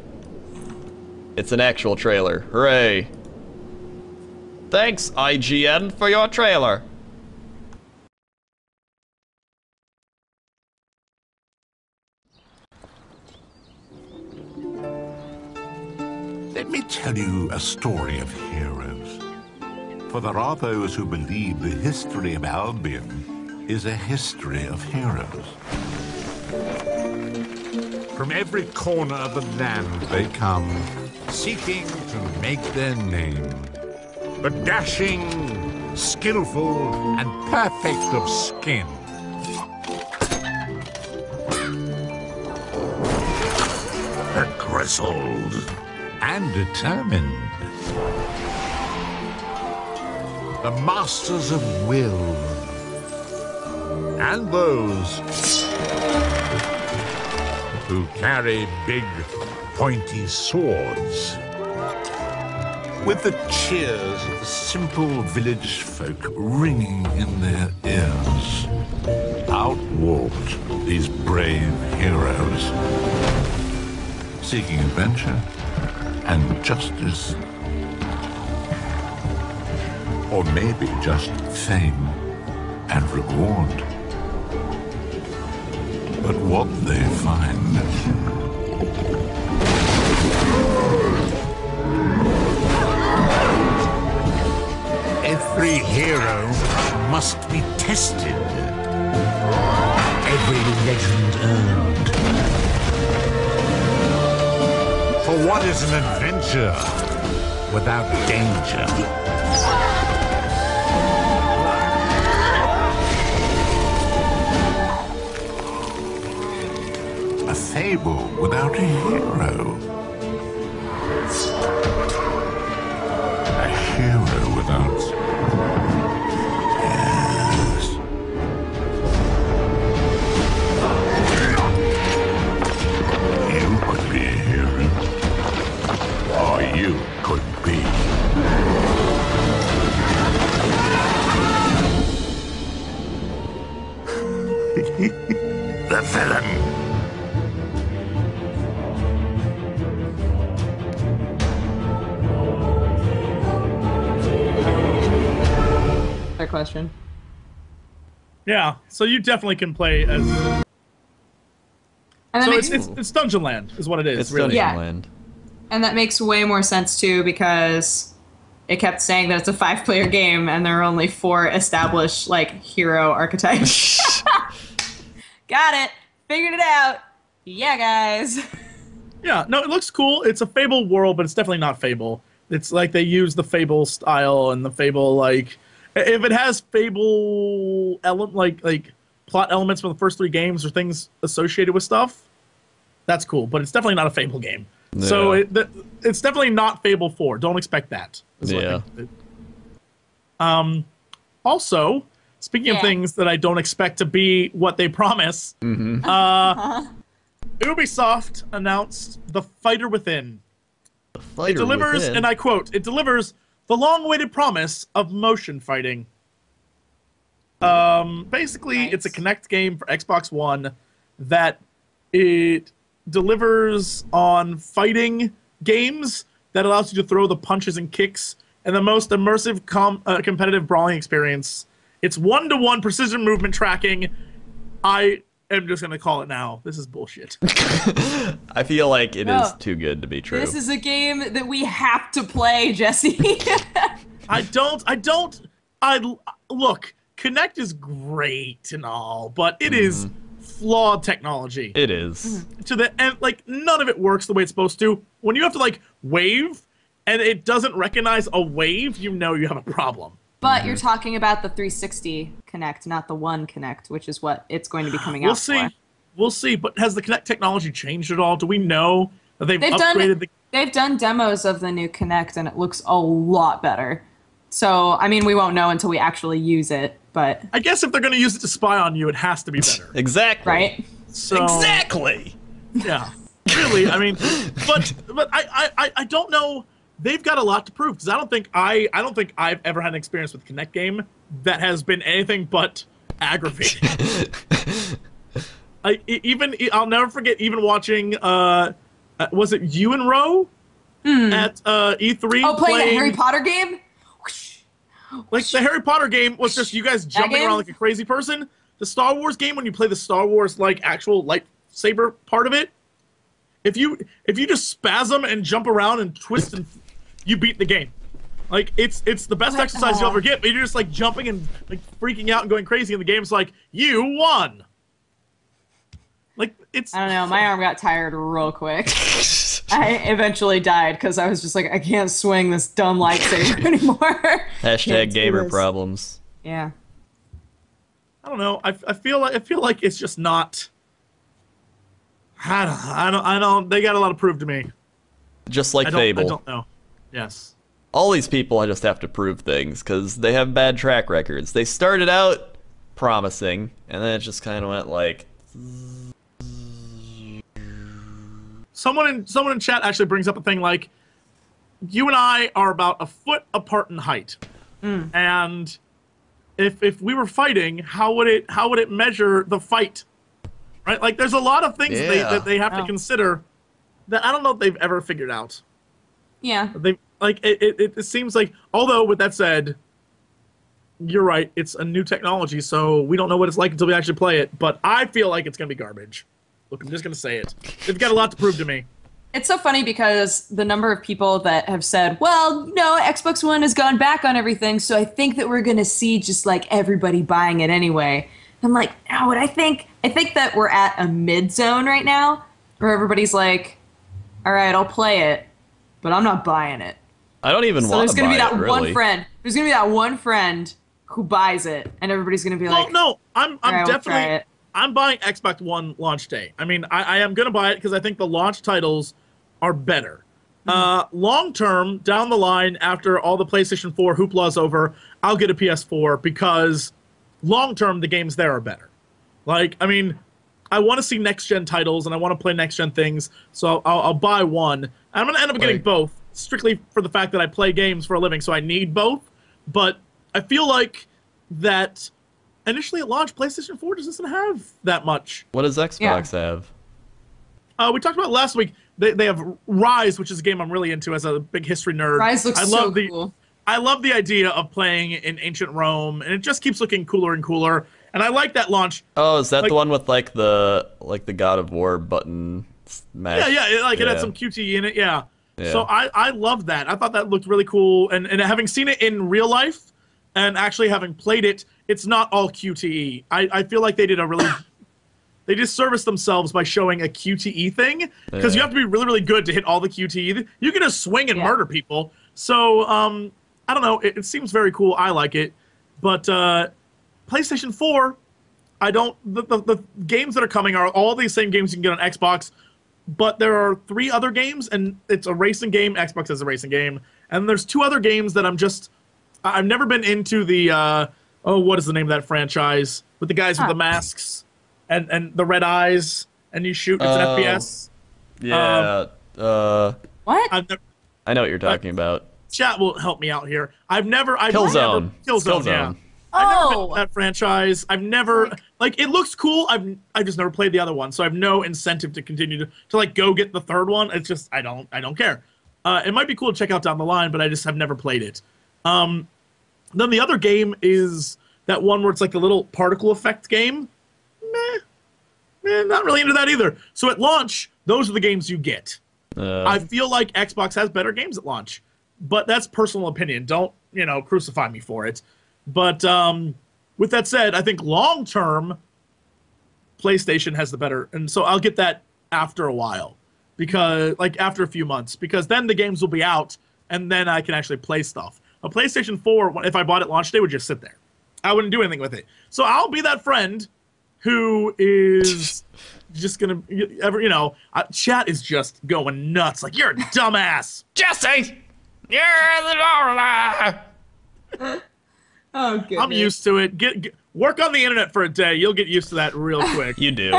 Speaker 1: It's an actual trailer. Hooray. Thanks, IGN, for your trailer.
Speaker 8: Let me tell you a story of heroes. For there are those who believe the history of Albion is a history of heroes. From every corner of the land they come, seeking to make their name. The dashing, skillful, and perfect of skin. The grizzled and determined. The masters of will. And those who carry big, pointy swords. With the cheers of the simple village folk ringing in their ears, out walked these brave heroes, seeking adventure and justice. Or maybe just fame and reward. But what they find every hero must be tested, every legend earned. For what is an adventure without danger? A fable without a hero. A hero without... Yes. You could be a hero. Or you could be. The villain.
Speaker 3: Question.
Speaker 2: Yeah, so you definitely can play as.
Speaker 3: And
Speaker 2: so
Speaker 3: makes,
Speaker 2: it's Dungeon Land, is what it is.
Speaker 1: It's
Speaker 2: really.
Speaker 1: Dungeon Land.
Speaker 3: And that makes way more sense too, because it kept saying that it's a 5-player game, and there are only 4 established hero archetypes. Got it. Figured it out. Yeah, guys.
Speaker 2: Yeah, no, it looks cool. It's a Fable world, but it's definitely not Fable. It's like they use the Fable style and the Fable if it has Fable plot elements from the first 3 games or things associated with stuff, that's cool. But it's definitely not a Fable game. Yeah. So it's definitely not Fable 4. Don't expect that.
Speaker 1: Yeah.
Speaker 2: Also, speaking of things that I don't expect to be what they promise, Ubisoft announced The Fighter Within.
Speaker 1: The Fighter
Speaker 2: It delivers,
Speaker 1: Within.
Speaker 2: and I quote, it delivers the long-awaited promise of motion fighting. Basically, it's a Kinect game for Xbox One that it delivers on fighting games that allows you to throw the punches and kicks and the most immersive competitive brawling experience. It's 1-to-1 precision movement tracking. I am just going to call it now. This is bullshit.
Speaker 1: I feel like it is too good to be true.
Speaker 3: This is a game that we have to play, Jesse.
Speaker 2: Look, Kinect is great and all, but it is flawed technology.
Speaker 1: It is.
Speaker 2: To the end, none of it works the way it's supposed to. When you have to wave and it doesn't recognize a wave, you know you have a problem.
Speaker 3: But you're talking about the 360 Kinect, not the One Kinect, which is what it's going to be coming out for.
Speaker 2: We'll see. But has the Kinect technology changed at all? Do we know that they've upgraded
Speaker 3: They've done demos of the new Kinect, and it looks a lot better. So, I mean, we won't know until we actually use it, but...
Speaker 2: I guess if they're going to use it to spy on you, it has to be better.
Speaker 1: Exactly.
Speaker 3: Right?
Speaker 2: So,
Speaker 1: exactly!
Speaker 2: Yeah. Really, I mean... But I don't know... They've got a lot to prove, because I don't think I've ever had an experience with a Kinect game that has been anything but aggravating. I'll never forget even watching. Was it you and Ro at E3?
Speaker 3: Oh, playing the Harry Potter game.
Speaker 2: Like the Harry Potter game was just you guys jumping around like a crazy person. The Star Wars game, when you play the Star Wars like actual lightsaber part of it, if you just spasm and jump around and twist and you beat the game. Like it's the best exercise you'll ever get, but you're just like jumping and like freaking out and going crazy, and the game's like, you won. Like it's.
Speaker 3: I don't know. My arm got tired real quick. I eventually died because I was just like, I can't swing this dumb lightsaber anymore.
Speaker 1: Hashtag gamer problems.
Speaker 3: Yeah.
Speaker 2: I don't know. I feel like it's just not. I don't. They got a lot to prove to me.
Speaker 1: Just like Fable.
Speaker 2: I don't know. Yes.
Speaker 1: All these people, I just have to prove things because they have bad track records. They started out promising, and then it just kind of went like.
Speaker 2: Someone in chat actually brings up a thing like, you and I are about a foot apart in height, and if we were fighting, how would it measure the fight? Right? Like, there's a lot of things that they have to consider that I don't know if they've ever figured out.
Speaker 3: Yeah.
Speaker 2: It seems like, although with that said, you're right, it's a new technology, so we don't know what it's like until we actually play it. But I feel like it's gonna be garbage. Look, I'm just gonna say it. They've got a lot to prove to me.
Speaker 3: It's so funny because the number of people that have said, well, no, Xbox One has gone back on everything, so I think that we're gonna see just like everybody buying it anyway. I'm like, no, what I think that we're at a mid zone right now where everybody's like, all right, I'll play it, but I'm not buying it.
Speaker 1: I don't even want to buy it, really.
Speaker 3: There's gonna be that one friend who buys it, and everybody's gonna be like,
Speaker 2: no, I'm
Speaker 3: right,
Speaker 2: definitely, I'm buying Xbox One launch day. I mean, I am gonna buy it because I think the launch titles are better. Long term, down the line, after all the PlayStation 4 hoopla is over, I'll get a PS4 because long term the games there are better. Like, I mean, I want to see next gen titles and I want to play next gen things, so I'll buy one. I'm gonna end up getting both, strictly for the fact that I play games for a living, so I need both. But I feel like that initially at launch, PlayStation 4 just doesn't have that much.
Speaker 1: What does Xbox have?
Speaker 2: We talked about it last week. They have Rise, which is a game I'm really into as a big history nerd.
Speaker 3: Rise looks so cool.
Speaker 2: I love the idea of playing in ancient Rome, and it just keeps looking cooler and cooler. And I like that launch.
Speaker 1: Oh, is that the one with like the God of War button smash?
Speaker 2: Yeah. It had some QTE in it. Yeah. So I love that. I thought that looked really cool. And having seen it in real life, and actually having played it, it's not all QTE. I feel like they did a really. They disservice themselves by showing a QTE thing, because you have to be really, really good to hit all the QTE. You can just swing and murder people. So, I don't know. It seems very cool. I like it. But PlayStation 4, I don't... The games that are coming are all these same games you can get on Xbox, but there are 3 other games, and it's a racing game. Xbox has a racing game. And there's 2 other games that I've never been into the... what is the name of that franchise? With the guys with the masks. And the red eyes, and you shoot. It's an FPS.
Speaker 1: Yeah.
Speaker 3: What?
Speaker 1: I know what you're talking about.
Speaker 2: Chat will help me out here.
Speaker 1: Killzone.
Speaker 2: Killzone. Yeah. I've never been to that franchise. I've never it looks cool. I've just never played the other one, so I have no incentive to continue to like go get the third one. It's just I don't care. It might be cool to check out down the line, but I just have never played it. Then the other game is that one where it's like the little particle effect game. Not really into that either. So at launch, those are the games you get. I feel like Xbox has better games at launch, but that's personal opinion. Don't, crucify me for it. But with that said, I think long term, PlayStation has the better, and so I'll get that after a while, because after a few months, because then the games will be out, and then I can actually play stuff. A PlayStation 4, if I bought it launch day, would just sit there. I wouldn't do anything with it. So I'll be that friend who is just gonna, chat is just going nuts. Like, you're a dumbass.
Speaker 1: Jesse! You're the
Speaker 3: Oh, goodness.
Speaker 2: I'm used to it. Work on the internet for a day. You'll get used to that real quick.
Speaker 1: You do.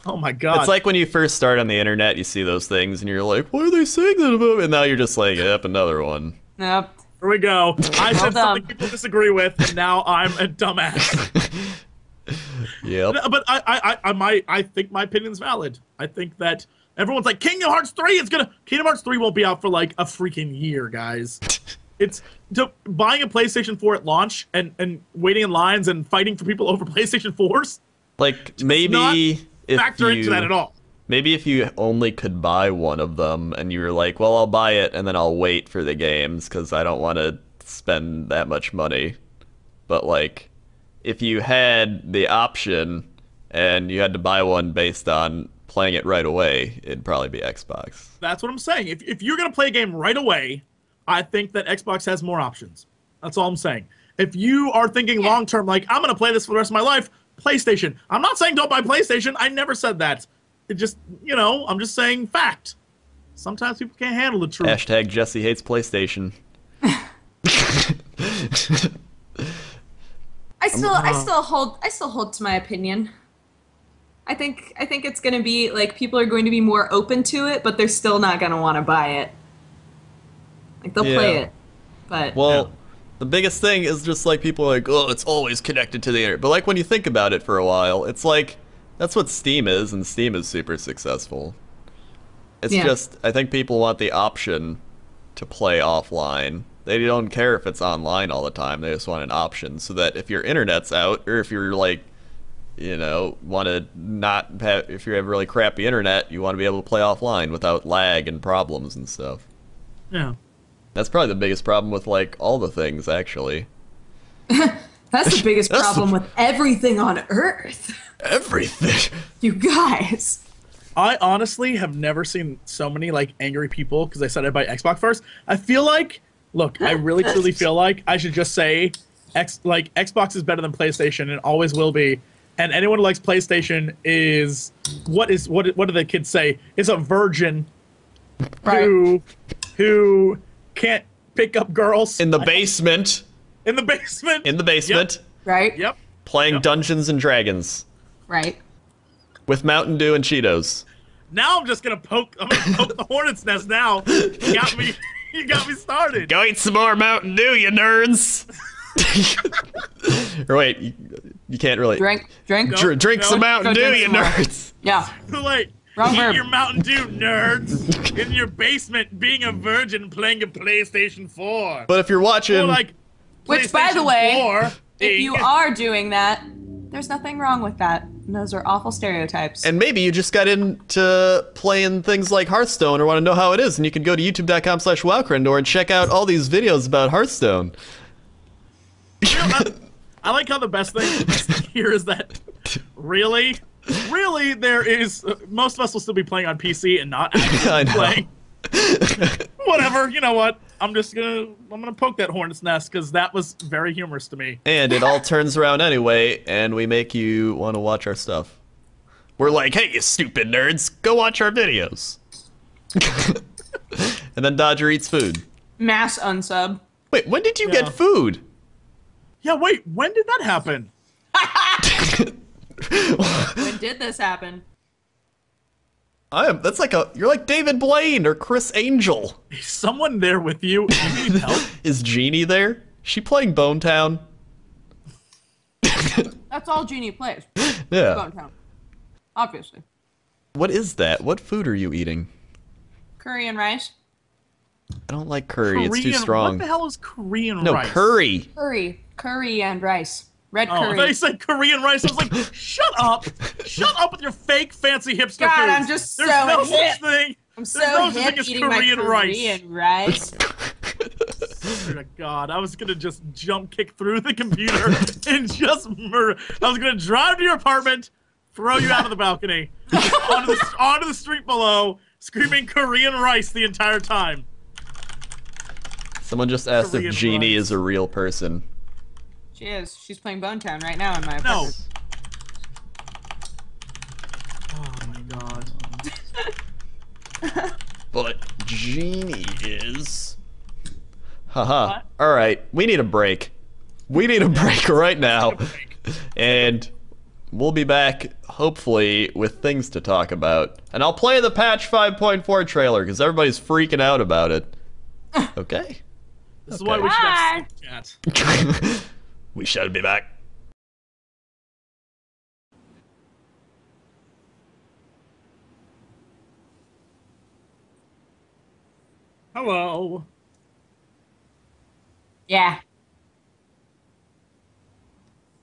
Speaker 2: Oh my god.
Speaker 1: It's like when you first start on the internet, you see those things, and you're like, what are they saying that about? And now you're just like, yep, another one.
Speaker 3: Yep.
Speaker 2: Here we go. I said something people disagree with, and now I'm a dumbass.
Speaker 1: Yep.
Speaker 2: But I think my opinion's valid. I think that everyone's like, Kingdom Hearts 3 is gonna. Kingdom Hearts 3 won't be out for like a freaking year, guys. It's buying a PlayStation 4 at launch and waiting in lines and fighting for people over PlayStation 4s.
Speaker 1: Like maybe if
Speaker 2: factor
Speaker 1: you,
Speaker 2: into that at all.
Speaker 1: Maybe if you only could buy one of them and you were like, well, I'll buy it and then I'll wait for the games because I don't want to spend that much money. But like, if you had the option and you had to buy one based on playing it right away, it'd probably be Xbox.
Speaker 2: That's what I'm saying. If you're gonna play a game right away, I think that Xbox has more options. That's all I'm saying. If you are thinking long term, like I'm gonna play this for the rest of my life, PlayStation. I'm not saying don't buy PlayStation. I never said that. It just, I'm just saying fact. Sometimes people can't handle the truth.
Speaker 1: Hashtag Jesse hates PlayStation.
Speaker 3: I still hold to my opinion. I think it's gonna be like people are going to be more open to it, but they're still not gonna want to buy it. Like they'll play it, but
Speaker 1: the biggest thing is just like people are like, oh, it's always connected to the internet. But like when you think about it for a while, it's like that's what Steam is, and Steam is super successful. It's just I think people want the option to play offline. They don't care if it's online all the time. They just want an option so that if your internet's out, or if you're like, want to not have, if you have really crappy internet, you want to be able to play offline without lag and problems and stuff.
Speaker 2: Yeah.
Speaker 1: That's probably the biggest problem with like all the things, actually.
Speaker 3: That's the biggest problem with everything on Earth.
Speaker 1: Everything.
Speaker 3: You guys.
Speaker 2: I honestly have never seen so many like angry people because I said I'd buy Xbox first. I feel like, look, I really truly feel like I should just say Xbox is better than PlayStation and always will be. And anyone who likes PlayStation is what do the kids say? Is a virgin who can't pick up girls
Speaker 1: in the basement.
Speaker 2: In the basement.
Speaker 1: In the basement.
Speaker 2: Yep.
Speaker 3: Right?
Speaker 2: Yep.
Speaker 1: Playing Dungeons and Dragons.
Speaker 3: Right.
Speaker 1: With Mountain Dew and Cheetos.
Speaker 2: Now I'm just gonna poke the hornet's nest now. You got me started.
Speaker 1: Go eat some more Mountain Dew, you nerds. Or wait, you can't really
Speaker 3: drink
Speaker 1: some Mountain Dew, you nerds.
Speaker 3: Yeah.
Speaker 2: Like,
Speaker 3: wrong verb.
Speaker 2: Eat your Mountain Dew, nerds, in your basement, being a virgin, playing a PlayStation 4.
Speaker 1: But if you're watching,
Speaker 2: or like,
Speaker 3: which, by the way,
Speaker 2: 4,
Speaker 3: if you are doing that, there's nothing wrong with that. And those are awful stereotypes.
Speaker 1: And maybe you just got into playing things like Hearthstone or want to know how it is, and you can go to youtube.com/WoWCrendor and check out all these videos about Hearthstone.
Speaker 2: I like how the best thing here is that really there is most of us will still be playing on PC and not actually playing. Whatever, you know what? I'm gonna poke that hornet's nest because that was very humorous to me.
Speaker 1: And it all turns around anyway, and we make you want to watch our stuff. We're like, hey, you stupid nerds, go watch our videos. And then Dodger eats food.
Speaker 3: Mass unsub.
Speaker 1: Wait, when did you get food?
Speaker 2: Yeah, wait, when did that happen?
Speaker 3: When did this happen?
Speaker 1: You're like David Blaine or Chris Angel.
Speaker 2: Is someone there with you? You need help?
Speaker 1: Is Jeannie there? She playing Bone Town?
Speaker 3: That's all Jeannie plays.
Speaker 1: Yeah.
Speaker 3: Bone Town. Obviously.
Speaker 1: What is that? What food are you eating?
Speaker 3: Curry and rice.
Speaker 1: I don't like curry. It's too strong.
Speaker 2: What the hell is Korean rice?
Speaker 1: No, curry.
Speaker 3: Curry and rice. Red curry.
Speaker 2: I thought you said Korean rice. I was like, shut up. Shut up with your fake fancy hipster
Speaker 3: God,
Speaker 2: foods.
Speaker 3: I'm just
Speaker 2: There's
Speaker 3: so
Speaker 2: no
Speaker 3: hip.
Speaker 2: such thing.
Speaker 3: I'm so
Speaker 2: There's no such
Speaker 3: hip
Speaker 2: thing as
Speaker 3: eating
Speaker 2: Korean
Speaker 3: my Korean rice.
Speaker 2: Swear to God, I was gonna just jump kick through the computer and just murder. I was gonna drive to your apartment, throw you out of the balcony, onto the street below, screaming Korean rice the entire time.
Speaker 1: Someone just asked
Speaker 2: Korean
Speaker 1: if Jeannie
Speaker 2: rice.
Speaker 1: is a real person.
Speaker 3: She is. She's playing Bone Town right now in my apartment.
Speaker 2: Oh my God.
Speaker 1: But Jeannie is... Haha. Alright, we need a break. We need a break right now. And we'll be back, hopefully, with things to talk about. And I'll play the patch 5.4 trailer, because everybody's freaking out about it. Okay.
Speaker 2: This is why we should have chat.
Speaker 1: We shall be back.
Speaker 2: Hello.
Speaker 3: Yeah.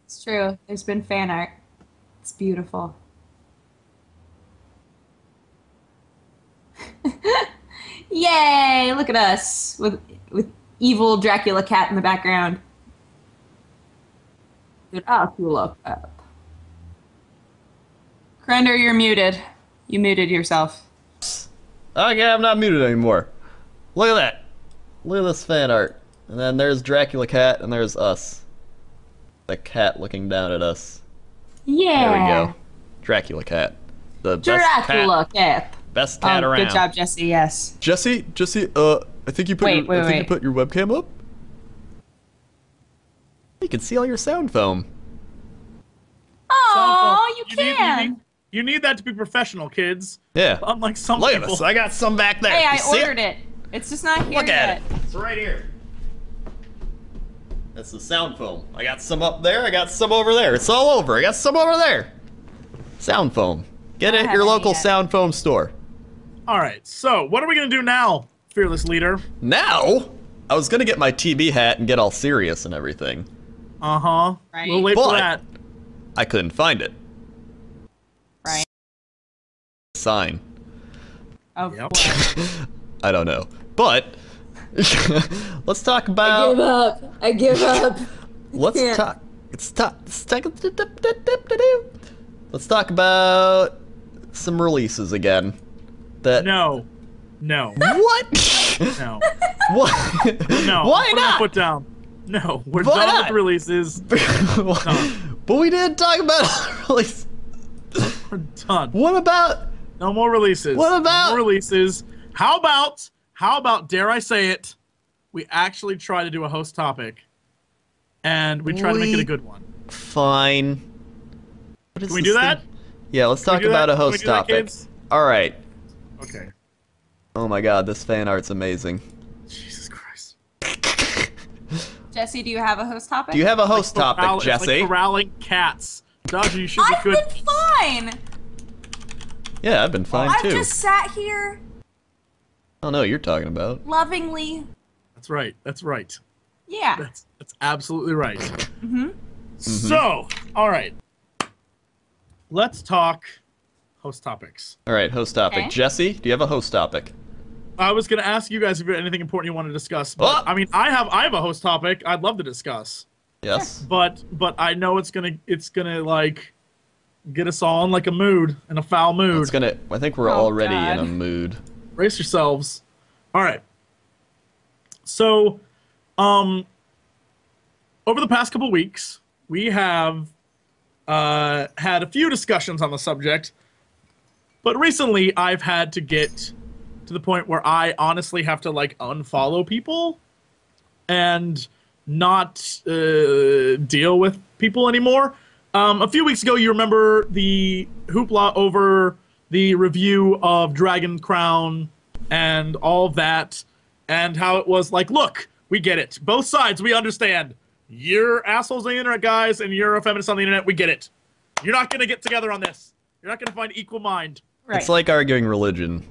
Speaker 3: It's true. There's been fan art. It's beautiful. Yay! Look at us with evil Dracula cat in the background. Dracula cat. Crendor, you're muted. You muted yourself.
Speaker 1: Okay, I'm not muted anymore. Look at that. Look at this fan art. And then there's Dracula cat, and there's us. The cat looking down at us.
Speaker 3: Yeah.
Speaker 1: There we go. Dracula cat. The
Speaker 3: Dracula cat.
Speaker 1: Best cat around.
Speaker 3: Good job, Jesse. Yes.
Speaker 1: Jesse, I think you put
Speaker 3: Wait,
Speaker 1: you put your webcam up. You can see all your sound foam.
Speaker 3: Oh, you can.
Speaker 2: You need that to be professional, kids.
Speaker 1: Yeah.
Speaker 2: Unlike some
Speaker 1: Look
Speaker 2: people.
Speaker 1: at this. I got some back there.
Speaker 3: Hey,
Speaker 1: You
Speaker 3: I
Speaker 1: see
Speaker 3: ordered it. It's just not here
Speaker 1: Look
Speaker 3: yet.
Speaker 1: at it. It's right here. That's the sound foam. I got some up there. I got some over there. It's all over. I got some over there. Sound foam. Get it at your local sound foam store.
Speaker 2: All right. So, what are we going to do now, fearless leader?
Speaker 1: Now? I was going to get my TB hat and get all serious and everything.
Speaker 2: Uh-huh.
Speaker 3: Right.
Speaker 2: We'll wait for that.
Speaker 1: I couldn't find it.
Speaker 3: Right.
Speaker 1: Sign.
Speaker 3: Oh,
Speaker 2: Yep.
Speaker 1: I don't know. But let's talk about
Speaker 4: I give up.
Speaker 1: let's talk about some releases again. That
Speaker 2: No.
Speaker 1: What?
Speaker 2: No.
Speaker 1: What?
Speaker 2: No.
Speaker 1: Why
Speaker 2: Put
Speaker 1: not?
Speaker 2: my foot down. No. We're
Speaker 1: Why
Speaker 2: done
Speaker 1: not?
Speaker 2: with releases.
Speaker 1: But we didn't talk about release.
Speaker 2: We're done.
Speaker 1: What about?
Speaker 2: No more releases.
Speaker 1: What about-
Speaker 2: No more releases? How about, dare I say it, we actually try to do a host topic, and we try to make it a good one.
Speaker 1: Fine. What is
Speaker 2: Can we
Speaker 1: this
Speaker 2: do that?
Speaker 1: thing? Yeah, let's
Speaker 2: Can we
Speaker 1: talk
Speaker 2: do
Speaker 1: about
Speaker 2: that?
Speaker 1: a
Speaker 2: Can we
Speaker 1: host
Speaker 2: do that,
Speaker 1: topic.
Speaker 2: kids?
Speaker 1: All right.
Speaker 2: Okay.
Speaker 1: Oh my God, this fan art's amazing.
Speaker 2: Jesus Christ.
Speaker 3: Jesse, do you have a host topic?
Speaker 1: Do you have a host topic,
Speaker 2: It's
Speaker 1: Jesse?
Speaker 2: like corralling cats. Dodger, you should be
Speaker 3: I've
Speaker 2: good.
Speaker 3: been fine.
Speaker 1: Yeah, I've been fine
Speaker 3: I've
Speaker 1: too.
Speaker 3: just sat here
Speaker 1: I don't know what you're talking about.
Speaker 3: lovingly.
Speaker 2: That's right. That's right.
Speaker 3: Yeah.
Speaker 2: That's absolutely right. Mm-hmm. So, all right. Let's talk host topics.
Speaker 1: All right, host topic.
Speaker 3: Okay.
Speaker 1: Jesse, do you have a host topic?
Speaker 2: I was gonna ask you guys if you had anything important you want to discuss. But,
Speaker 1: Oh!
Speaker 2: I mean, I have a host topic I'd love to discuss.
Speaker 1: Yes.
Speaker 2: But I know it's gonna like get us all in like a mood, in a foul mood.
Speaker 1: It's gonna. I think we're
Speaker 3: Oh,
Speaker 1: already in
Speaker 3: God.
Speaker 1: a mood.
Speaker 2: Brace yourselves. All right. So, over the past couple weeks, we have had a few discussions on the subject, but recently I've had to get to the point where I honestly have to like unfollow people and not deal with people anymore. A few weeks ago, you remember the hoopla over the review of Dragon Crown and all of that, and how it was like, look, we get it. Both sides, we understand. You're assholes on the internet, guys, and you're a feminist on the internet. We get it. You're not going to get together on this. You're not going to find equal mind.
Speaker 3: Right.
Speaker 1: It's like arguing religion.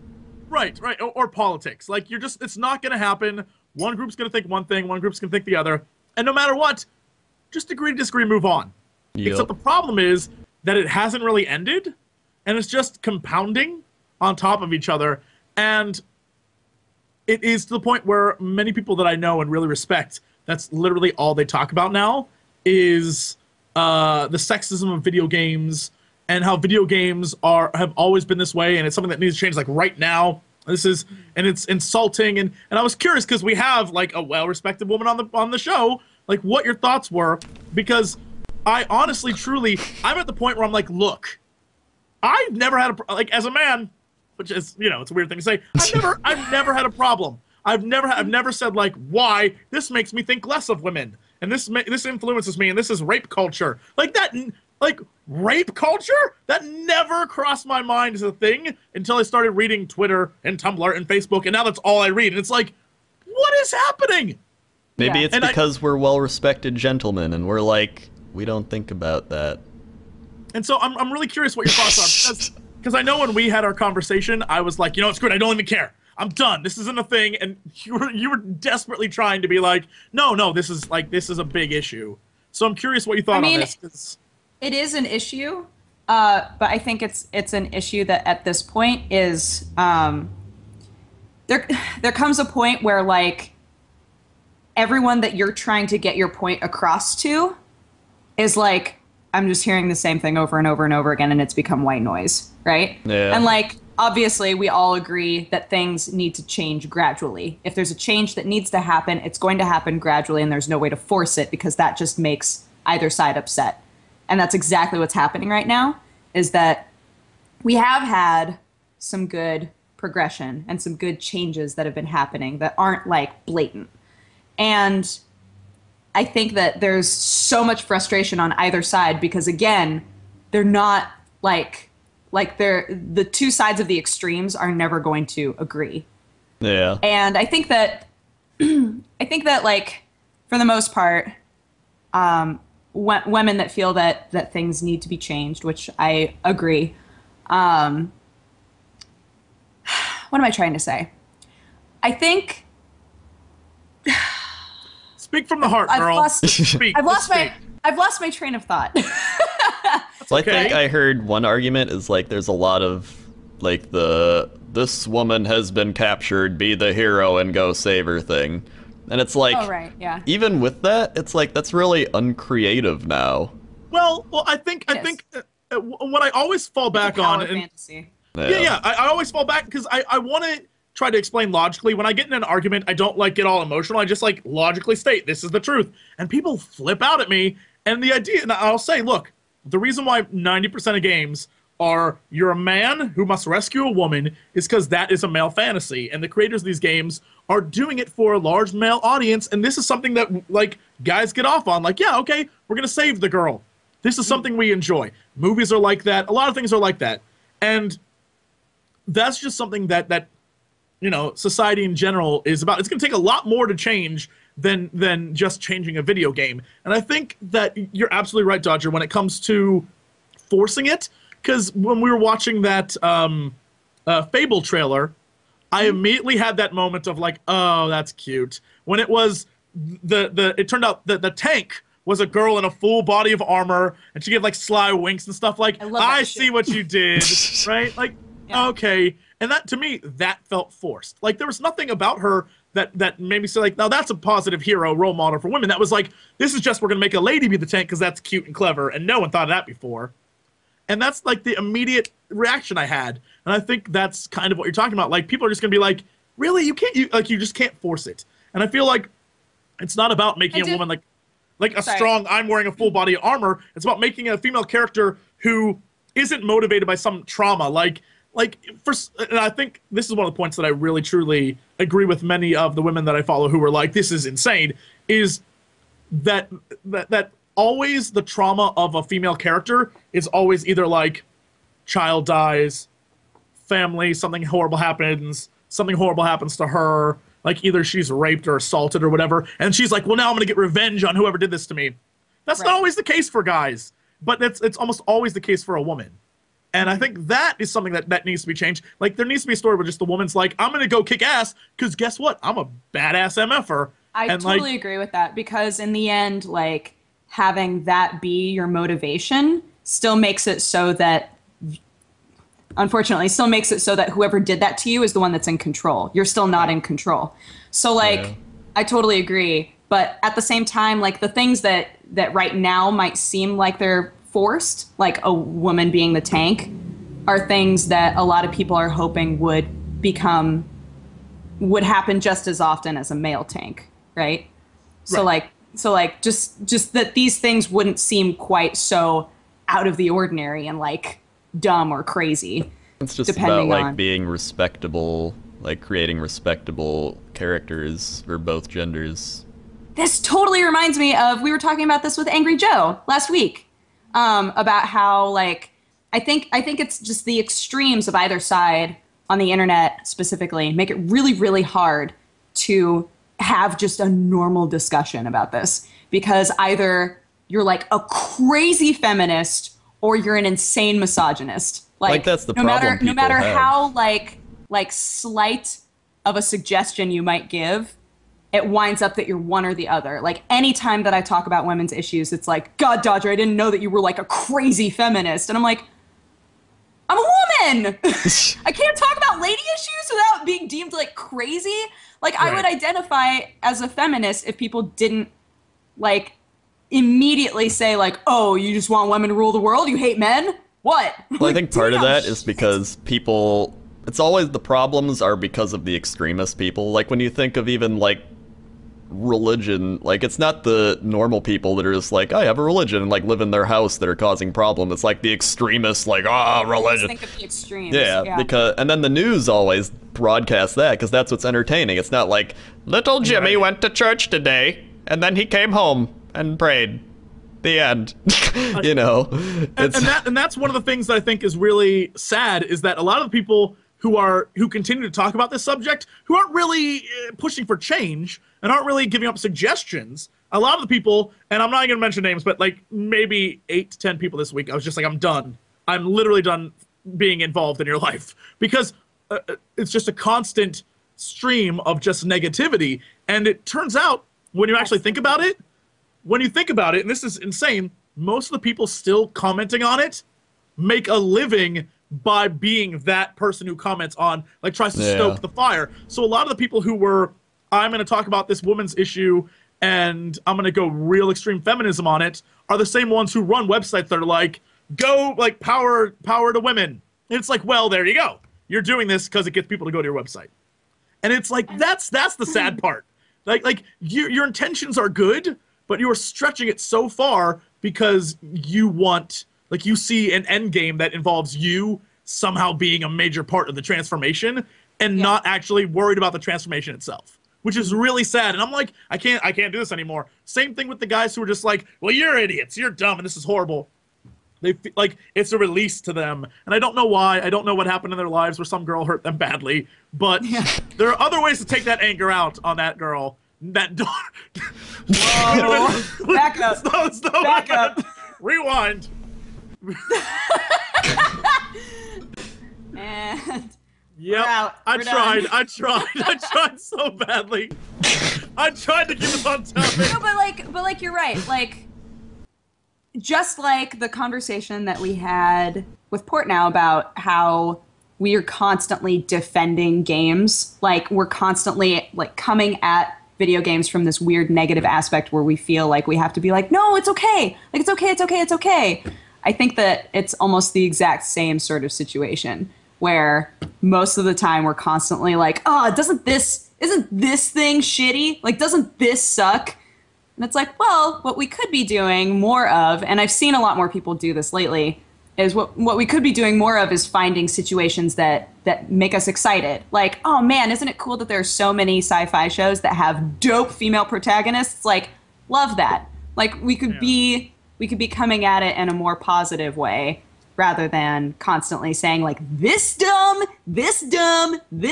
Speaker 2: Right. Or politics. Like, it's not going to happen. One group's going to think one thing, one group's going to think the other. And no matter what, just agree to disagree, move on.
Speaker 1: Yep.
Speaker 2: Except the problem is that it hasn't really ended, and it's just compounding on top of each other. And it is to the point where many people that I know and really respect, that's literally all they talk about now, is the sexism of video games and how video games have always been this way, and it's something that needs to change like right now. And it's insulting, and I was curious because we have like a well-respected woman on the show, like what your thoughts were, because I honestly, truly, I'm at the point where I'm like, look, I've never had like as a man, which is, you know, it's a weird thing to say. I've never had a problem. I've never said like, why this makes me think less of women, and this influences me, and this is rape culture, like that. Like, rape culture? That never crossed my mind as a thing until I started reading Twitter and Tumblr and Facebook, and now that's all I read. And it's like, what is happening?
Speaker 1: Maybe
Speaker 3: Yeah.
Speaker 1: it's because we're well-respected gentlemen, and we're like, we don't think about that.
Speaker 2: And so I'm really curious what your thoughts are, because I know when we had our conversation, I was like, you know, it's good. I don't even care. I'm done. This isn't a thing. And you were desperately trying to be like, no, this is a big issue. So I'm curious what you thought on this.
Speaker 3: It is an issue, but I think it's an issue that at this point is there comes a point where like everyone that you're trying to get your point across to is like, I'm just hearing the same thing over and over and over again, and it's become white noise, right?
Speaker 1: Yeah.
Speaker 3: And like, obviously, we all agree that things need to change gradually. If there's a change that needs to happen, it's going to happen gradually, and there's no way to force it because that just makes either side upset. And that's exactly what's happening right now, is that we have had some good progression and some good changes that have been happening that aren't like blatant. And I think that there's so much frustration on either side because, again, they're not like the two sides of the extremes are never going to agree.
Speaker 1: Yeah.
Speaker 3: And I think that like for the most part, women that feel that things need to be changed, which I agree. What am I trying to say? I think.
Speaker 2: Speak from the heart, girl.
Speaker 3: I've lost my train of thought.
Speaker 1: So I think I heard one argument is like there's a lot of like this woman has been captured, be the hero and go save her thing. And it's like,
Speaker 3: oh, right, yeah.
Speaker 1: Even with that, it's like that's really uncreative now.
Speaker 2: Well, I think what I always fall back on.
Speaker 3: Fantasy.
Speaker 2: Yeah, I always fall back because I want to try to explain logically. When I get in an argument, I don't like get all emotional. I just like logically state this is the truth, and people flip out at me. And the idea, and I'll say, look, the reason why 90% of games are you're a man who must rescue a woman is because that is a male fantasy, and the creators of these games are doing it for a large male audience, and this is something that like guys get off on. Like, yeah, okay, we're gonna save the girl. This is something we enjoy. Movies are like that. A lot of things are like that, and that's just something that you know, society in general is about. It's going to take a lot more to change than just changing a video game. And I think that you're absolutely right, Dodger, when it comes to forcing it. Because when we were watching that Fable trailer, I immediately had that moment of like, oh, that's cute. When it was it turned out that the tank was a girl in a full body of armor, and she gave like sly winks and stuff like, I see what you did, right? Like, yeah. Okay. And that, to me, that felt forced. Like, there was nothing about her that made me say, like, now that's a positive hero role model for women. That was like, this is just, we're going to make a lady be the tank because that's cute and clever, and no one thought of that before. And that's, like, the immediate reaction I had. And I think that's kind of what you're talking about. Like, people are just going to be like, really? You just can't force it. And I feel like it's not about making a woman, like a strong, I'm wearing a full body of armor. It's about making a female character who isn't motivated by some trauma. And I think this is one of the points that I really truly agree with many of the women that I follow who are like, this is insane, is that always the trauma of a female character is always either like child dies, family, something horrible happens to her, like either she's raped or assaulted or whatever, and she's like, well, now I'm going to get revenge on whoever did this to me. That's not always the case for guys, but it's almost always the case for a woman. And I think that is something that needs to be changed. Like, there needs to be a story where just the woman's like, I'm going to go kick ass because guess what? I'm a badass MFer.
Speaker 3: I totally agree with that because in the end, like, having that be your motivation still makes it so that, unfortunately, still makes it so that whoever did that to you is the one that's in control. You're still not in control. So, like, I totally agree. But at the same time, like, the things that right now might seem like they're forced, like a woman being the tank, are things that a lot of people are hoping would happen just as often as a male tank, right? So like just that these things wouldn't seem quite so out of the ordinary and like dumb or crazy.
Speaker 1: It's just about like being respectable, like creating respectable characters for both genders.
Speaker 3: This totally reminds me of, we were talking about this with Angry Joe last week. About how, like, I think it's just the extremes of either side on the internet specifically make it really, really hard to have just a normal discussion about this, because either you're like a crazy feminist or you're an insane misogynist. Like that's the problem. No matter how like slight of a suggestion you might give, it winds up that you're one or the other. Like, anytime that I talk about women's issues, it's like, God, Dodger, I didn't know that you were like a crazy feminist. And I'm like, I'm a woman. I can't talk about lady issues without being deemed like crazy. Like, I would identify as a feminist if people didn't like immediately say like, oh, you just want women to rule the world? You hate men? What?
Speaker 1: Well, I think part of that is because people, it's always the problems are because of the extremist people. Like, when you think of even like religion, like, it's not the normal people that are just like, I have a religion and like live in their house that are causing problem. It's like the extremists, like, religion.
Speaker 3: Think of the extremes.
Speaker 1: Yeah, because, and then the news always broadcasts that because that's what's entertaining. It's not like, little Jimmy went to church today and then he came home and prayed. The end. You know,
Speaker 2: and that's one of the things that I think is really sad, is that a lot of the people who continue to talk about this subject, who aren't really pushing for change and aren't really giving up suggestions. A lot of the people, and I'm not going to mention names, but like maybe 8 to 10 people this week, I was just like, I'm done. I'm literally done being involved in your life, because it's just a constant stream of just negativity. And it turns out, when you actually think about it, and this is insane, most of the people still commenting on it make a living by being that person who comments on, like, tries to stoke the fire. So a lot of the people who were, I'm going to talk about this woman's issue and I'm going to go real extreme feminism on it, are the same ones who run websites that are like, go, like, power to women. And it's like, well, there you go. You're doing this because it gets people to go to your website. And it's like, that's the sad part. Like your intentions are good, but you are stretching it so far because you want, like, you see an end game that involves you somehow being a major part of the transformation and not actually worried about the transformation itself, which is really sad. And I'm like, I can't do this anymore. Same thing with the guys who are just like, well, you're idiots, you're dumb, and this is horrible. They feel like it's a release to them. And I don't know why. I don't know what happened in their lives where some girl hurt them badly, but there are other ways to take that anger out on that girl. That daughter.
Speaker 3: Whoa. Back up. Back up.
Speaker 2: Rewind.
Speaker 3: And
Speaker 2: yep, I tried so badly. I tried to keep us on topic.
Speaker 3: No, but like you're right. Like, just like the conversation that we had with Portnow about how we are constantly defending games, like, we're constantly like coming at video games from this weird negative aspect where we feel like we have to be like, no, it's okay. Like, it's okay. I think that it's almost the exact same sort of situation where most of the time we're constantly like, isn't this thing shitty? Like, doesn't this suck? And it's like, well, what we could be doing more of, and I've seen a lot more people do this lately, is what we could be doing more of is finding situations that make us excited. Like, oh man, isn't it cool that there are so many sci-fi shows that have dope female protagonists? Like, love that. Like, we could be coming at it in a more positive way rather than constantly saying like, this dumb, because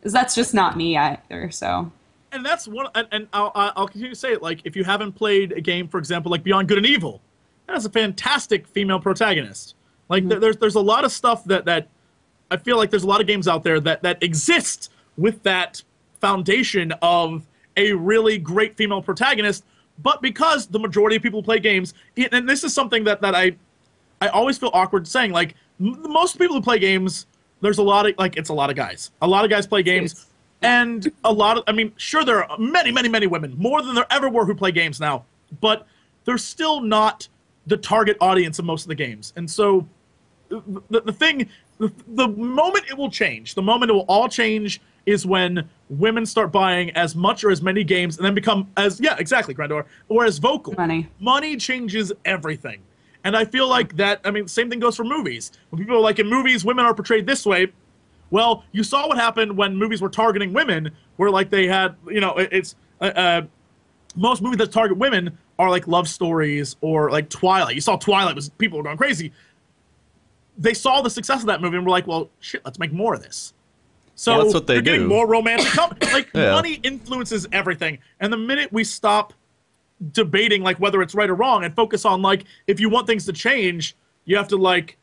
Speaker 3: that's just not me either. So.
Speaker 2: And that's one, and I'll continue to say it. Like, if you haven't played a game, for example, like Beyond Good and Evil, that has a fantastic female protagonist. Like, there's a lot of stuff that I feel like there's a lot of games out there that exist with that foundation of a really great female protagonist. But because the majority of people play games, and this is something that I always feel awkward saying, like, most people who play games, there's a lot of, like, it's a lot of guys. A lot of guys play games, and a lot of, I mean, sure, there are many, many, many women, more than there ever were, who play games now, but they're still not the target audience of most of the games. And so the moment it will change, the moment it will all change, is when women start buying as much or as many games and then become as, exactly, Crendor, or as vocal. Money changes everything. And I feel like that, I mean, same thing goes for movies. When people are like, in movies, women are portrayed this way. Well, you saw what happened when movies were targeting women, where, like, they had, you know, most movies that target women are like love stories or like Twilight. You saw Twilight, people were going crazy. They saw the success of that movie and were like, well, shit, let's make more of this. So
Speaker 1: that's what they do.
Speaker 2: Getting more romantic. Like, money influences everything. And the minute we stop debating like whether it's right or wrong and focus on, like, if you want things to change, you have to, like,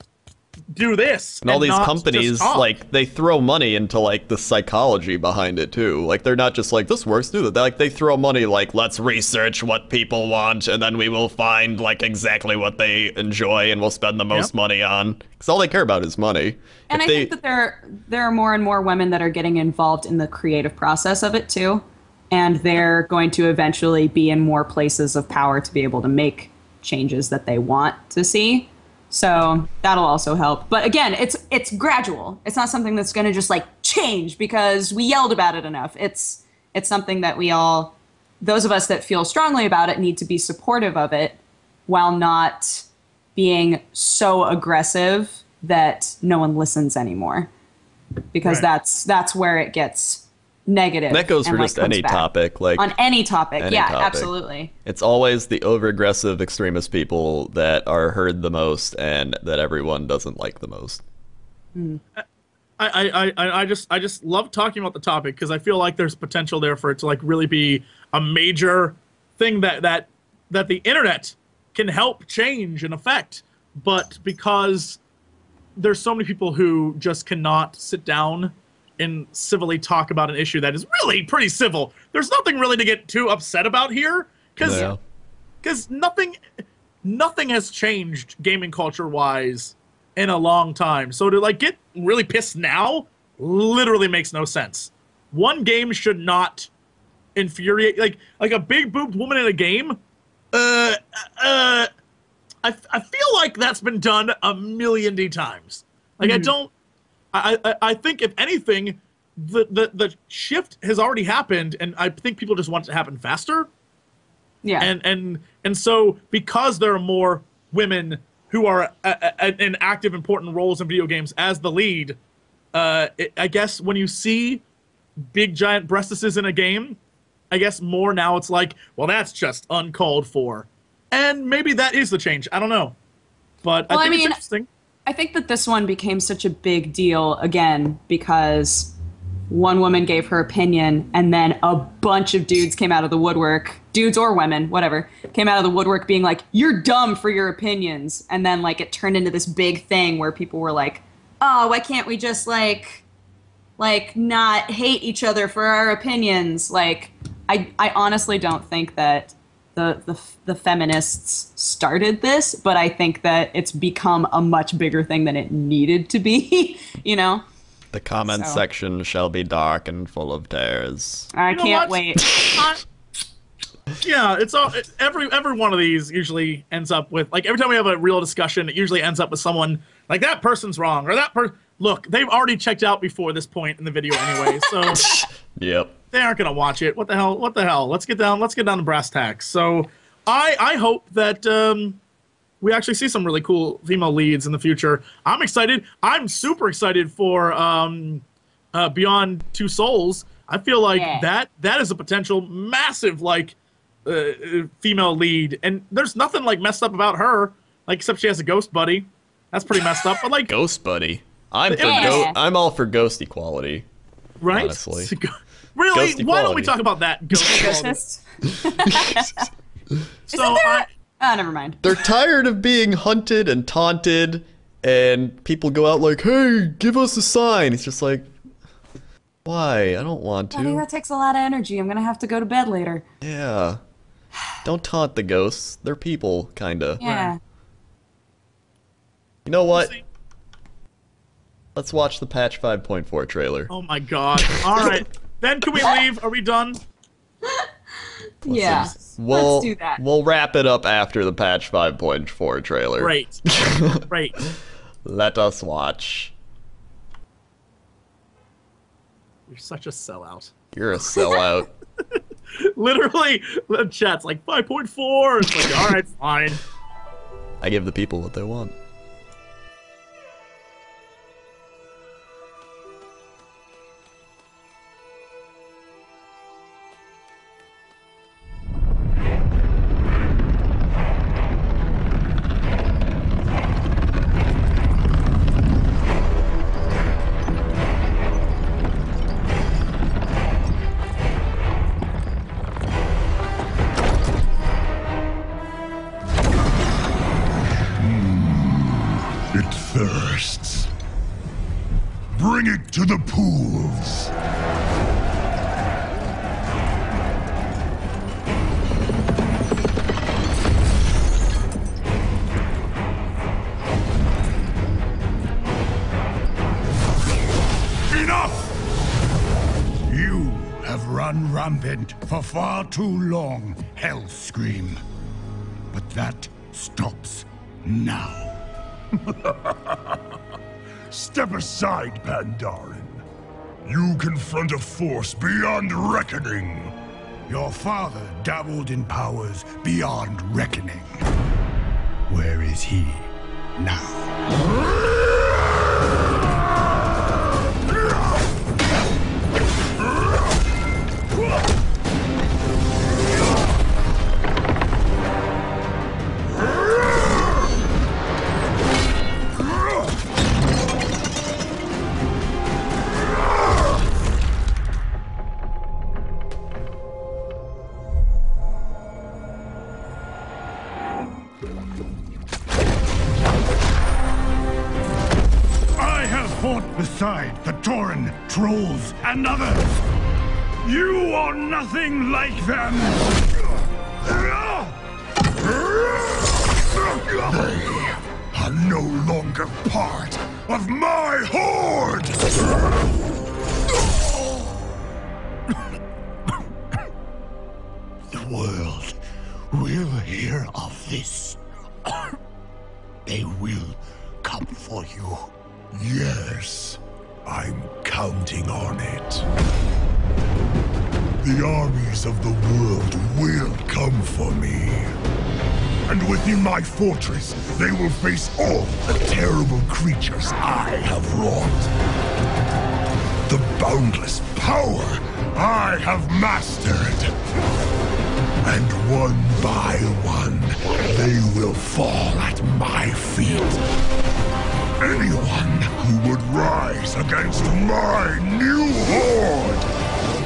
Speaker 2: do this.
Speaker 1: And all these
Speaker 2: not
Speaker 1: companies,
Speaker 2: just talk.
Speaker 1: like, they throw money into, like, the psychology behind it, too. Like, they're not just like, this works, do that. Like, they throw money, like, let's research what people want, and then we will find, like, exactly what they enjoy, and we'll spend the most money on. Because all they care about is money.
Speaker 3: And I think that there are more and more women that are getting involved in the creative process of it, too. And they're going to eventually be in more places of power to be able to make changes that they want to see. So that'll also help. But again, it's gradual. It's not something that's going to just like change because we yelled about it enough. It's something that we all, those of us that feel strongly about it, need to be supportive of it while not being so aggressive that no one listens anymore. Because that's where it gets negative.
Speaker 1: And that goes for
Speaker 3: like,
Speaker 1: just any
Speaker 3: back.
Speaker 1: topic. Like
Speaker 3: on any topic.
Speaker 1: any
Speaker 3: Yeah,
Speaker 1: topic.
Speaker 3: Absolutely.
Speaker 1: It's always the over-aggressive extremist people that are heard the most and that everyone doesn't like the most.
Speaker 2: I just love talking about the topic because I feel like there's potential there for it to like really be a major thing that the internet can help change and affect. But because there's so many people who just cannot sit down and civilly talk about an issue that is really pretty civil. There's nothing really to get too upset about here because nothing has changed gaming culture wise in a long time. So to like get really pissed now literally makes no sense. One game should not infuriate like a big boobed woman in a game. I feel like that's been done a million times. Like I think if anything, the shift has already happened, and I think people just want it to happen faster. Yeah. And so because there are more women who are in active, important roles in video games as the lead, I guess when you see big giant breastises in a game, I guess more now it's like, well, that's just uncalled for, and maybe that is the change. I don't know, but I think it's interesting.
Speaker 3: I think that this one became such a big deal, again, because one woman gave her opinion, and then a bunch of dudes came out of the woodwork, dudes or women, whatever, came out of the woodwork being like, you're dumb for your opinions. And then, like, it turned into this big thing where people were like, oh, why can't we just, like not hate each other for our opinions? Like, I honestly don't think that the feminists started this, but I think that it's become a much bigger thing than it needed to be, you know?
Speaker 1: The comment section shall be dark and full of tears.
Speaker 3: I can't wait.
Speaker 2: Yeah, every one of these usually ends up with, like, every time we have a real discussion, it usually ends up with someone like, that person's wrong, or that person. Look, they've already checked out before this point in the video anyway, so
Speaker 1: yep.
Speaker 2: They aren't gonna watch it. What the hell? What the hell? Let's get down to brass tacks. So I hope that we actually see some really cool female leads in the future. I'm excited. I'm super excited for Beyond Two Souls. I feel like that is a potential massive like female lead, and there's nothing like messed up about her, like except she has a ghost buddy. That's pretty messed up. But like
Speaker 1: ghost buddy, I'm all for ghost equality.
Speaker 2: Right?
Speaker 1: Honestly.
Speaker 2: Really?
Speaker 1: Ghost
Speaker 2: Why don't
Speaker 1: equality.
Speaker 2: we talk about that? Ghost
Speaker 3: So never mind.
Speaker 1: They're tired of being hunted and taunted, and people go out like, hey, give us a sign. It's just like, why? I don't want to.
Speaker 3: I think that takes a lot of energy. I'm going to have to go to bed later.
Speaker 1: Yeah. Don't taunt the ghosts. They're people, kinda.
Speaker 3: Yeah.
Speaker 1: You know what? Let's watch the patch 5.4 trailer.
Speaker 2: Oh my god. Alright. Then can we leave? Are we done?
Speaker 3: Yeah.
Speaker 1: Let's
Speaker 3: do that.
Speaker 1: We'll wrap it up after the patch 5.4 trailer.
Speaker 2: Great. Great.
Speaker 1: Let us watch.
Speaker 2: You're such a sellout.
Speaker 1: You're a sellout.
Speaker 2: Literally, the chat's like 5.4. It's like, alright, fine.
Speaker 1: I give the people what they want.
Speaker 9: It thirsts. Bring it to the pools.
Speaker 6: Enough! You have run rampant for far too long, Hellscream. But that stops now.
Speaker 9: Step aside, Pandaren. You confront a force beyond reckoning.
Speaker 6: Your father dabbled in powers beyond reckoning. Where is he now? Beside the Tauren, trolls, and others. You are nothing like them!
Speaker 9: They are no longer part of my horde!
Speaker 6: The world will hear of this. They will come for you.
Speaker 9: Yes, I'm counting on it. The armies of the world will come for me. And within my fortress, they will face all the terrible creatures I have wrought. The boundless power I have mastered. And one by one, they will fall at my feet. Anyone who would rise against my new horde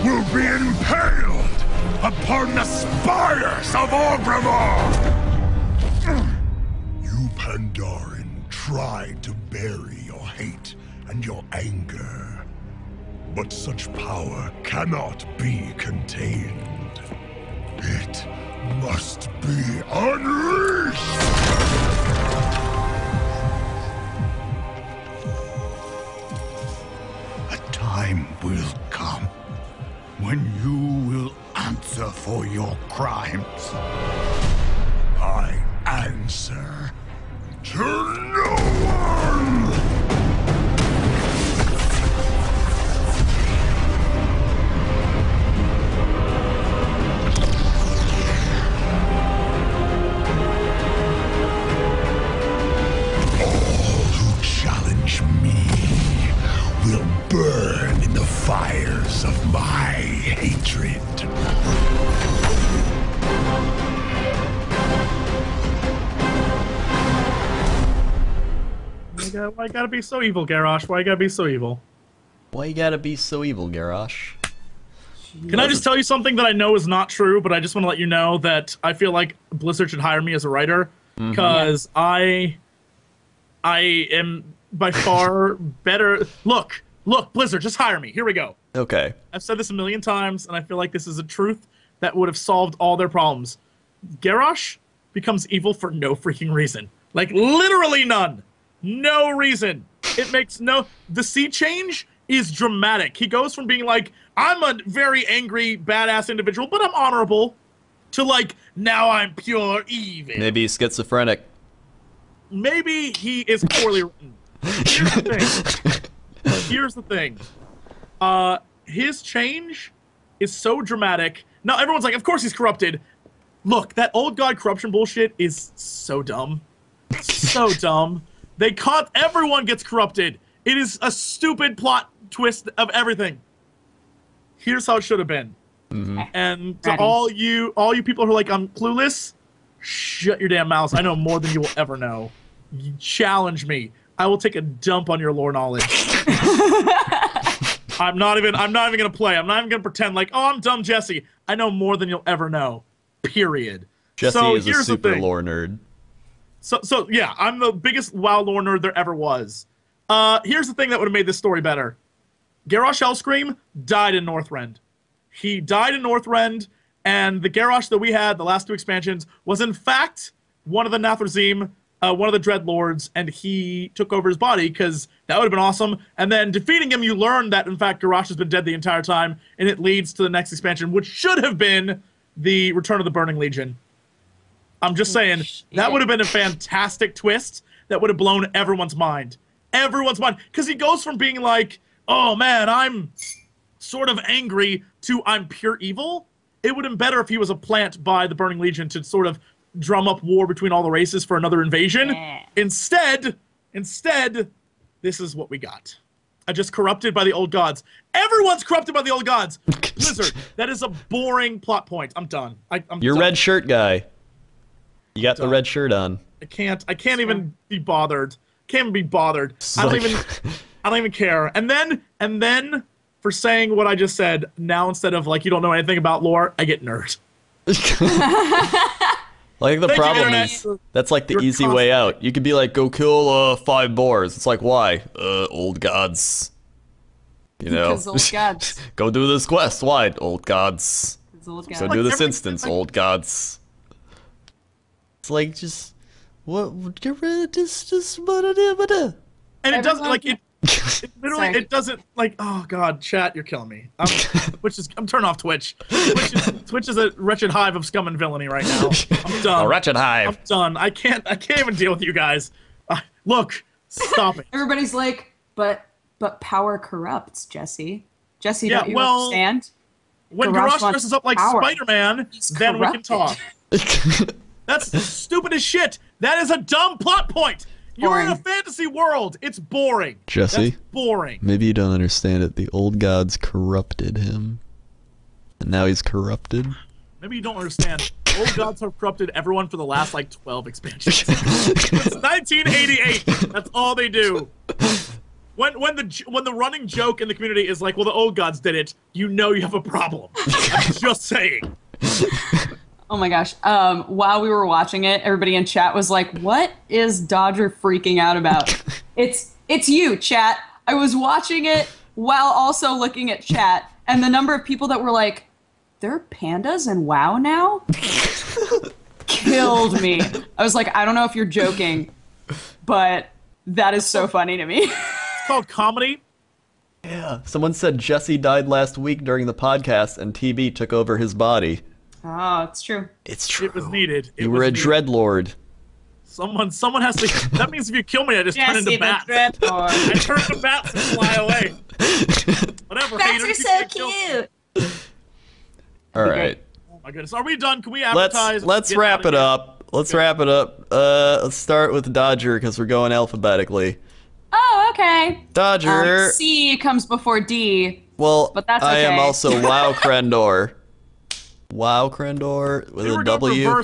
Speaker 9: will be impaled upon the spires of Orgrimmar! You, Pandaren, tried to bury your hate and your anger. But such power cannot be contained. It must be unleashed!
Speaker 6: Time will come when you will answer for your crimes.
Speaker 9: I answer to no one! All who challenge me will burn in the fires of my hatred.
Speaker 2: Why you gotta be so evil, Garrosh? Why you gotta be so evil?
Speaker 1: Why you gotta be so evil, Garrosh?
Speaker 2: Can I just tell you something that I know is not true, but I just want to let you know that I feel like Blizzard should hire me as a writer, because I am by far better. Look, Blizzard, just hire me. Here we go.
Speaker 1: Okay.
Speaker 2: I've said this a million times, and I feel like this is a truth that would have solved all their problems. Garrosh becomes evil for no freaking reason. Like, literally none. No reason. It makes no... The sea change is dramatic. He goes from being like, I'm a very angry, badass individual, but I'm honorable, to like, now I'm pure evil.
Speaker 1: Maybe he's schizophrenic.
Speaker 2: Maybe he is poorly written. Here's the thing. Here's the thing. His change is so dramatic. Now, everyone's like, of course he's corrupted. Look, that old god corruption bullshit is so dumb. So dumb. They caught everyone gets corrupted. It is a stupid plot twist of everything. Here's how it should have been. And to all you people who are like, I'm clueless, shut your damn mouths. I know more than you will ever know. You challenge me. I will take a dump on your lore knowledge. I'm not even gonna play. I'm not even gonna pretend like, oh, I'm dumb Jesse. I know more than you'll ever know. Period.
Speaker 1: Jesse
Speaker 2: so
Speaker 1: is a super lore nerd.
Speaker 2: So yeah, I'm the biggest WoW lore nerd there ever was. Here's the thing that would have made this story better. Garrosh Hellscream died in Northrend. He died in Northrend, and the Garrosh that we had, the last 2 expansions, was in fact one of the Nathrazim, one of the Dreadlords, and he took over his body, because that would have been awesome. And then defeating him, you learn that, in fact, Garrosh has been dead the entire time, and it leads to the next expansion, which should have been the Return of the Burning Legion. I'm just saying, that would have been a fantastic twist that would have blown everyone's mind. Everyone's mind. Because he goes from being like, oh man, I'm sort of angry, to I'm pure evil. It would have been better if he was a plant by the Burning Legion to sort of drum up war between all the races for another invasion. Yeah. Instead, this is what we got. Just corrupted by the old gods. Everyone's corrupted by the old gods. Blizzard, that is a boring plot point. I'm done.
Speaker 1: You're
Speaker 2: done.
Speaker 1: red shirt guy. You got the red shirt on.
Speaker 2: I can't even be bothered. Can't even be bothered. I don't even care. And then for saying what I just said, now instead of like you don't know anything about lore, I get nerd.
Speaker 1: Like the problem is that's like the easy way out. You could be like, go kill 5 boars. It's like, why? Old gods. You know.
Speaker 3: Because old gods.
Speaker 1: Go do this quest. Why? Old gods.
Speaker 3: Old gods.
Speaker 1: So do this instance. Old gods. It's like just what? Get rid of this.
Speaker 2: And it doesn't like it. It literally, it doesn't like. Oh God, chat, you're killing me. I'm turning off Twitch. Twitch is a wretched hive of scum and villainy right now. I'm done.
Speaker 1: A wretched hive.
Speaker 2: I'm done. I can't even deal with you guys. Look, stop it.
Speaker 3: Everybody's like, but power corrupts, Jesse. Jesse, don't you understand?
Speaker 2: When Garrosh dresses up like Spider-Man, then we can talk. That's stupid as shit. That is a dumb plot point. You're in a fantasy world. It's boring.
Speaker 1: Jesse,
Speaker 2: that's boring.
Speaker 1: Maybe you don't understand it. The old gods corrupted him, and now he's corrupted.
Speaker 2: Maybe you don't understand. Old gods have corrupted everyone for the last like 12 expansions. Since 1988. That's all they do. When the running joke in the community is like, well, the old gods did it, you know you have a problem. I'm just saying.
Speaker 3: Oh my gosh. While we were watching it, everybody in chat was like, what is Dodger freaking out about? It's you, chat. I was watching it while also looking at chat, and the number of people that were like, there are pandas in WoW now? Killed me. I was like, I don't know if you're joking, but that is so funny to me.
Speaker 2: It's called comedy.
Speaker 1: Yeah. Someone said Jesse died last week during the podcast, and TB took over his body.
Speaker 3: Oh, it's true.
Speaker 1: It's true.
Speaker 2: It was needed.
Speaker 1: You were a dreadlord.
Speaker 2: Someone has to. That means if you kill me, I just turn into bats. I turn into bats and fly away. Whatever.
Speaker 3: Bats are so cute.
Speaker 1: All right.
Speaker 2: Oh my goodness. Are we done? Can we advertise?
Speaker 1: Let's wrap it up. Let's wrap it up. Let's start with Dodger because we're going alphabetically.
Speaker 3: Oh, okay.
Speaker 1: Dodger.
Speaker 3: C comes before D.
Speaker 1: Well,
Speaker 3: but that's okay.
Speaker 1: I am also WoWCrendor. WoWCrendor with a W.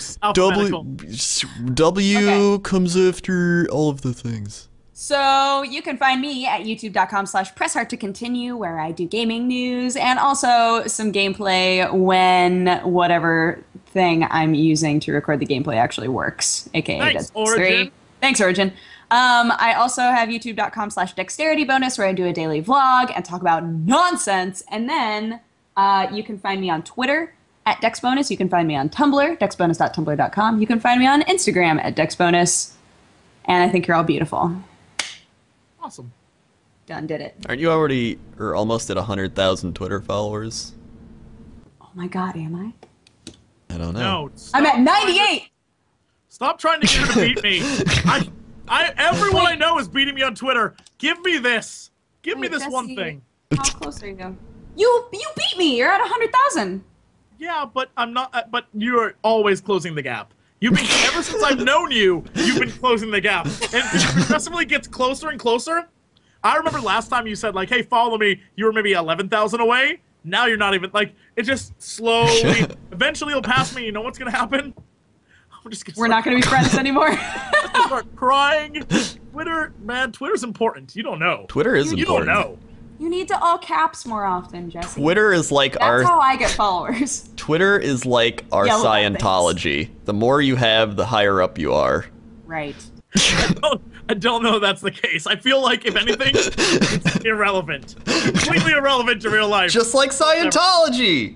Speaker 1: W comes after all of the things.
Speaker 3: So you can find me at youtube.com/presshearttocontinue, where I do gaming news and also some gameplay when whatever thing I'm using to record the gameplay actually works, aka
Speaker 2: Thanks, Origin.
Speaker 3: Thanks, Origin. I also have youtube.com/dexterity bonus, where I do a daily vlog and talk about nonsense. And then you can find me on Twitter at DexBonus. You can find me on Tumblr, dexbonus.tumblr.com. You can find me on Instagram at DexBonus. And I think you're all beautiful.
Speaker 2: Awesome.
Speaker 3: Done did it.
Speaker 1: Aren't you already or almost at 100,000 Twitter followers?
Speaker 3: Oh my God, am I?
Speaker 1: I don't know.
Speaker 2: No,
Speaker 3: I'm at 98.
Speaker 2: Stop trying to get her to beat me. Everyone I know is beating me on Twitter. Give me this. Give me this one thing.
Speaker 3: How close are you? You beat me. You're at 100,000.
Speaker 2: Yeah, but I'm not. But you are always closing the gap. You've been ever since I've known you. You've been closing the gap, and it progressively gets closer and closer. I remember last time you said like, "Hey, follow me." You were maybe 11,000 away. Now you're not even like. It just slowly. Eventually, you'll pass me. You know what's gonna happen?
Speaker 3: We're not gonna be friends anymore.
Speaker 2: Start crying. Twitter, man. Twitter's important. You don't know.
Speaker 1: Twitter is important.
Speaker 2: You don't know.
Speaker 3: You need to all caps more often, Jesse.
Speaker 1: Twitter is like
Speaker 3: That's how I get followers.
Speaker 1: Twitter is like our Scientology. The more you have, the higher up you are.
Speaker 3: Right.
Speaker 2: I don't know if that's the case. I feel like, if anything, it's irrelevant. Completely irrelevant to real life.
Speaker 1: Just like Scientology!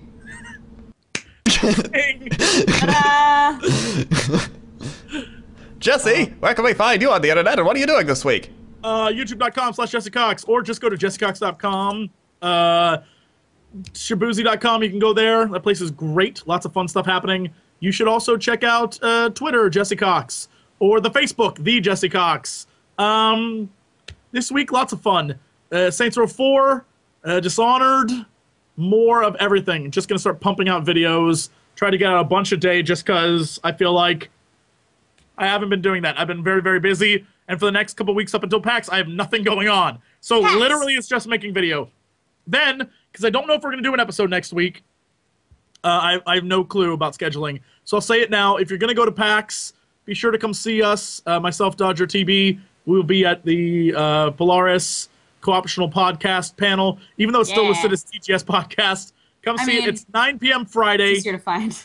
Speaker 1: Jesse, where can we find you on the internet, and what are you doing this week?
Speaker 2: YouTube.com/Jesse Cox, or just go to jessecox.com. Shabuzi.com, you can go there. That place is great. Lots of fun stuff happening. You should also check out Twitter, Jesse Cox, or the Facebook, The Jesse Cox. This week, lots of fun. Saints Row 4, Dishonored, more of everything. Just going to start pumping out videos. Try to get out a bunch a day just because I feel like I haven't been doing that. I've been very, very busy. And for the next couple weeks up until PAX, I have nothing going on. So literally, it's just making video. Then, because I don't know if we're going to do an episode next week, I have no clue about scheduling. So I'll say it now. If you're going to go to PAX, be sure to come see us. Myself, Dodger TB. We will be at the Polaris Co-optional Podcast panel. Even though it's still listed as TTS Podcast, come see it. It's 9 p.m. Friday.
Speaker 3: It's easier to find.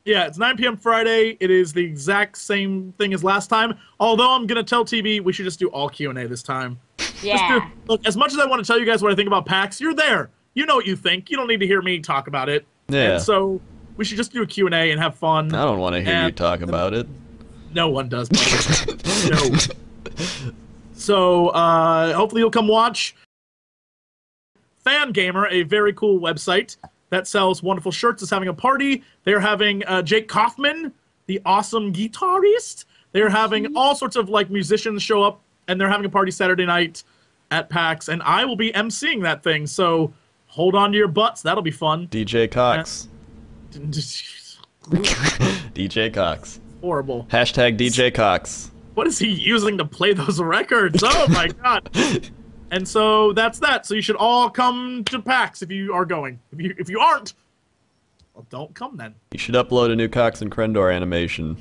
Speaker 2: Yeah, it's 9 p.m. Friday. It is the exact same thing as last time. Although I'm going to tell TB we should just do all Q&A this time.
Speaker 3: Yeah.
Speaker 2: Look, as much as I want to tell you guys what I think about PAX, you're there. You know what you think. You don't need to hear me talk about it.
Speaker 1: Yeah.
Speaker 2: And so we should just do a Q&A and have fun.
Speaker 1: I don't want to hear you talk about it.
Speaker 2: No one does. No. So hopefully you'll come watch. Fangamer, a very cool website that sells wonderful shirts, is having a party. They're having Jake Kaufman, the awesome guitarist. They're having all sorts of like musicians show up, and they're having a party Saturday night at PAX, and I will be emceeing that thing. So hold on to your butts. That'll be fun.
Speaker 1: DJ Cox. DJ Cox.
Speaker 2: Horrible.
Speaker 1: Hashtag DJ Cox.
Speaker 2: What is he using to play those records? Oh my god. And so that's that. So you should all come to PAX if you are going. If you aren't, well, don't come then.
Speaker 1: You should upload a new Cox and Crendor animation.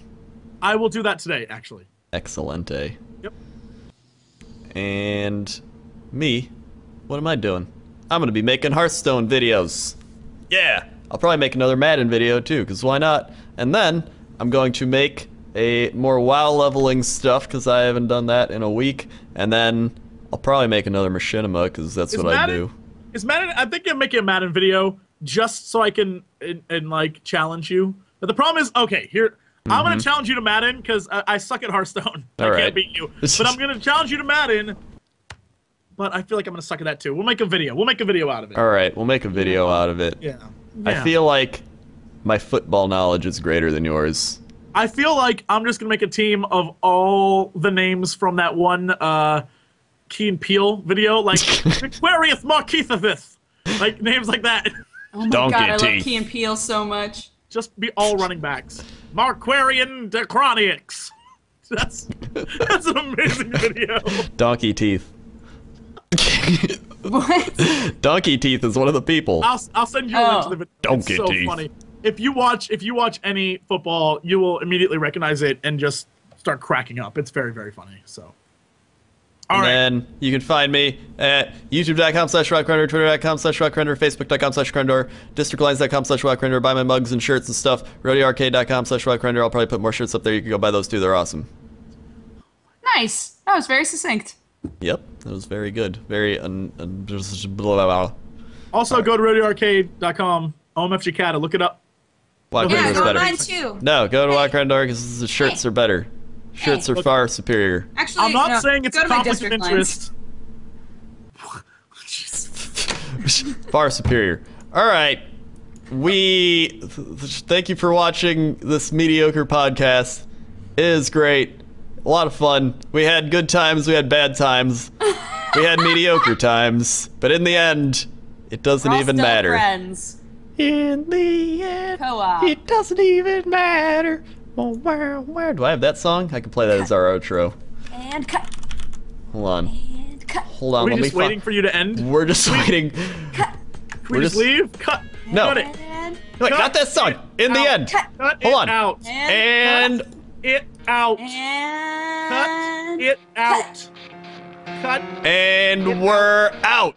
Speaker 2: I will do that today, actually.
Speaker 1: Excelente.
Speaker 2: Yep.
Speaker 1: And me, what am I doing? I'm gonna be making Hearthstone videos. Yeah, I'll probably make another Madden video too, because why not? And then I'm going to make a more WoW leveling stuff, because I haven't done that in a week. And then I'll probably make another Machinima, because that's what I do.
Speaker 2: Is Madden? I think I'm making a Madden video just so I can and like challenge you. But the problem is, okay, here I'm gonna challenge you to Madden because I suck at Hearthstone. I can't beat you. But I'm gonna challenge you to Madden. But I feel like I'm gonna suck at that too. We'll make a video. We'll make a video out of it.
Speaker 1: All right, we'll make a video out of it.
Speaker 2: Yeah.
Speaker 1: I feel like my football knowledge is greater than yours.
Speaker 2: I feel like I'm just gonna make a team of all the names from that one Key and Peele video, like Aquarius Marquisithus, like names like that.
Speaker 3: Oh my god, I love Key and Peele so much.
Speaker 2: Just be all running backs. Marquarian Decroniix. That's an amazing video.
Speaker 1: Donkey Teeth.
Speaker 3: What?
Speaker 1: Donkey Teeth is one of the people.
Speaker 2: I'll send you a link to the video.
Speaker 1: Donkey
Speaker 2: It's so
Speaker 1: Teeth.
Speaker 2: funny. If you watch any football, you will immediately recognize it and just start cracking up. It's very, very funny. So.
Speaker 1: And then you can find me at youtube.com/WoWCrendor, twitter.com/WoWCrendor, facebook.com/Crendor, districtlines.com/WoWCrendor. Buy my mugs and shirts and stuff. RodeoArcade.com/WoWCrendor. I'll probably put more shirts up there. You can go buy those too. They're awesome.
Speaker 3: Nice. That was very succinct.
Speaker 1: Yep, that was very good. Very blah, blah, blah.
Speaker 2: Also, go to RodeoArcade.com. OMFG Cata, look it up.
Speaker 1: WoWCrendor is
Speaker 10: go
Speaker 1: better.
Speaker 10: mine too.
Speaker 1: No, go to WoWCrendor because the shirts are better. Shirts are far superior.
Speaker 3: Actually,
Speaker 2: I'm not
Speaker 3: no,
Speaker 2: saying it's
Speaker 3: go
Speaker 2: a
Speaker 3: to my
Speaker 2: conflict of
Speaker 3: district
Speaker 2: interest.
Speaker 1: Far superior. All right. Thank you for watching this mediocre podcast. It is great. A lot of fun. We had good times. We had bad times. We had mediocre times. But in the end, it doesn't
Speaker 3: We're all
Speaker 1: even
Speaker 3: still
Speaker 1: matter.
Speaker 3: Friends.
Speaker 1: In the end,
Speaker 3: Co-op.
Speaker 1: it doesn't even matter. Where do I have that song? I can play that as our outro.
Speaker 3: And cut.
Speaker 1: Hold on.
Speaker 3: And cut.
Speaker 1: Hold on.
Speaker 2: Are we
Speaker 1: Let me
Speaker 2: just waiting for you to end?
Speaker 1: We're just waiting.
Speaker 3: Cut.
Speaker 2: Can we just leave? Cut.
Speaker 1: No.
Speaker 2: Cut it.
Speaker 3: And
Speaker 1: Wait, not that song. In the end.
Speaker 3: cut.
Speaker 2: Cut
Speaker 1: Hold
Speaker 2: it
Speaker 1: on.
Speaker 2: out.
Speaker 1: And
Speaker 2: Cut it out.
Speaker 3: And
Speaker 2: Cut it out. Cut.
Speaker 1: and we're out.